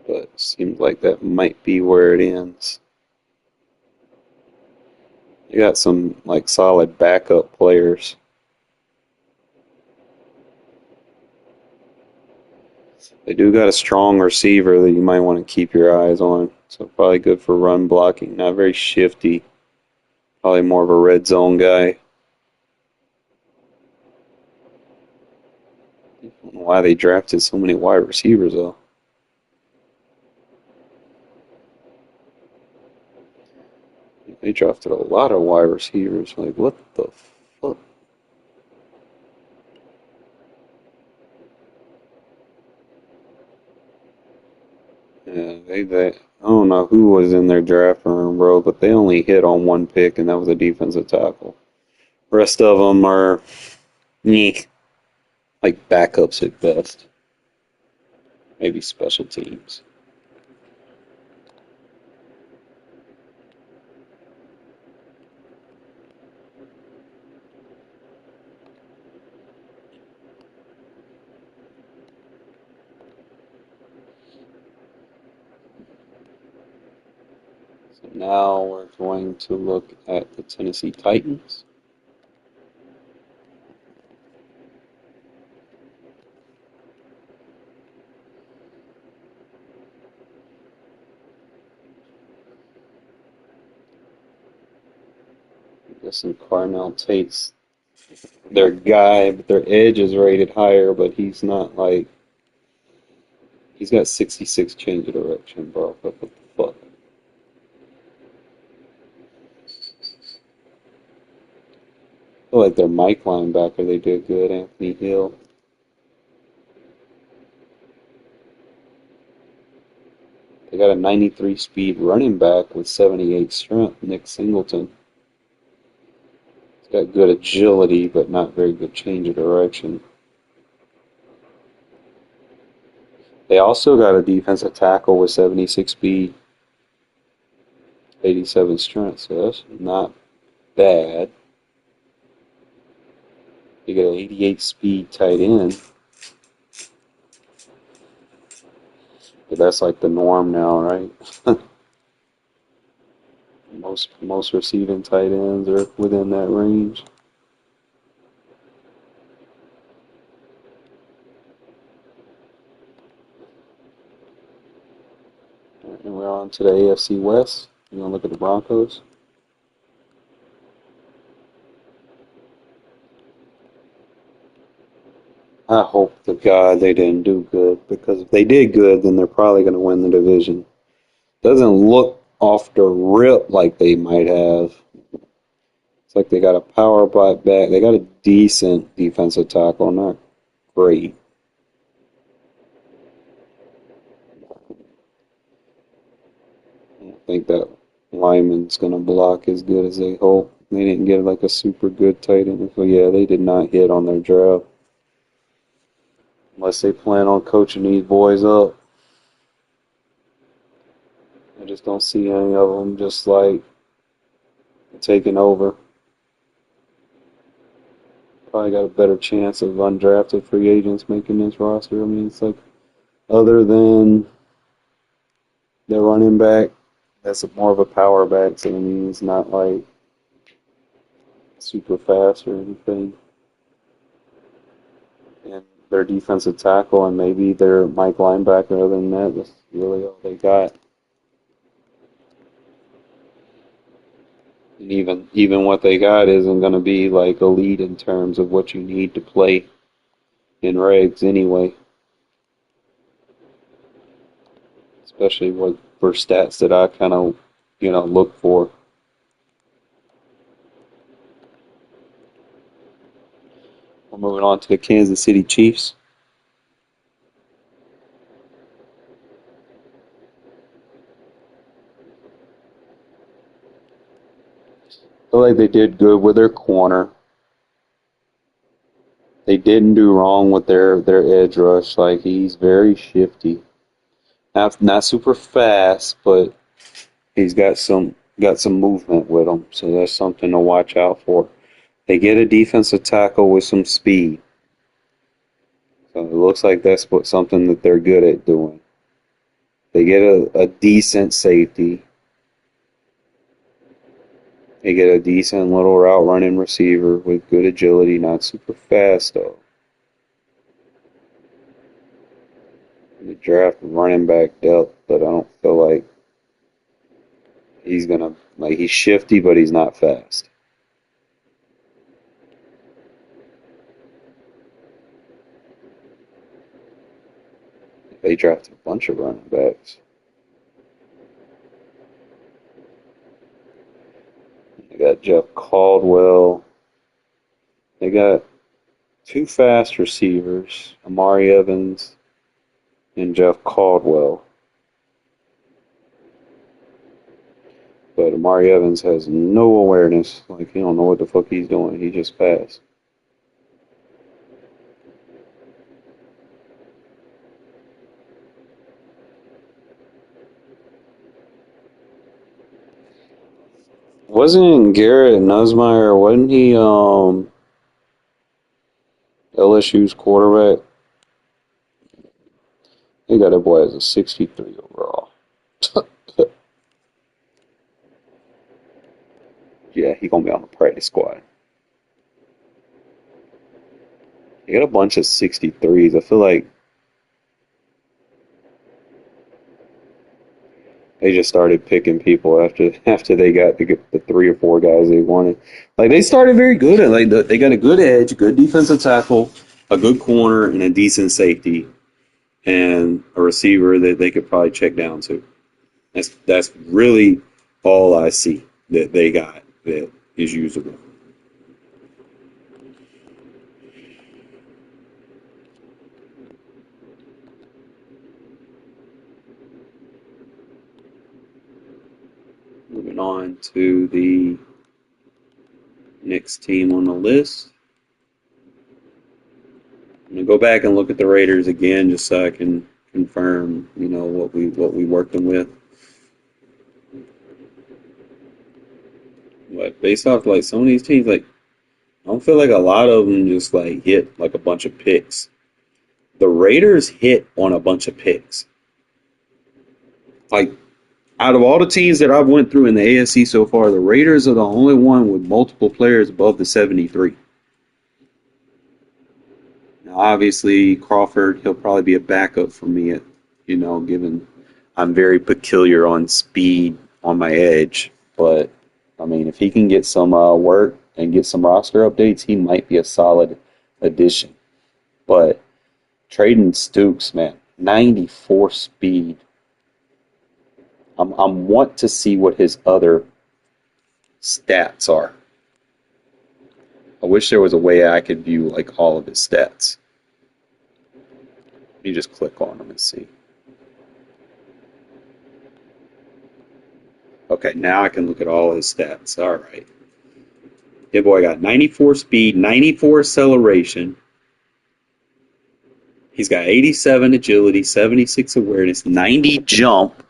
But it seems like that might be where it ends. You got some like solid backup players. They do got a strong receiver that you might want to keep your eyes on. So probably good for run blocking. Not very shifty. Probably more of a red zone guy. I don't know why they drafted so many wide receivers though. They drafted a lot of wide receivers. Like what the fuck? Yeah, I don't know who was in their draft room, bro, but they only hit on one pick, and that was a defensive tackle. Rest of them are, like backups at best. Maybe special teams. So now we're going to look at the Tennessee Titans. Guessing Carnell Tate's their guy, but their edge is rated higher, but he's not like he's got 66 change of direction, bro. What the fuck? I feel like their Mike linebacker, they did good, Anthony Hill. They got a 93 speed running back with 78 strength, Nick Singleton. He's got good agility, but not very good change of direction. They also got a defensive tackle with 76 speed, 87 strength, so that's not bad. You got an 88 speed tight end. But that's like the norm now, right? Most receiving tight ends are within that range. And we're on to the AFC West. You want to look at the Broncos? I hope to God they didn't do good, because if they did good, then they're probably going to win the division. Doesn't look off the rip like they might have. It's like they got a power back. They got a decent defensive tackle, not great. I don't think that lineman's going to block as good as they hope. They didn't get like a super good tight end. So yeah, they did not hit on their draft. Unless they plan on coaching these boys up. I just don't see any of them just like taking over. Probably got a better chance of undrafted free agents making this roster. I mean, it's like, other than their running back, that's more of a power back, so I mean, it's not like super fast or anything. And their defensive tackle and maybe their Mike linebacker, other than that, that's really all they got. And even what they got isn't going to be like elite in terms of what you need to play in regs anyway. Especially for stats that I kind of, look for. We're moving on to the Kansas City Chiefs. I feel like they did good with their corner. They didn't do wrong with their edge rush. Like, he's very shifty. Not super fast, but he's got some movement with him. So that's something to watch out for. They get a defensive tackle with some speed. So it looks like that's something that they're good at doing. They get a decent safety. They get a decent little route running receiver with good agility, not super fast though. They draft running back depth, but I don't feel like he's shifty, but he's not fast. They drafted a bunch of running backs. They got Jeff Caldwell. They got two fast receivers, Amari Evans and Jeff Caldwell. But Amari Evans has no awareness. Like, he don't know what the fuck he's doing. He just passed. Wasn't Garrett Nussmeier, wasn't he LSU's quarterback? He got that boy as a 63 overall. Yeah, he gonna be on the practice squad. He got a bunch of 63s. I feel like they just started picking people after they got the 3 or 4 guys they wanted. Like, they started very good at, like, they got a good edge, good defensive tackle, a good corner, and a decent safety, and a receiver that they could probably check down to. That's really all I see that they got that is usable. Moving on to the next team on the list. I'm gonna go back and look at the Raiders again just so I can confirm, what we worked them with. But based off like some of these teams, like, I don't feel like a lot of them just like hit like a bunch of picks. The Raiders hit on a bunch of picks. Like, out of all the teams that I've went through in the AFC so far, the Raiders are the only one with multiple players above the 73. Now, obviously, Crawford, he'll probably be a backup for me, given I'm very peculiar on speed on my edge. But, I mean, if he can get some work and get some roster updates, he might be a solid addition. But trading Stooks, man, 94 speed. I want to see what his other stats are. I wish there was a way I could view like all of his stats. You just click on them and see. Okay, now I can look at all his stats. All right. Yeah, boy, got 94 speed, 94 acceleration. He's got 87 agility, 76 awareness, 90 jump.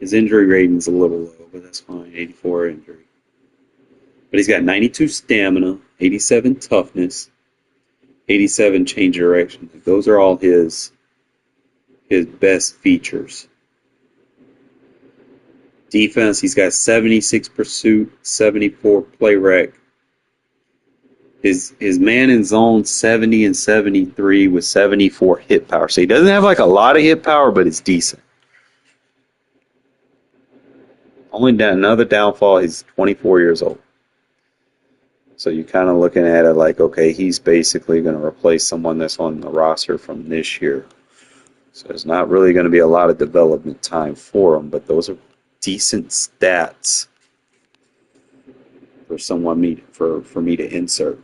His injury rating's a little low, but that's fine. 84 injury. But he's got 92 stamina, 87 toughness, 87 change of direction. Those are all his best features. Defense, he's got 76 pursuit, 74 play rec. His man in zone 70 and 73 with 74 hit power. So he doesn't have like a lot of hit power, but it's decent. Only another downfall, he's 24 years old. So you're kind of looking at it like, okay, he's basically going to replace someone that's on the roster from this year. So there's not really going to be a lot of development time for him, but those are decent stats for for me to insert.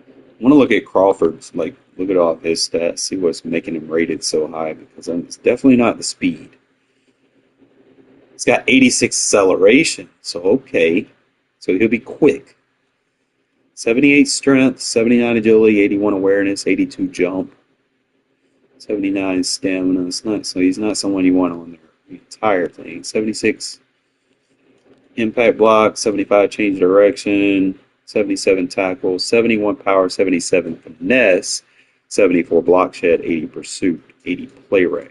I want to look at Crawford's, like, look at all of his stats, see what's making him rated so high, because it's definitely not the speed. He's got 86 acceleration, so okay. So he'll be quick. 78 strength, 79 agility, 81 awareness, 82 jump, 79 stamina. So he's not someone you want on there. The entire thing. 76 impact block, 75 change direction, 77 tackle, 71 power, 77 finesse, 74 block shed, 80 pursuit, 80 play rec,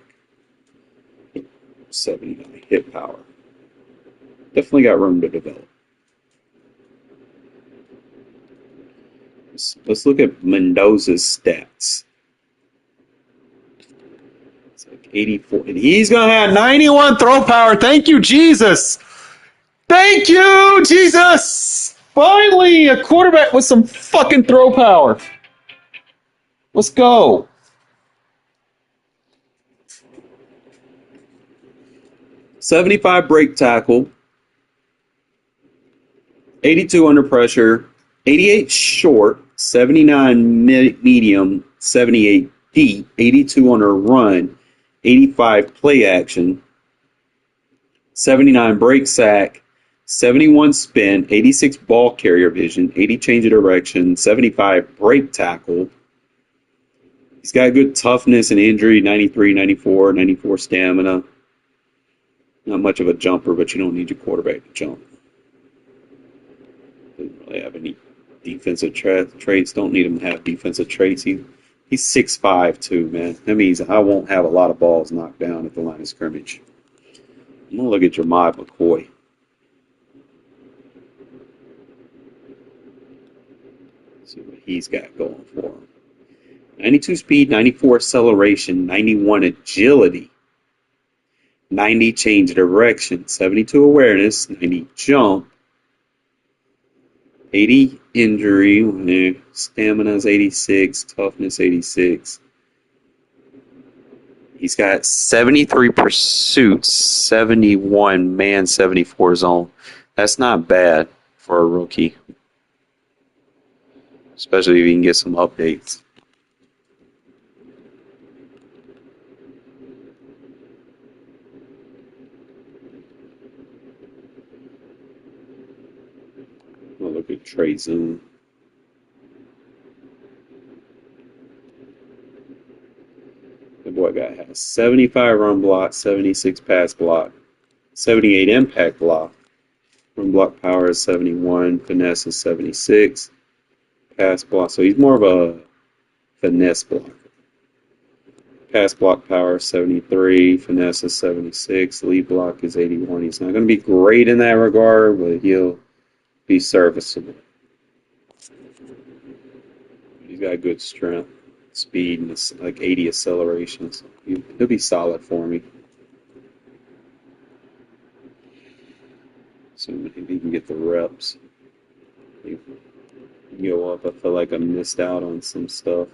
79 hit power. Definitely got room to develop. Let's look at Mendoza's stats. It's like 84. And he's going to have 91 throw power. Thank you, Jesus. Thank you, Jesus. Finally, a quarterback with some fucking throw power. Let's go. $75 break tackle. 82 under pressure. 88 short. 79 medium. 78 deep. 82 on a run. 85 play action. 79 break sack, 71 spin, 86 ball carrier vision, 80 change of direction, 75 break tackle. He's got good toughness and injury, 93, 94, 94 stamina. Not much of a jumper, but you don't need your quarterback to jump. Doesn't really have any defensive traits. Don't need him to have defensive traits. He's 6'5", too, man. That means I won't have a lot of balls knocked down at the line of scrimmage. I'm going to look at Jermiah McCoy. See what he's got going for him. 92 speed, 94 acceleration, 91 agility, 90 change of direction, 72 awareness, 90 jump, 80 injury, stamina is 86, toughness 86. He's got 73 pursuits, 71 man, 74 zone. That's not bad for a rookie, especially if you can get some updates. We'll look at Trey Zoom. The boy guy has 75 run block, 76 pass block, 78 impact block. Run block power is 71, finesse is 76, pass block. So he's more of a finesse blocker. Pass block power is 73, finesse is 76, lead block is 81. He's not going to be great in that regard, but he'll be serviceable. He's got good strength, speed, and like 80 acceleration. So he'll be solid for me. So if he can get the reps, he can go up. I feel like I missed out on some stuff.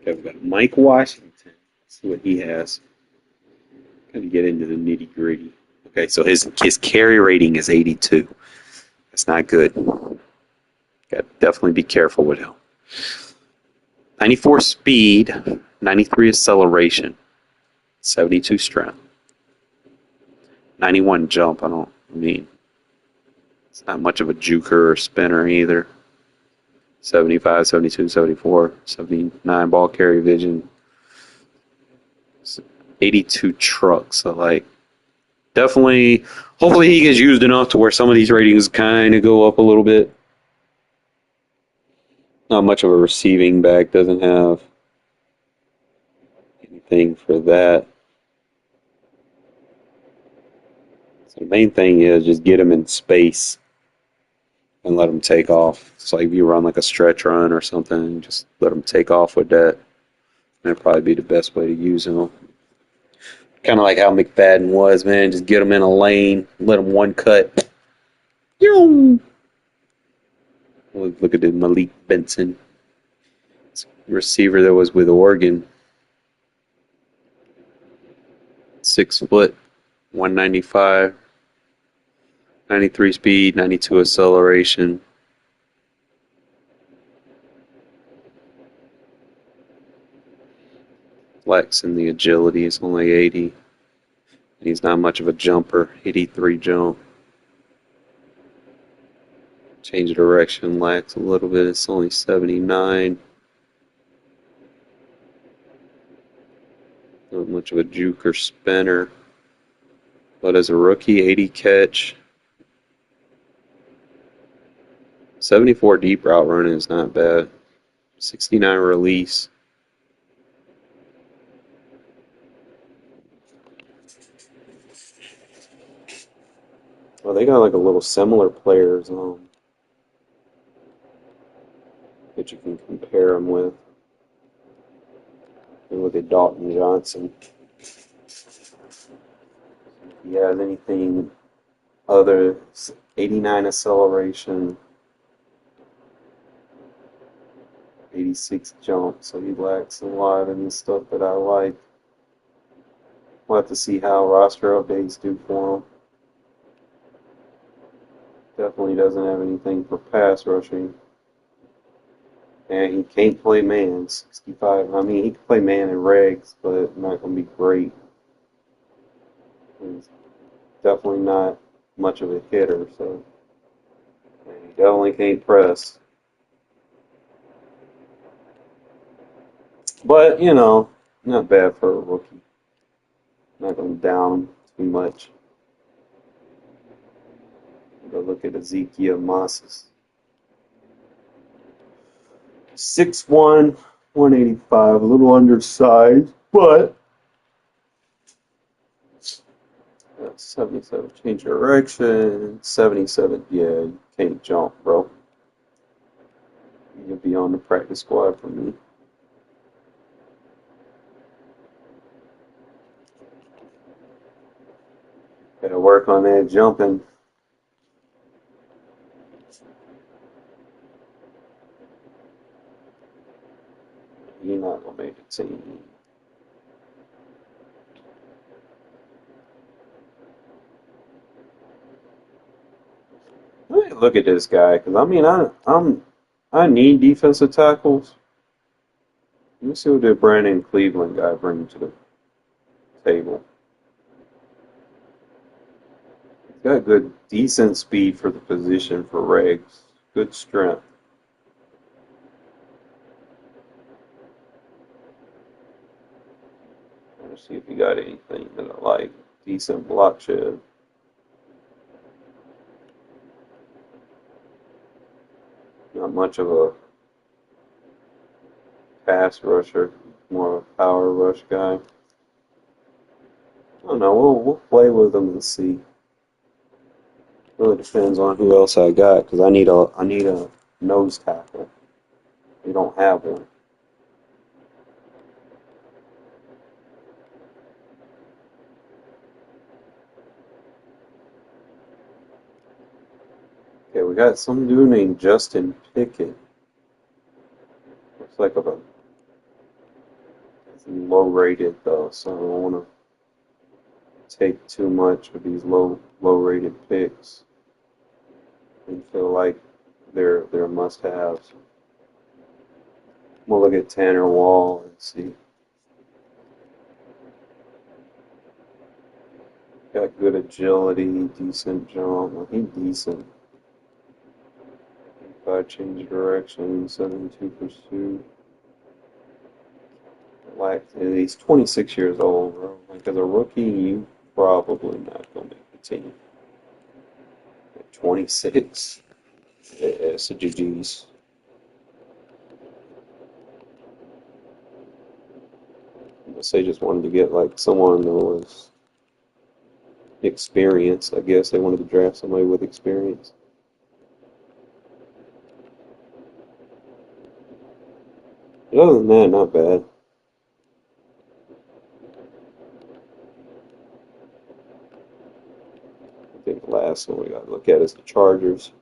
Okay, we've got Mike Washington. Let's see what he has. Kind of get into the nitty gritty. Okay, so his carry rating is 82. That's not good. Got to definitely be careful with him. 94 speed, 93 acceleration, 72 strength, 91 jump. It's not much of a juker or spinner either. 75, 72, 74, 79 ball carry vision, 82 truck. So, like, definitely, hopefully he gets used enough to where some of these ratings kind of go up a little bit. Not much of a receiving back, doesn't have anything for that. So the main thing is just get him in space and let him take off. It's like if you run like a stretch run or something, just let him take off with that. That'd probably be the best way to use him. Kind of like how McFadden was, man. Just get him in a lane, let him one cut. Look at the Malik Benson receiver that was with Oregon. 6 foot, 195, 93 speed, 92 acceleration. Flex and the agility is only 80. He's not much of a jumper, 83 jump. Change of direction lacks a little bit, it's only 79. Not much of a juke or spinner. But as a rookie, 80 catch. 74 deep route running is not bad. 69 release. Well, they got like a little similar players that you can compare them with. You look at Dalton Johnson. If he has anything other, 89 acceleration, 86 jump, so he lacks a lot in the stuff that I like. We'll have to see how roster updates do for him. Definitely doesn't have anything for pass rushing. And he can't play man, 65. I mean, he can play man in regs, but not going to be great. He's definitely not much of a hitter, so and he definitely can't press. But, you know, not bad for a rookie. Not going to down him too much. Go look at Ezekiel Mosses. 6'1", 185, a little undersized, but 77, change direction, 77, yeah, you can't jump, bro. You'll be on the practice squad for me. Gotta work on that jumping. You're not gonna make the team. Let me look at this guy, because I mean, I need defensive tackles. Let me see what the Brandon Cleveland guy brings to the table. He's got good, decent speed for the position for regs. Good strength. Let's see if he got anything that I like. Decent block shed. Not much of a pass rusher, more of a power rush guy. I don't know. We'll play with him and see. Really depends on who else I got because I need a nose tackle. We don't have one. Okay, we got some dude named Justin Pickett. Looks like a low rated though, so I don't want to take too much of these low rated picks and feel like they're must haves. We'll look at Tanner Wall and see. Got good agility, decent jump. Well, he's decent. If I change direction, 72 pursuit. Like, he's 26 years old, bro. Like, as a rookie, you probably not going to make the team. At 26, it's a GG's. Unless they just wanted to get, like, someone that was experienced. I guess they wanted to draft somebody with experience. But other than that, not bad. I think the last one we got to look at is the Chargers.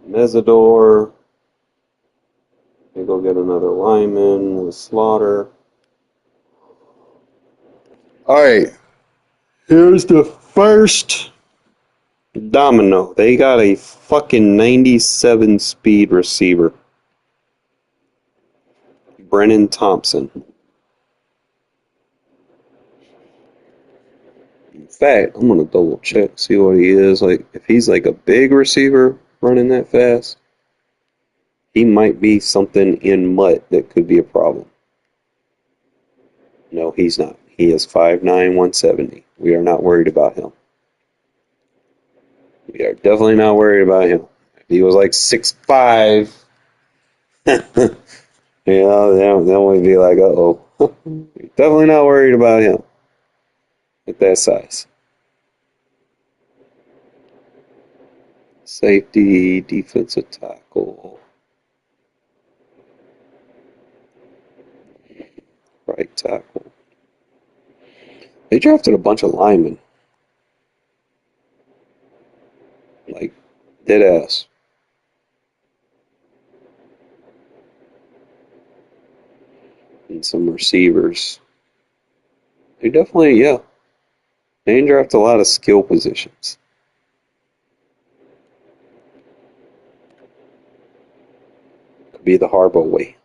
Mesidor. They go get another lineman with Slaughter. All right, here's the first domino. They got a fucking 97 speed receiver. Brennan Thompson. In fact, I'm gonna double check, see what he is. Like, if he's like a big receiver running that fast, he might be something in Mutt that could be a problem. No, he's not. He is 5'9", 170. We are not worried about him. We are definitely not worried about him. If he was like 6'5", you know, then we'd be like, uh-oh. Definitely not worried about him at that size. Safety, defensive tackle, right tackle. They drafted a bunch of linemen. Like, dead ass. and some receivers. They definitely, yeah. They didn't draft a lot of skill positions. Could be the Harbaugh way.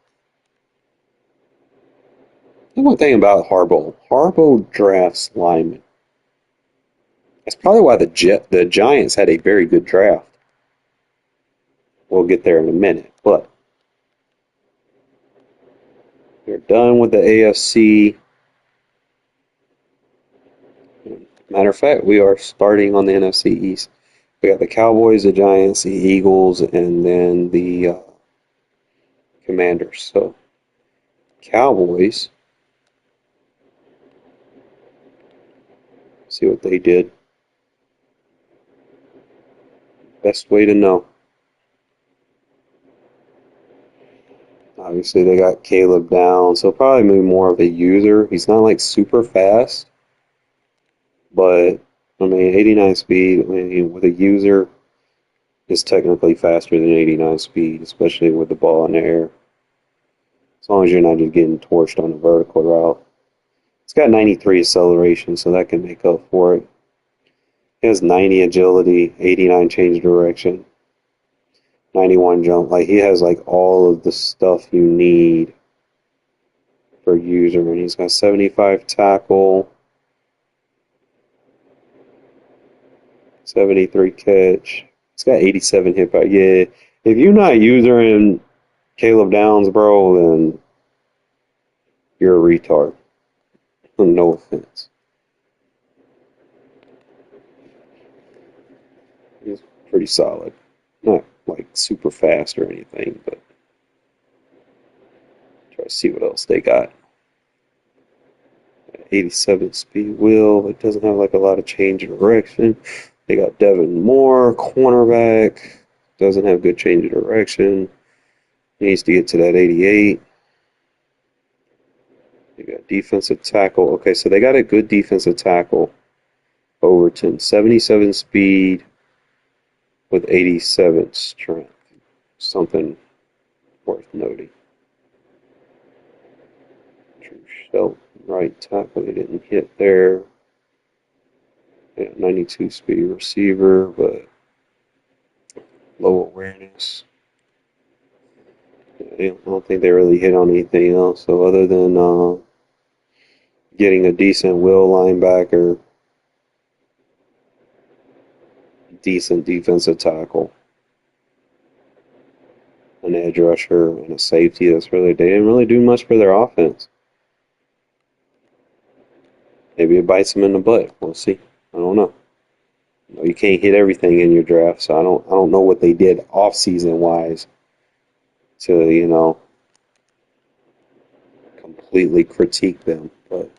The one thing about Harbaugh drafts linemen. That's probably why the Giants had a very good draft. We'll get there in a minute, but they're done with the AFC. Matter of fact, we are starting on the NFC East. We got the Cowboys, the Giants, the Eagles, and then the Commanders. So, Cowboys. See what they did. Best way to know. Obviously, they got Caleb down, so probably maybe more of a user. He's not like super fast, but I mean, 89 speed. I mean, with a user, is technically faster than 89 speed, especially with the ball in the air. As long as you're not just getting torched on a vertical route. It's got 93 acceleration, so that can make up for it. It has 90 agility, 89 change direction, 91 jump. Like, he has like all of the stuff you need for user, and he's got 75 tackle, 73 catch. It's got 87 hit by. Yeah, if you're not using Caleb Downs, bro, then you're a retard. No offense. He's pretty solid. Not like super fast or anything, but try to see what else they got. 87 speed wheel. It doesn't have like a lot of change of direction. They got Devin Moore, cornerback. Doesn't have good change of direction. Needs to get to that 88. They got defensive tackle. Okay, so they got a good defensive tackle. Overton, 77 speed with 87 strength. Something worth noting. Drew Shelton, right tackle. They didn't hit there. 92 speed receiver, but low awareness. I don't think they really hit on anything else. So other than getting a decent will linebacker, decent defensive tackle, an edge rusher, and a safety, they didn't really do much for their offense. Maybe it bites them in the butt. We'll see. I don't know. You can't hit everything in your draft, so I don't know what they did off-season wise to, completely critique them. But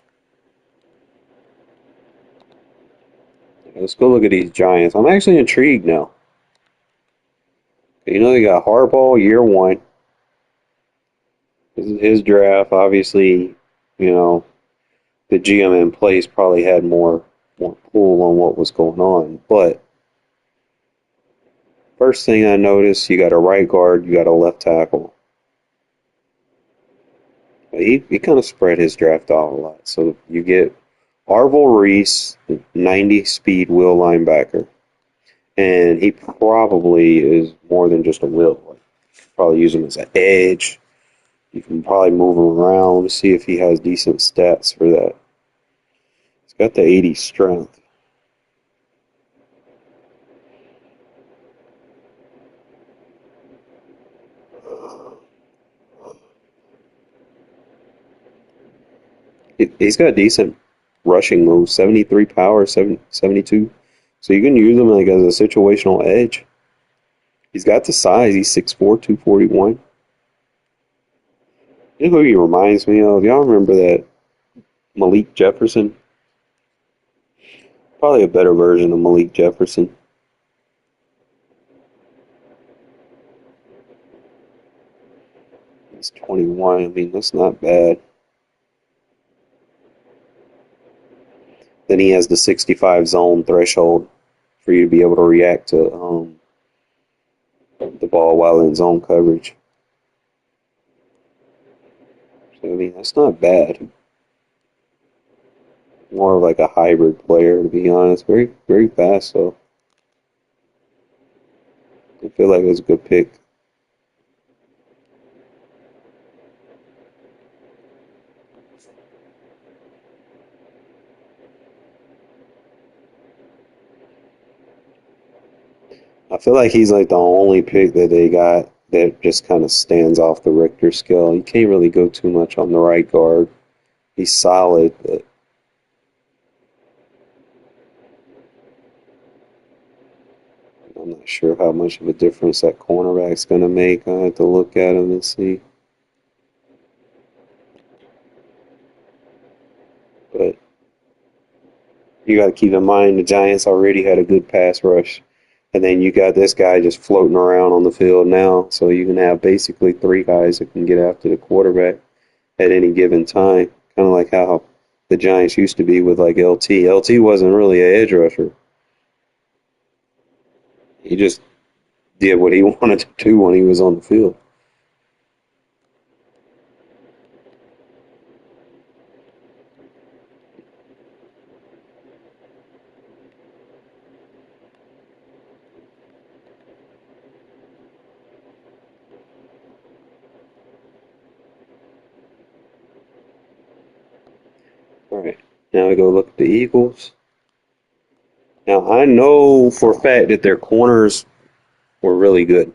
let's go look at these Giants. I'm actually intrigued now. They got Harbaugh year one. This is his draft. Obviously, the GM in place probably had more pull on what was going on. But first thing I noticed, you got a right guard, you got a left tackle. He kind of spread his draft out a lot. So you get Arvil Reese, 90 speed will linebacker. And he probably is more than just a will. Probably use him as an edge. You can probably move him around. See if he has decent stats for that. He's got the 80 strength. He's got decent rushing moves. 73 power, 72. So you can use him like as a situational edge. He's got the size. He's 6'4", 241. You know who he reminds me of? Y'all remember that Malik Jefferson? Probably a better version of Malik Jefferson. He's 21. I mean, that's not bad. Then he has the 65 zone threshold for you to be able to react to the ball while in zone coverage. So, I mean, that's not bad. More of like a hybrid player, to be honest. Very, very fast, though. I feel like it was a good pick. I feel like he's like the only pick that they got that just kind of stands off the Richter scale. You can't really go too much on the right guard. He's solid, but I'm not sure how much of a difference that cornerback's going to make. I have to look at him and see. But you got to keep in mind the Giants already had a good pass rush. And then you got this guy just floating around on the field now. So you can have basically three guys that can get after the quarterback at any given time. Kind of like how the Giants used to be with like LT. LT wasn't really an edge rusher. He just did what he wanted to do when he was on the field. All right, now we go look at the Eagles. Now I know for a fact that their corners were really good.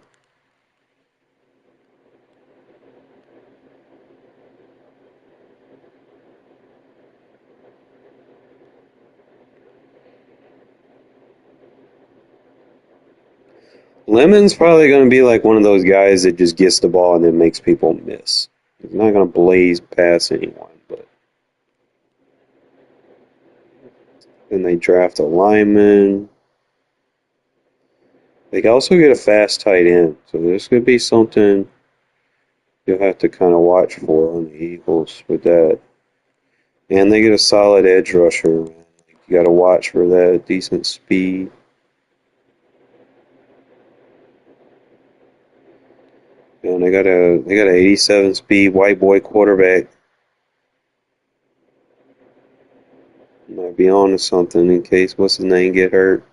Lemon's probably going to be like one of those guys that just gets the ball and then makes people miss. He's not going to blaze past anyone, but then they draft a lineman. They can also get a fast tight end, so this could be something you'll have to kind of watch for on the Eagles with that. And they get a solid edge rusher. You got to watch for that decent speed. And they got an 87 speed white boy quarterback. Might be on to something in case what's his name get hurt.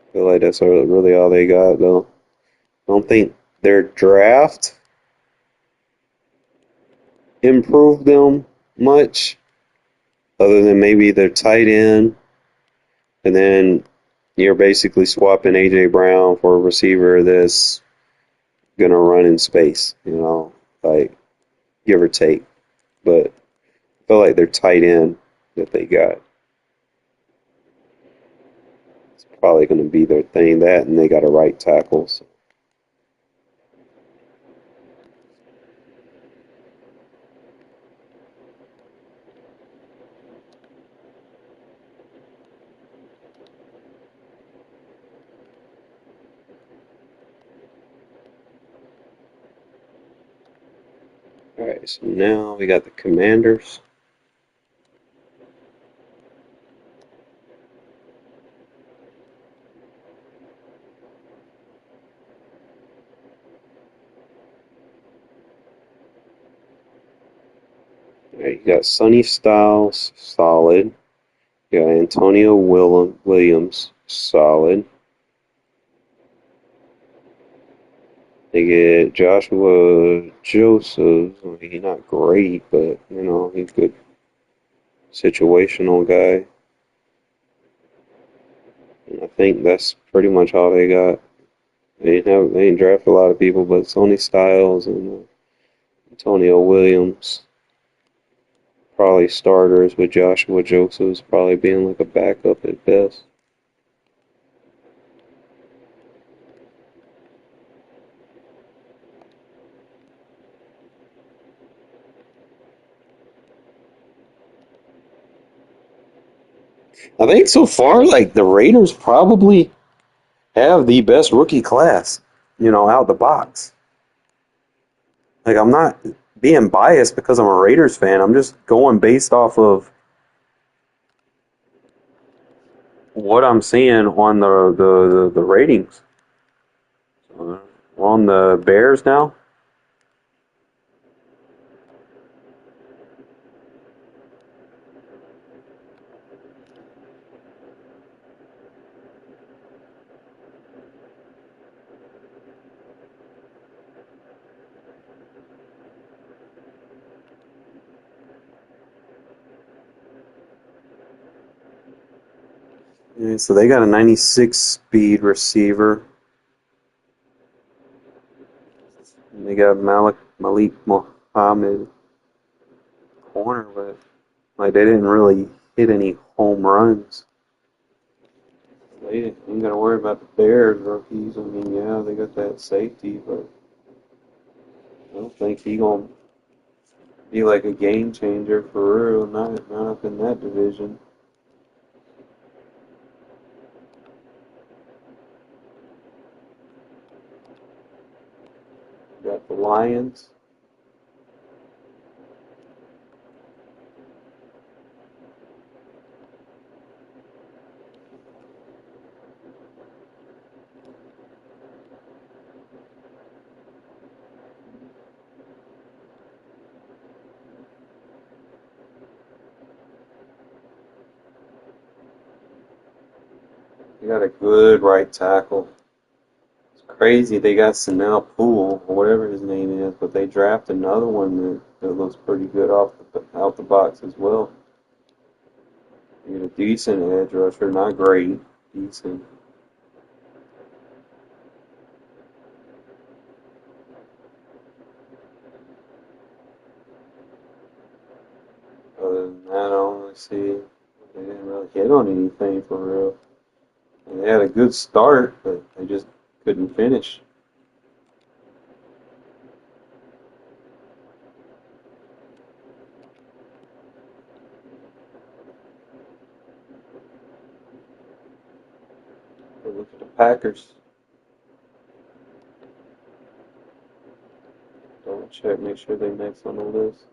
I feel like that's really all they got though. I don't think their draft improved them much, other than maybe their tight end, and then you're basically swapping AJ Brown for a receiver that's gonna run in space, like give or take. But I feel like their tight end that they got, it's probably gonna be their thing. That and they got a right tackle. So. Alright, so now we got the Commanders. Alright, you got Sonny Styles, solid. You got Antonio Williams, solid. They get Joshua Joseph. He's not great, but he's a good situational guy. And I think that's pretty much all they got. They ain't drafted a lot of people, but Sonny Styles and Antonio Williams probably starters, with Joshua Josephs probably being like a backup at best. I think so far, like the Raiders probably have the best rookie class, out the box. Like I'm not being biased because I'm a Raiders fan. I'm just going based off of what I'm seeing on the ratings. We're on the Bears now. Yeah, so they got a 96 speed receiver. And they got Malik Muhammad corner, but like they didn't really hit any home runs. They ain't got to worry about the Bears rookies. I mean, yeah, they got that safety, but I don't think he gonna be like a game changer for real. Not up in that division. Got the Lions. They got a good right tackle. It's crazy they got Sanel Poole, or whatever his name is, but they draft another one that looks pretty good out the box as well. You get a decent edge rusher, not great, decent. Other than that, I don't really see they didn't really hit on anything for real. And they had a good start, but they just couldn't finish. But look at the Packers. Double check, make sure they next on the list.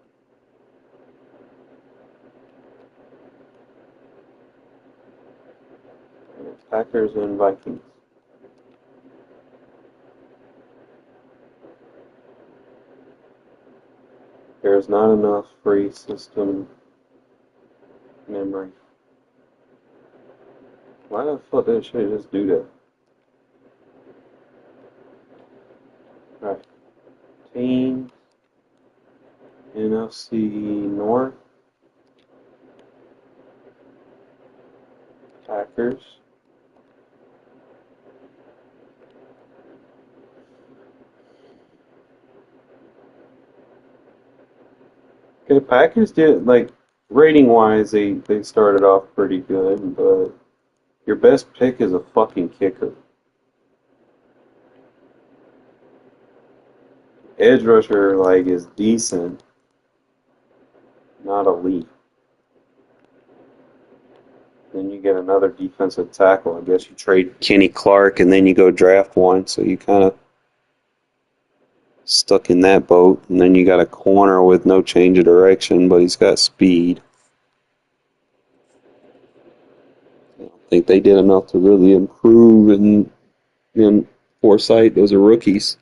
Packers and Vikings. There's not enough free system memory. Why the fuck did shit just do that? Alright. Team NFC North. Packers. Okay, Packers did, like, rating wise, they started off pretty good, but your best pick is a fucking kicker. Edge rusher, like, is decent, not elite. Then you get another defensive tackle. I guess you trade Kenny Clark and then you go draft one, so you kind of stuck in that boat. And then you got a corner with no change of direction, but he's got speed. I don't think they did enough to really improve in foresight. Those are rookies.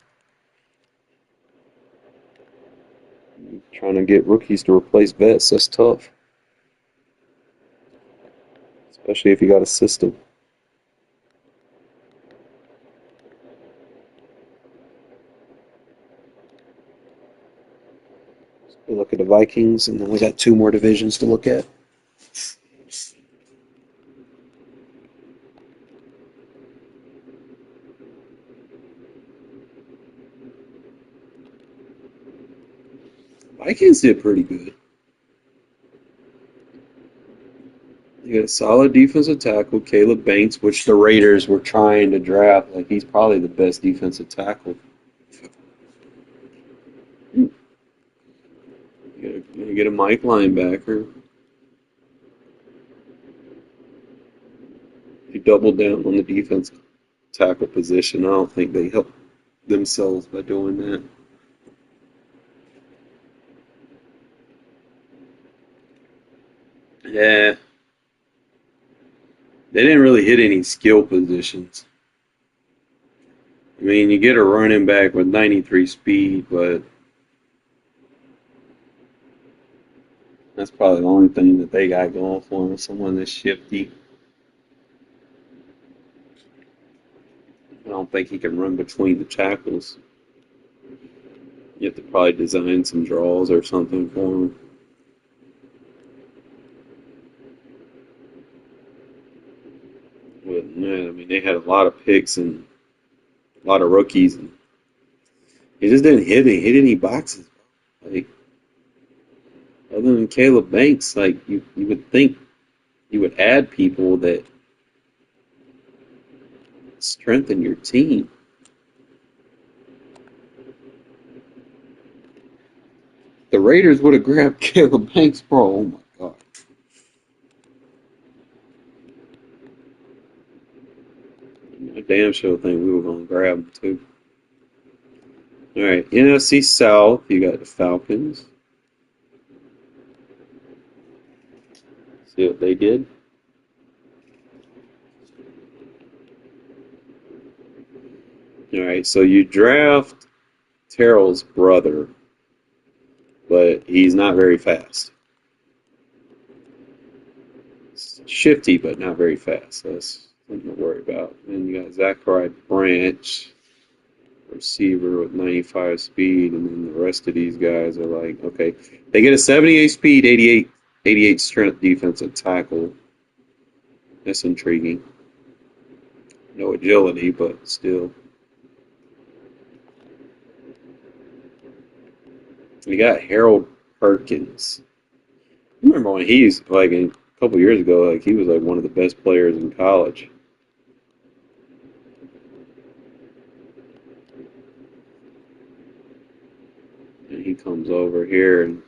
Trying to get rookies to replace vets, that's tough. Especially if you got a system. We look at the Vikings, and then we got two more divisions to look at. Vikings did pretty good. You got a solid defensive tackle, Caleb Banks, which the Raiders were trying to draft. Like, he's probably the best defensive tackle. You get a Mike linebacker. You double down on the defensive tackle position. I don't think they help themselves by doing that. Yeah. They didn't really hit any skill positions. I mean, you get a running back with 93 speed, but that's probably the only thing that they got going for them, someone that's shifty. I don't think he can run between the tackles. You have to probably design some draws or something for him. Yeah, I mean, they had a lot of picks and a lot of rookies, and he just didn't hit any boxes. Like, other than Caleb Banks, like you would think you would add people that strengthen your team. The Raiders would have grabbed Caleb Banks, bro. Oh my god. I damn sure think we were gonna grab him too. All right, NFC South, you got the Falcons. See what they did? All right, so you draft Terrell's brother, but he's not very fast. It's shifty, but not very fast. That's something to worry about. Then you got Zachary Branch, receiver with 95 speed, and then the rest of these guys are like, okay, they get a 78 speed, 88 strength defensive tackle. That's intriguing. No agility, but still. We got Harold Perkins. I remember when he's like a couple years ago, like he was like one of the best players in college. And he comes over here and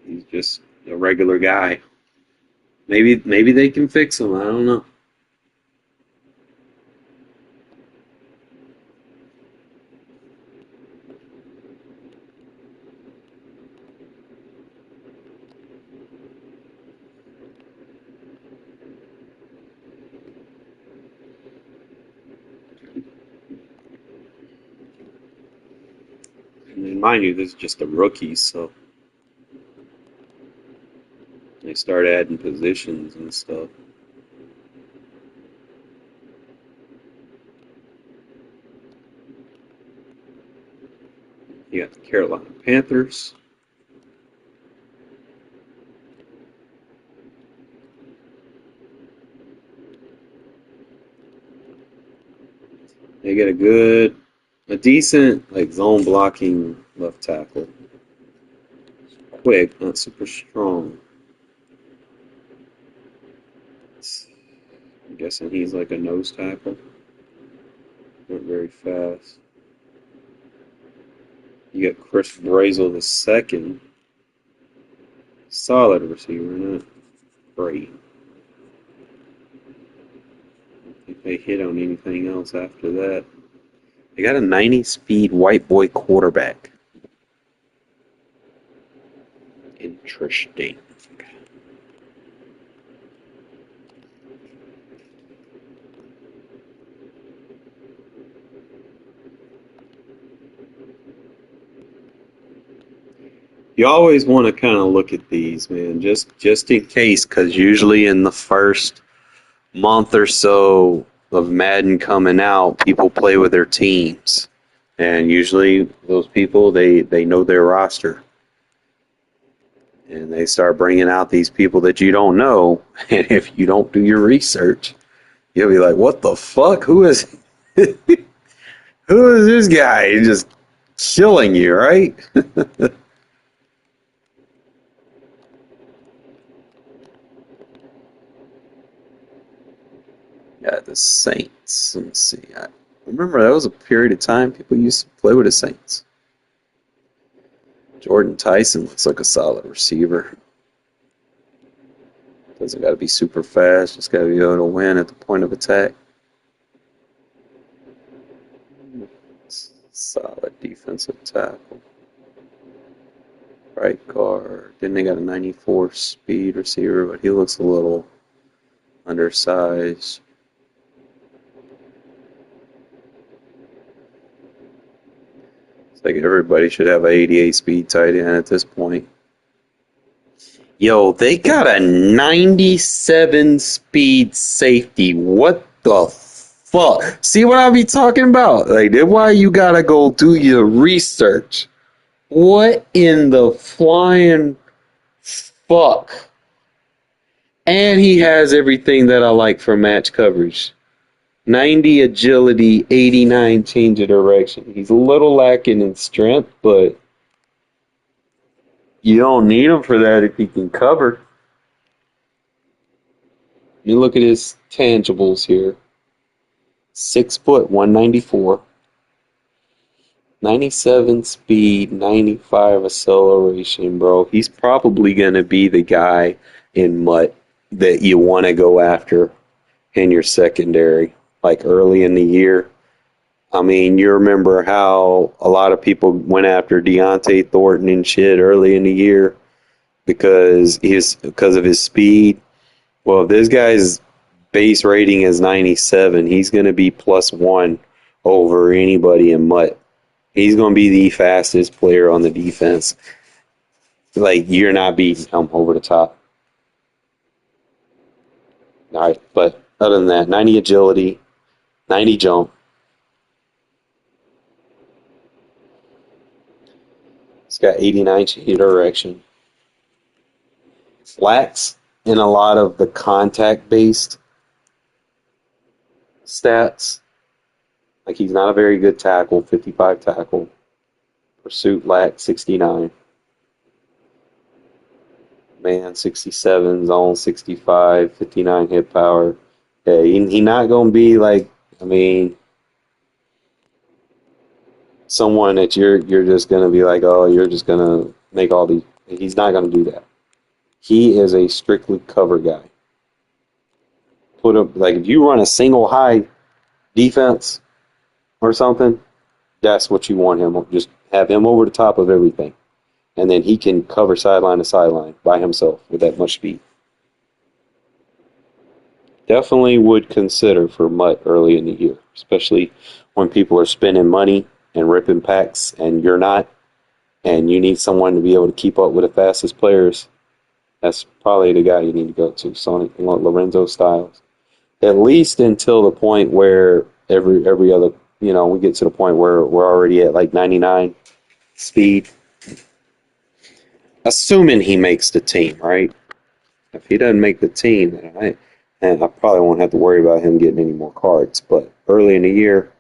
he's just a regular guy. Maybe they can fix him. I don't know. And mind you, this is just a rookie, so they start adding positions and stuff. You got the Carolina Panthers. They get a decent like zone blocking left tackle. Quick, not super strong. I'm guessing he's like a nose tackle. Not very fast. You got Chris Brazel the second. Solid receiver, not great. I don't think they hit on anything else after that. They got a 90-speed white boy quarterback. Interesting. You always want to kind of look at these, man, just in case, because usually in the first month or so of Madden coming out, people play with their teams, and usually those people they know their roster, and they start bringing out these people that you don't know, and if you don't do your research, you'll be like, "What the fuck? Who is who is this guy?" He's just killing you, right? Yeah, the Saints. Let me see. I remember that was a period of time people used to play with the Saints. Jordan Tyson looks like a solid receiver. Doesn't got to be super fast. Just got to be able to win at the point of attack. Solid defensive tackle. Right guard. Then they got a 94 speed receiver, but he looks a little undersized. It's like everybody should have an 88 speed tight end at this point. Yo, they got a 97 speed safety. What the fuck? See what I be talking about? Like, that's why you gotta go do your research. What in the flying fuck? And he has everything that I like for match coverage. 90 agility, 89 change of direction. He's a little lacking in strength, but you don't need him for that if he can cover. You look at his tangibles here. 6 foot, 194. 97 speed, 95 acceleration, bro. He's probably going to be the guy in Mutt that you want to go after in your secondary, like early in the year. I mean, you remember how a lot of people went after Deontay Thornton and shit early in the year because of his speed. Well, if this guy's base rating is 97, he's going to be +1 over anybody in Mutt. He's going to be the fastest player on the defense. Like, you're not beating him over the top. All right, but other than that, 90 agility, 90 jump. He's got 89 change direction. Lacks in a lot of the contact-based stats. Like, he's not a very good tackle, 55 tackle. Pursuit lack, 69. Man, 67, zone 65, 59 hit power. Yeah, he not going to be like, I mean, someone that you're just going to be like, oh, you're just going to make all these. He's not going to do that. He is a strictly cover guy. Put him, like, if you run a single high defense or something, that's what you want him. Just have him over the top of everything. And then he can cover sideline to sideline by himself with that much speed. Definitely would consider for Mutt early in the year, especially when people are spending money and ripping packs and you're not, and you need someone to be able to keep up with the fastest players. That's probably the guy you need to go to, Sonic Lorenzo Styles. At least until the point where every other, we get to the point where we're already at like 99 speed. Assuming he makes the team, right? If he doesn't make the team, then I probably won't have to worry about him getting any more cards. But early in the year,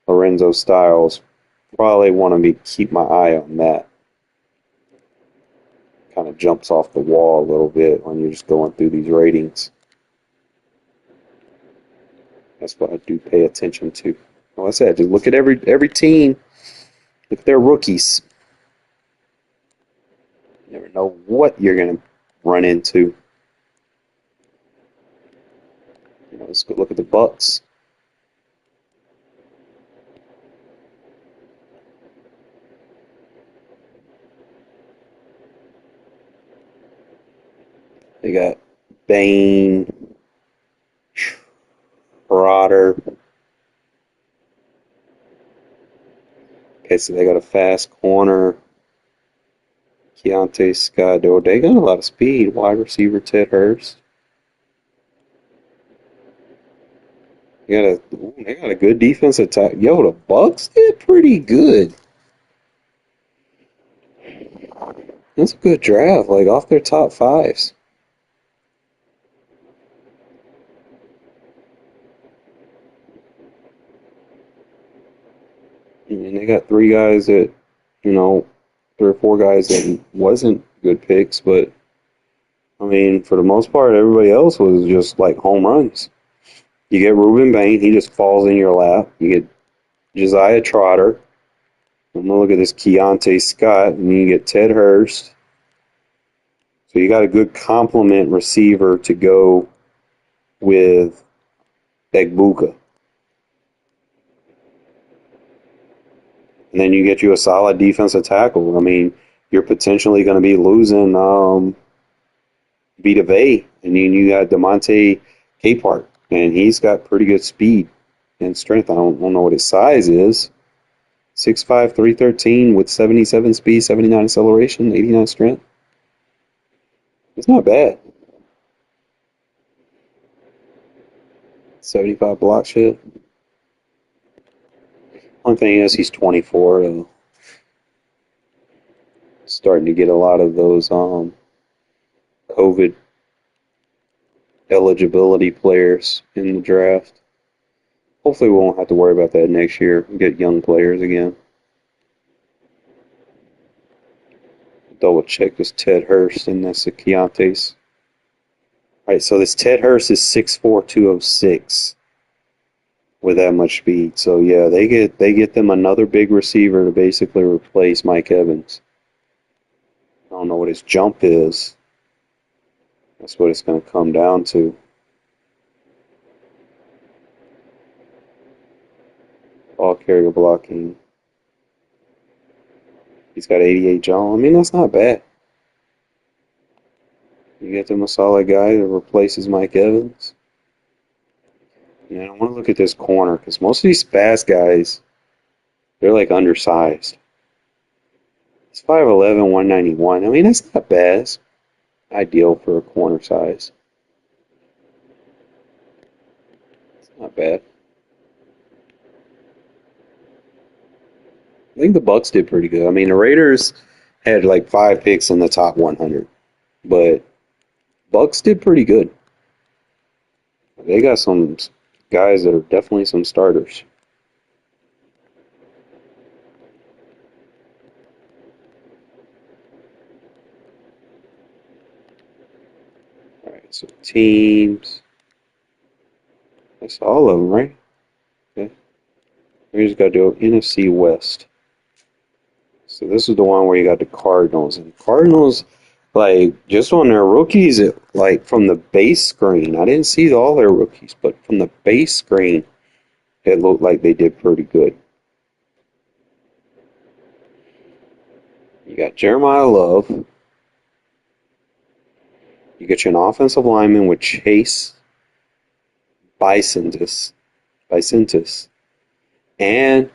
Lorenzo Styles, probably want to keep my eye on that. Kind of jumps off the wall a little bit when you're just going through these ratings. That's what I do pay attention to. Like I said, just look at every team. Look at their rookies. You never know what you're going to run into. Let's go look at the Bucks. They got Bain, Trotter. Okay, so they got a fast corner. Keontae Scott. They got a lot of speed. Wide receiver Ted Hurst. They got a good defense attack. Yo, the Bucks did pretty good. That's a good draft, like off their top fives. And they got 3 guys that, 3 or 4 guys that wasn't good picks, but I mean, for the most part, everybody else was just like home runs. You get Reuben Bain, he just falls in your lap. You get Josiah Trotter. I'm gonna look at this Keontae Scott, and you get Ted Hurst. So you got a good complement receiver to go with Egbuka. And then you get you a solid defensive tackle. I mean, you're potentially going to be losing Vita Vea, and then you got DeMonte Capehart, and he's got pretty good speed and strength. I don't know what his size is. 6'5", 313 with 77 speed, 79 acceleration, 89 strength. It's not bad. 75 block shit. Only thing is, he's 24, though. starting to get a lot of those COVID eligibility players in the draft. Hopefully we won't have to worry about that next year. We'll get young players again. Double check this Ted Hurst and that's the Keontae's. Alright, so this Ted Hurst is 6'4", 206 with that much speed. So yeah, they get them another big receiver to basically replace Mike Evans. I don't know what his jump is. That's what it's going to come down to. Ball carrier blocking. He's got 88 jump. I mean, that's not bad. You get them a solid guy that replaces Mike Evans. Yeah, I want to look at this corner because most of these fast guys, they're like undersized. It's 5'11", 191. I mean, that's not bad. It's ideal for a corner size. It's not bad. I think the Bucks did pretty good. I mean, the Raiders had like 5 picks in the top 100, but Bucks did pretty good. They got some guys that are definitely some starters. All right, so teams. That's all of them, right? Okay. We just got to do NFC West. So this is the one where you got the Cardinals. And Cardinals, like, just on their rookies, like, from the base screen, I didn't see all their rookies, but from the base screen, it looked like they did pretty good. You got Jeremiah Love. You get you an offensive lineman with Chase Bicentis. And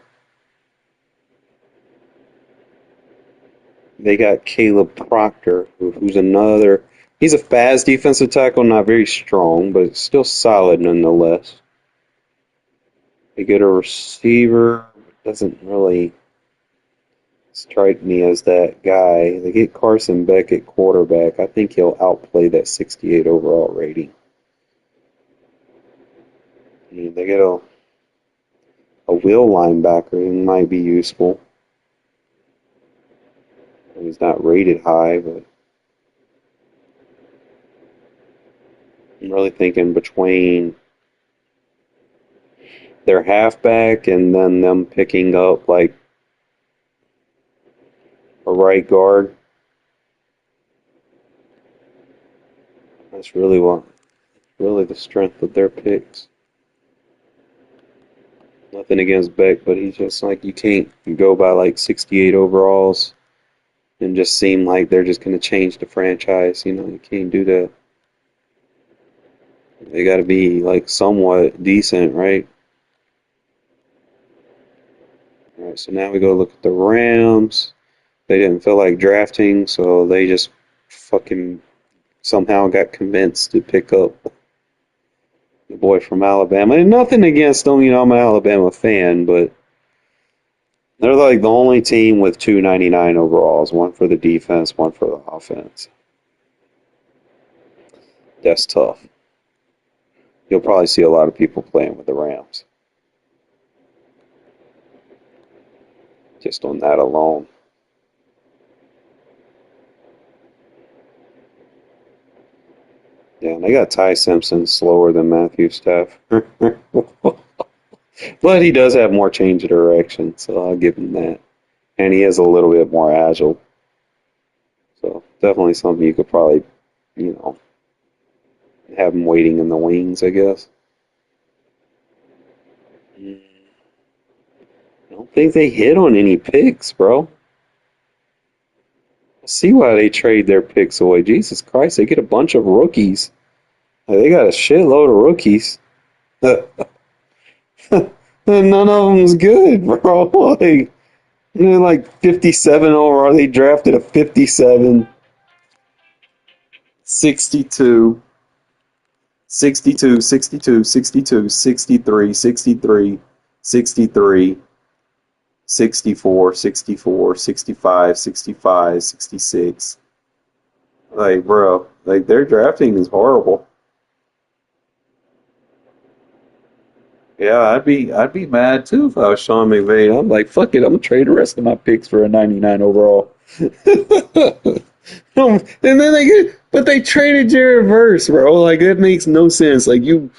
they got Caleb Proctor, who's another. He's a fast defensive tackle, not very strong, but still solid nonetheless. They get a receiver, doesn't really strike me as that guy. They get Carson Beck at quarterback. I think he'll outplay that 68 overall rating. And they get a will linebacker who might be useful. He's not rated high, but I'm really thinking between their halfback and then them picking up like a right guard. That's really the strength of their picks. Nothing against Beck, but he's just like, you can't go by like 68 overalls and just seem like they're just going to change the franchise. You know, you can't do that. They got to be like somewhat decent, right? All right, so now we go look at the Rams. They didn't feel like drafting, so they just fucking somehow got convinced to pick up the boy from Alabama. And nothing against them, you know, I'm an Alabama fan, but they're like the only team with 299 overalls, one for the defense, one for the offense. That's tough. You'll probably see a lot of people playing with the Rams. Just on that alone. Yeah, and they got Ty Simpson slower than Matthew Stafford. But he does have more change of direction, so I'll give him that. And he is a little bit more agile. So definitely something you could probably, you know, have him waiting in the wings, I guess. I don't think they hit on any picks, bro. I see why they trade their picks away. Jesus Christ, they get a bunch of rookies. They got a shitload of rookies. And none of them's good, bro. Like, they're like 57 overall. They drafted a 57, 62, 62, 62, 62, 63, 63, 63, 64, 64, 65, 65, 66. Like, bro, like their drafting is horrible. Yeah, I'd be mad too if I was Sean McVay. I'm like, fuck it, I'm gonna trade the rest of my picks for a 99 overall. And then but they traded Jared Verse, bro. Like that makes no sense. Like you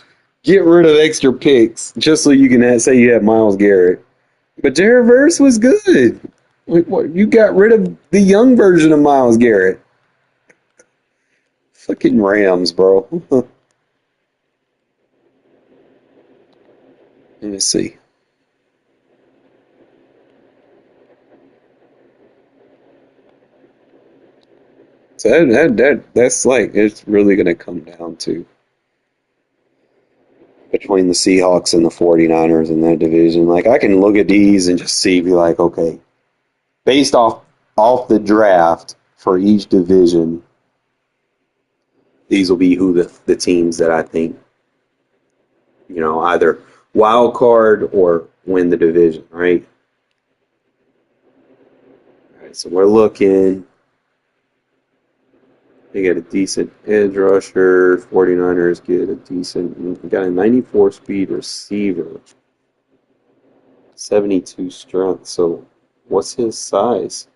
get rid of extra picks just so you can say you have Myles Garrett. But Jared Verse was good. Like, what? You got rid of the young version of Myles Garrett. Fucking Rams, bro. Let me see. So that's like it's really gonna come down to between the Seahawks and the 49ers in that division. Like I can look at these and just be like, okay, based off the draft for each division, these will be who the teams that I think, either wild card or win the division, right? All right, so we're looking. They get a decent edge rusher. 49ers get a decent, got a 94 speed receiver. 72 strength. So what's his size?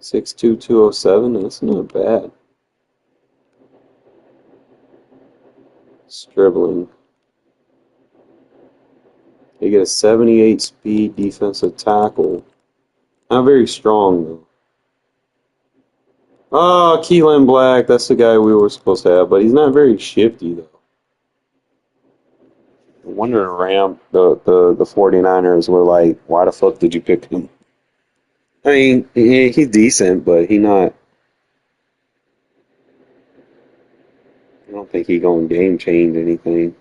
6'2", 207. That's not bad. Dribbling. They get a 78 speed defensive tackle. Not very strong though. Oh, Keelan Black, that's the guy we were supposed to have, but he's not very shifty though. I wonder the 49ers were like, why the fuck did you pick him? I mean, he's decent, but I don't think he gonna game change anything.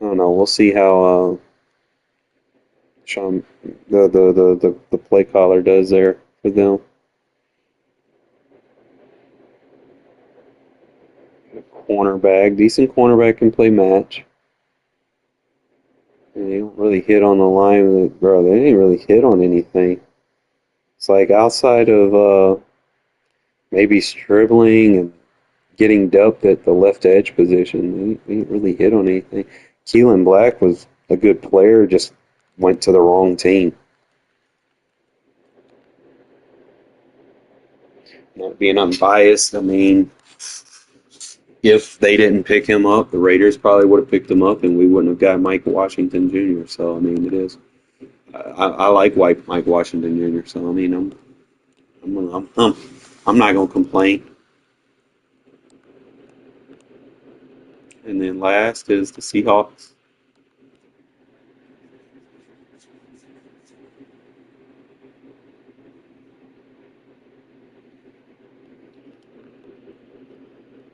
I don't know. We'll see how Sean the play caller does there for them. Cornerback, decent cornerback can play match. And they don't really hit on the line, bro. They didn't really hit on anything. It's like outside of maybe dribbling and getting depth at the left edge position, they didn't really hit on anything. Keelan Black was a good player, just went to the wrong team. Not being unbiased, I mean, if they didn't pick him up, the Raiders probably would have picked him up, and we wouldn't have got Mike Washington Jr. So I mean, it is. I like Mike Washington Jr. So I mean, I'm not gonna complain. And then last is the Seahawks.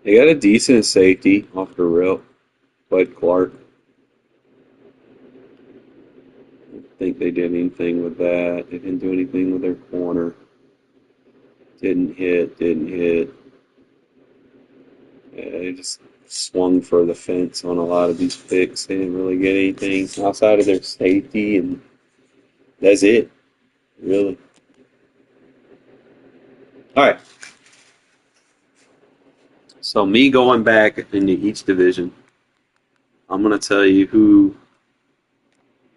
They got a decent safety off the rip, Bud Clark. I don't think they did anything with that. They didn't do anything with their corner. Didn't hit. They just swung for the fence on a lot of these picks. They didn't really get anything outside of their safety, and that's it, really. All right. So me going back into each division, I'm going to tell you who,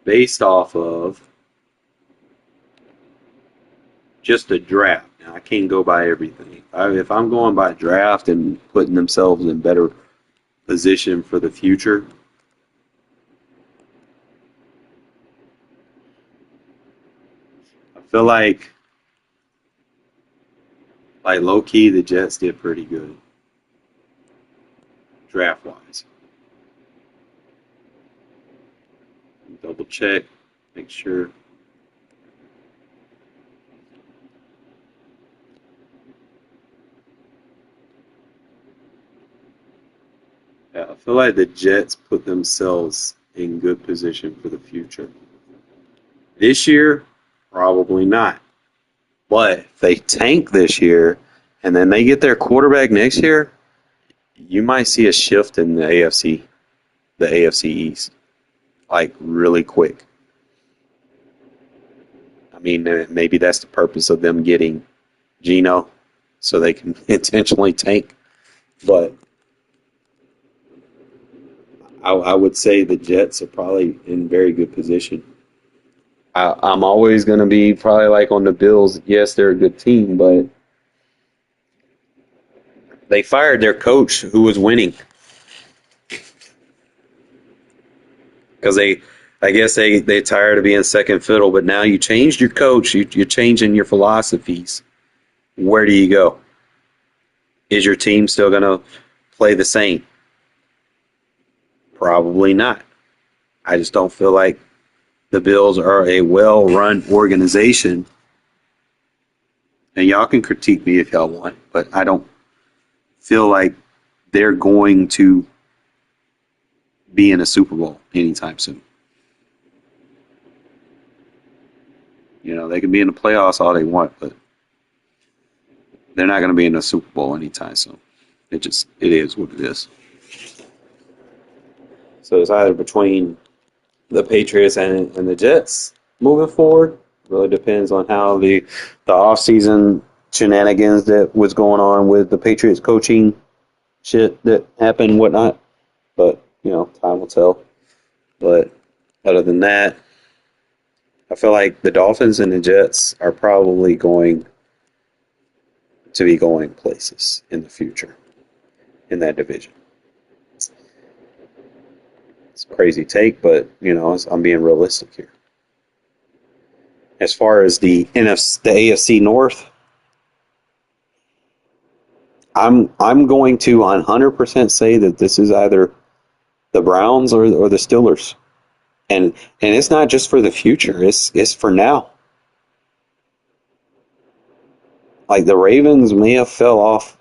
based off of just a draft. Now, I can't go by everything. If I'm going by draft and putting themselves in better position for the future, I feel like low-key, the Jets did pretty good draft-wise. Double check, make sure. Yeah, I feel like the Jets put themselves in good position for the future. This year, probably not. But if they tank this year and then they get their quarterback next year, you might see a shift in the AFC East, like really quick. I mean, maybe that's the purpose of them getting Geno, so they can intentionally tank. But I would say the Jets are probably in very good position. I'm always going to be probably like on the Bills. Yes, they're a good team, but they fired their coach who was winning because I guess they tired of being second fiddle. But now you changed your coach. You're changing your philosophies. Where do you go? Is your team still going to play the same? Probably not. I just don't feel like the Bills are a well-run organization. And y'all can critique me if y'all want, but I don't feel like they're going to be in a Super Bowl anytime soon. You know, they can be in the playoffs all they want, but they're not going to be in a Super Bowl anytime soon. It is what it is. So it's either between the Patriots and the Jets moving forward. Really depends on how the offseason shenanigans that was going on with the Patriots coaching shit that happened and whatnot. But, you know, time will tell. But other than that, I feel like the Dolphins and the Jets are probably going to be going places in the future in that division. It's a crazy take, but, you know, I'm being realistic here. As far as the AFC North, I'm going to 100% say that this is either the Browns or the Steelers, and it's not just for the future; it's for now. Like the Ravens may have fell off.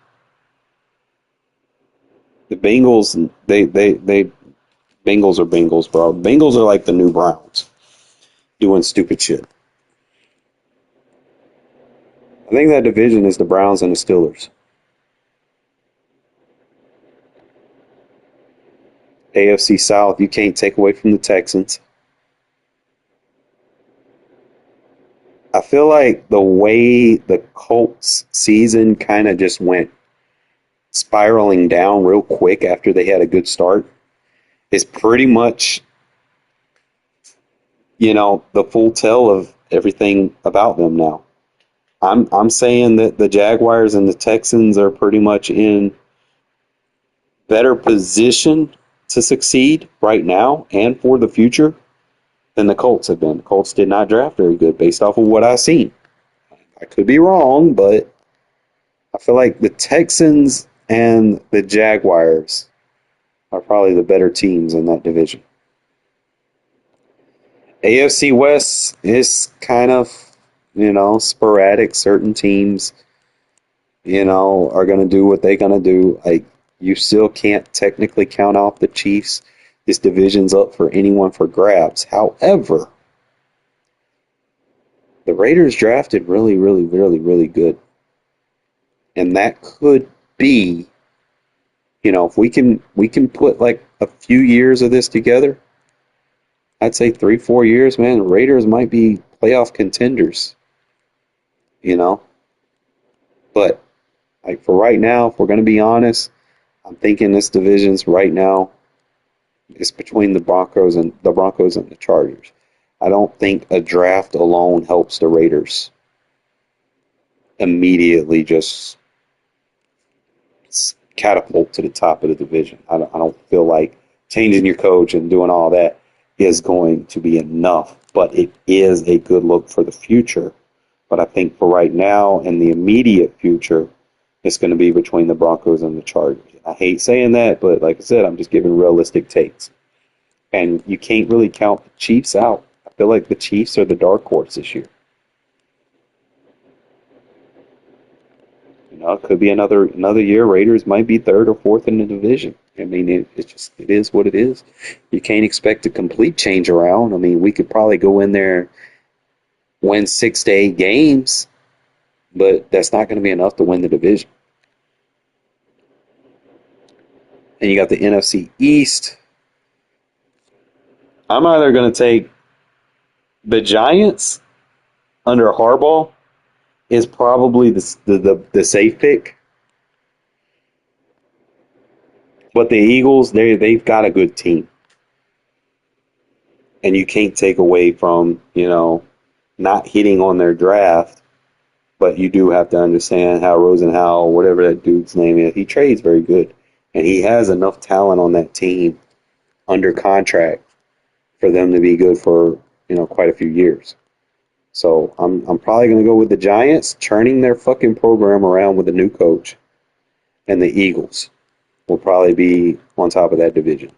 The Bengals, they Bengals are Bengals, bro. Bengals are like the new Browns, doing stupid shit. I think that division is the Browns and the Steelers. AFC South, you can't take away from the Texans. I feel like the way the Colts season kind of just went spiraling down real quick after they had a good start is pretty much, you know, the full tell of everything about them now. I'm saying that the Jaguars and the Texans are pretty much in better position to succeed right now and for the future than the Colts have been. The Colts did not draft very good based off of what I've seen. I could be wrong, but I feel like the Texans and the Jaguars are probably the better teams in that division. AFC West is kind of, you know, sporadic. Certain teams, you know, are going to do what they're going to do. Like, you still can't technically count off the Chiefs. This division's up for anyone for grabs. However, the Raiders drafted really, really, really, really good. And that could be, you know, if we can put like a few years of this together, I'd say 3-4 years, man, the Raiders might be playoff contenders. You know? But like for right now, if we're gonna be honest, I'm thinking this division's right now is between the Broncos and the Chargers. I don't think a draft alone helps the Raiders immediately just catapult to the top of the division. I don't feel like changing your coach and doing all that is going to be enough, but it is a good look for the future. But I think for right now and the immediate future, it's going to be between the Broncos and the Chargers. I hate saying that, but like I said, I'm just giving realistic takes. And you can't really count the Chiefs out. I feel like the Chiefs are the dark horse this year. You know, it could be another year. Raiders might be third or fourth in the division. I mean, it is what it is. You can't expect a complete change around. I mean, we could probably go in there, win 6 to 8 games, but that's not going to be enough to win the division. And you got the NFC East. I'm either going to take the Giants under Harbaugh is probably the safe pick. But the Eagles, they've got a good team. And you can't take away from, not hitting on their draft. But you do have to understand how Rosenhau, whatever that dude's name is, he trades very good. And he has enough talent on that team under contract for them to be good for, quite a few years. So I'm probably going to go with the Giants, turning their fucking program around with a new coach. And the Eagles will probably be on top of that division.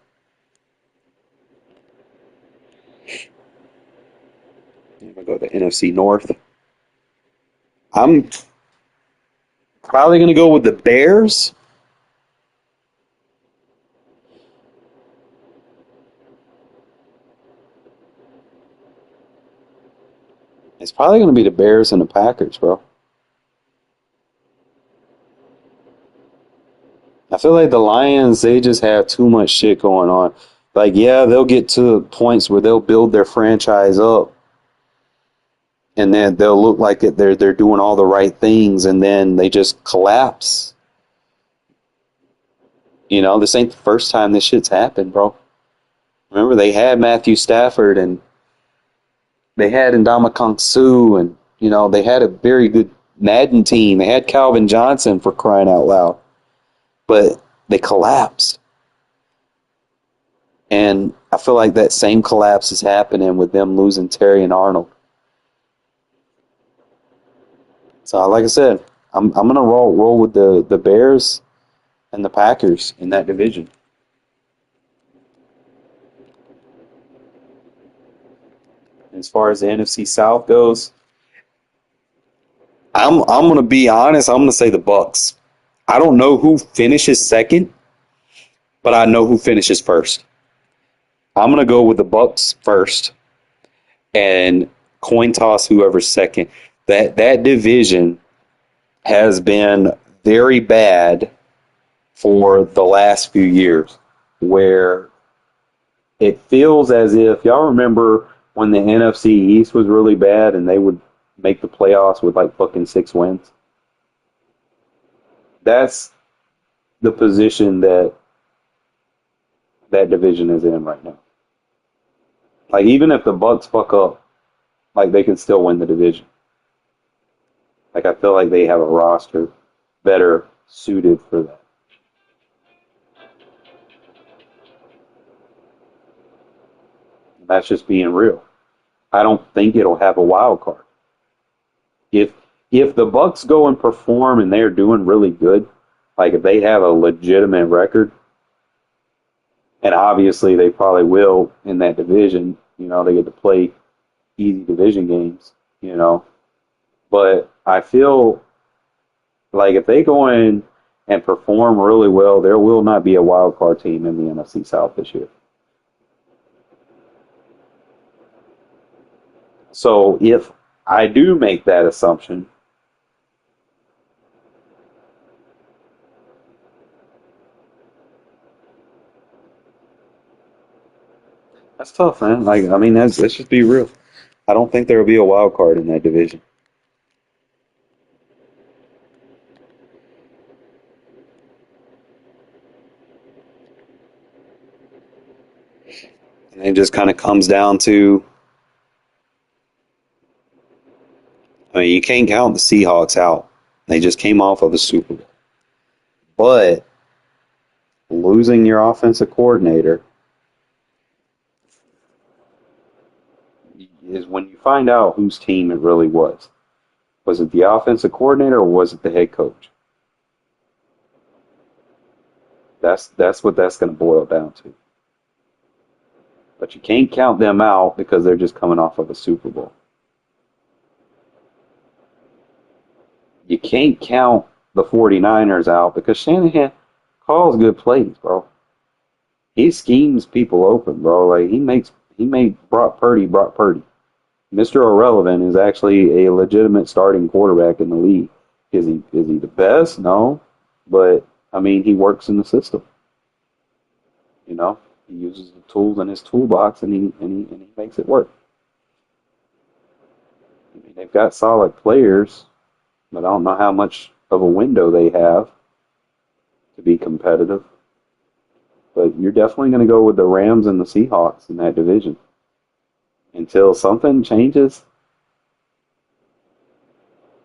I'm going to go to the NFC North. I'm probably going to go with the Bears. It's probably going to be the Bears and the Packers, bro. I feel like the Lions, they just have too much shit going on. Like, yeah, they'll get to points where they'll build their franchise up. And then they'll look like they're doing all the right things, and then they just collapse. This ain't the first time this shit's happened, bro. Remember, they had Matthew Stafford, and they had Ndamukong Suh, and, they had a very good Madden team. They had Calvin Johnson, for crying out loud. But they collapsed. And I feel like that same collapse is happening with them losing Terry and Arnold. So, like I said, I'm gonna roll with the Bears and the Packers in that division. As far as the NFC South goes, I'm gonna be honest. I'm gonna say the Bucks. I don't know who finishes second, but I know who finishes first. I'm gonna go with the Bucks first, and coin toss whoever's second. That division has been very bad for the last few years, where it feels as if, y'all remember when the NFC East was really bad and they would make the playoffs with like fucking 6 wins? That's the position that division is in right now. Like, even if the Bucks fuck up, like, they can still win the division. Like, I feel like they have a roster better suited for that. That's just being real. I don't think it'll have a wild card. If the Bucks go and perform and they're doing really good, like if they have a legitimate record, and obviously they probably will in that division, they get to play easy division games, But I feel like if they go in and perform really well, there will not be a wild card team in the NFC South this year. So if I do make that assumption, that's tough, man. Like, I mean, let's just be real. I don't think there will be a wild card in that division. And it just kind of comes down to, I mean, you can't count the Seahawks out. They just came off of a Super Bowl. But losing your offensive coordinator is when you find out whose team it really was. Was it the offensive coordinator or was it the head coach? That's what that's going to boil down to. But you can't count them out because they're just coming off of a Super Bowl. You can't count the 49ers out because Shanahan calls good plays, bro. He schemes people open, bro. Like, he made Brock Purdy. Mr. Irrelevant is actually a legitimate starting quarterback in the league. Is he the best? No. But I mean, he works in the system. He uses the tools in his toolbox and he makes it work. They've got solid players, but I don't know how much of a window they have to be competitive. But you're definitely going to go with the Rams and the Seahawks in that division. Until something changes,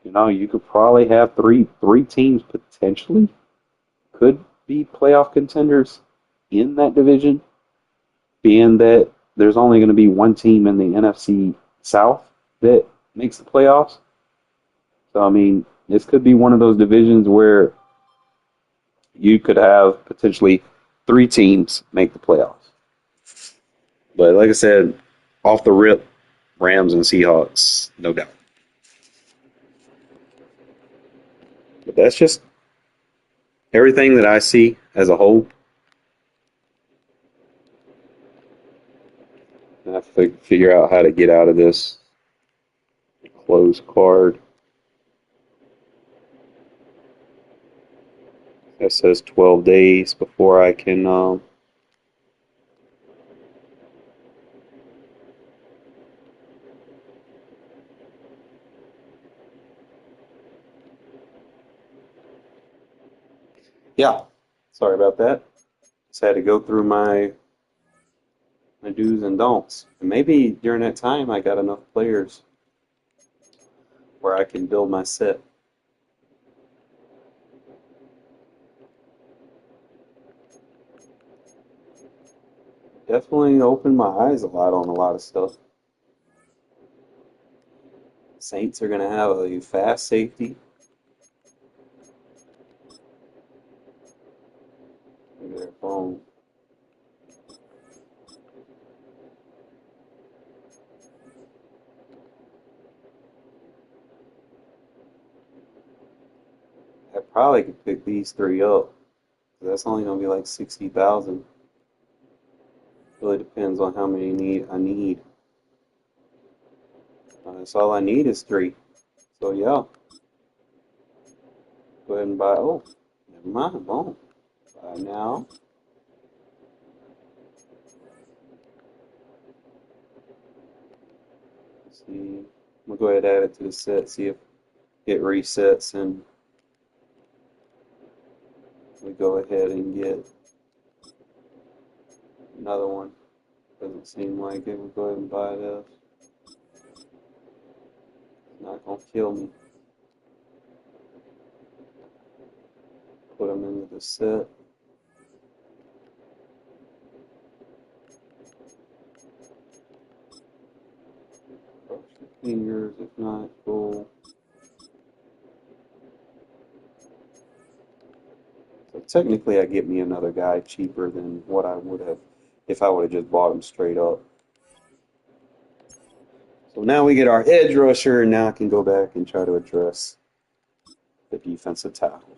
you could probably have three teams potentially could be playoff contenders in that division, being that there's only going to be one team in the NFC South that makes the playoffs. So, I mean, this could be one of those divisions where you could have potentially three teams make the playoffs. But like I said, off the rip, Rams and Seahawks, no doubt. But that's just everything that I see as a whole. I have to figure out how to get out of this close card. That says 12 days before I can yeah. Sorry about that. Just had to go through my do's and don'ts. And maybe during that time I got enough players where I can build my set. Definitely opened my eyes a lot on a lot of stuff. Saints are going to have a fast safety. Look at their phone. I probably could pick these three up. That's only going to be like 60,000. Really depends on how many I need. That's all I need is three. So yeah. Go ahead and buy. Oh, never mind. Boom. Buy now. Let's see. I'm gonna go ahead and add it to the set. See if it resets and we go ahead and get another one. Doesn't seem like it. We'll go ahead and buy this. It's not gonna kill me. Put them into the set. Brush your fingers if not. Cool. So technically, I get me another guy cheaper than what I would have if I would have just bought him straight up. So now we get our edge rusher, and now I can go back and try to address the defensive tackle.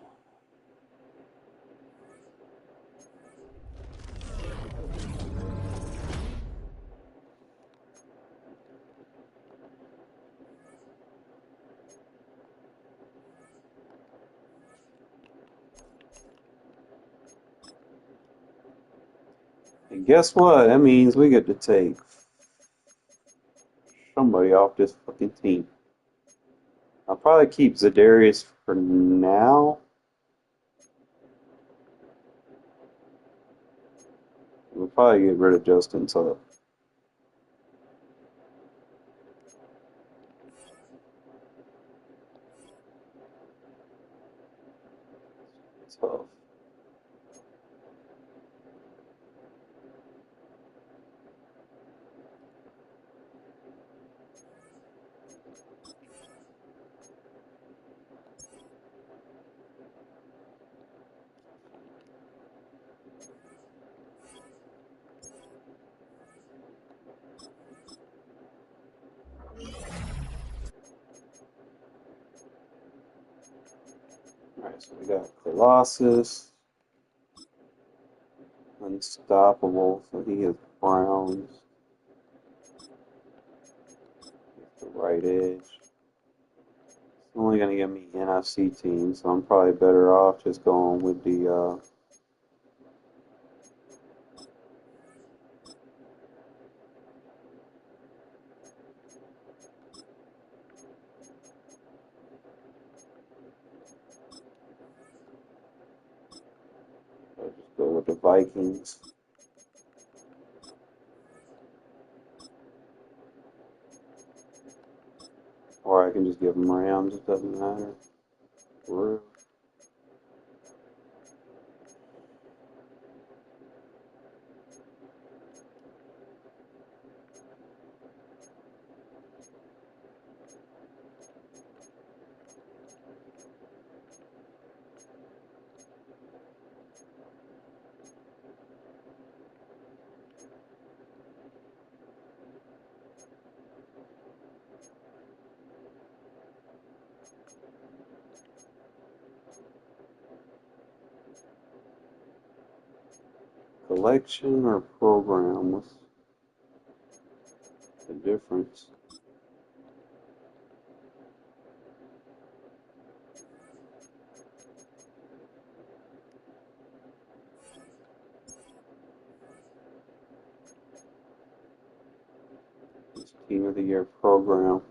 And guess what? That means we get to take somebody off this fucking team. I'll probably keep Zadarius for now. We'll probably get rid of Justin Tuck. Tough. Alright, so we got Colossus. Unstoppable, so he is Browns. The right edge. It's only going to give me NFC teams, so I'm probably better off just going with the Vikings. Or I can just give them Rams, it doesn't matter. Rude. Collection or program? What's the difference? It's Team of the Year program.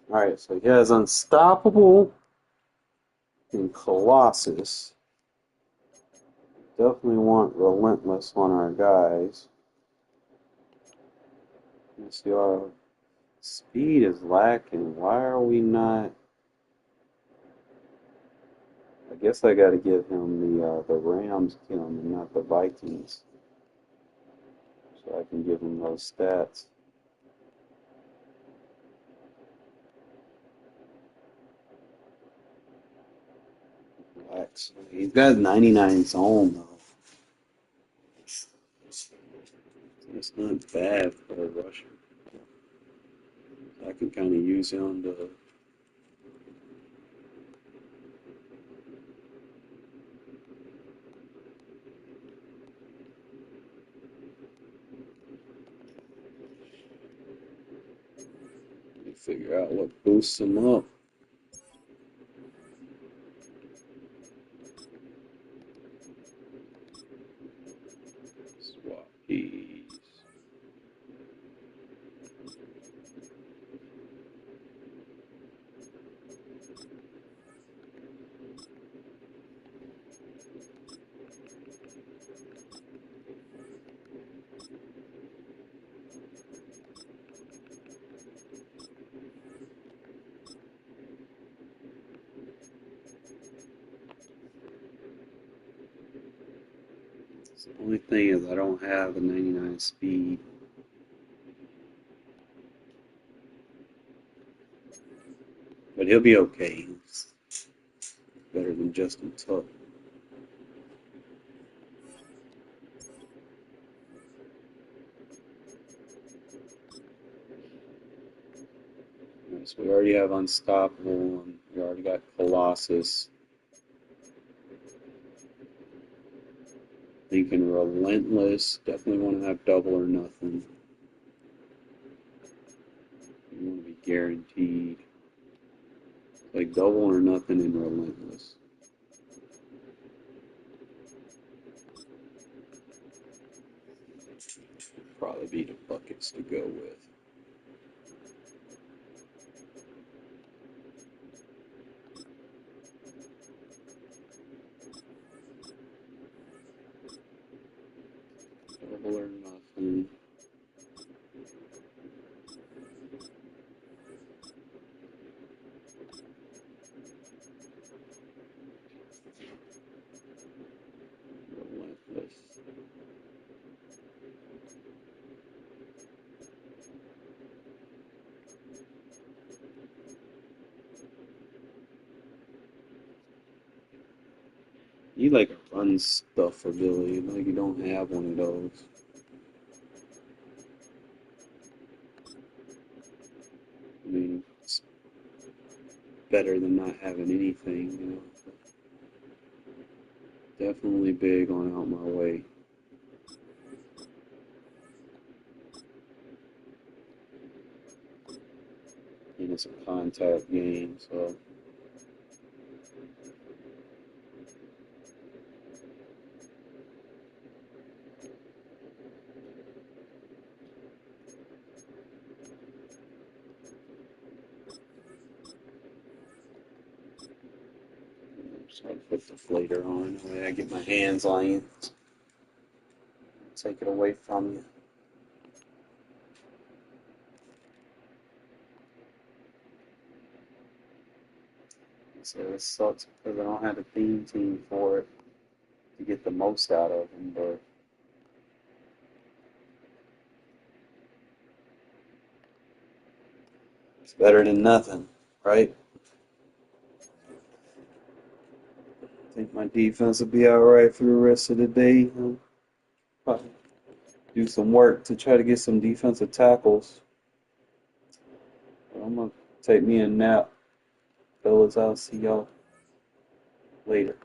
Alright, so he has Unstoppable and Colossus. Definitely want Relentless on our guys. Let's see, our speed is lacking. Why are we not... I guess I gotta give him the Rams kill and not the Vikings. So I can give him those stats. Relax. He's got 99 zone though. It's not bad for a rusher. I can kind of use him to figure out what boosts him up. Swap keys. The only thing is I don't have the 99 speed. But he'll be okay. It's better than Justin Tuck. So we already have Unstoppable, and we already got Colossus. Thinking Relentless, definitely want to have double or nothing. You want to be guaranteed. Like double or nothing and Relentless. Probably be the buckets to go with. Double or nothing. Relentless. You like a run stuff ability, like you don't have one of those. I mean, it's better than not having anything, you know. Definitely big on out my way. And it's a contact game, so. So I put the deflator on, that way I get my hands on you. Take it away from you. So it sucks because I don't have a theme team for it to get the most out of them, but it's better than nothing, right? I think my defense will be alright for the rest of the day. Probably do some work to try to get some defensive tackles. But I'm going to take me a nap. Fellas, I'll see y'all later.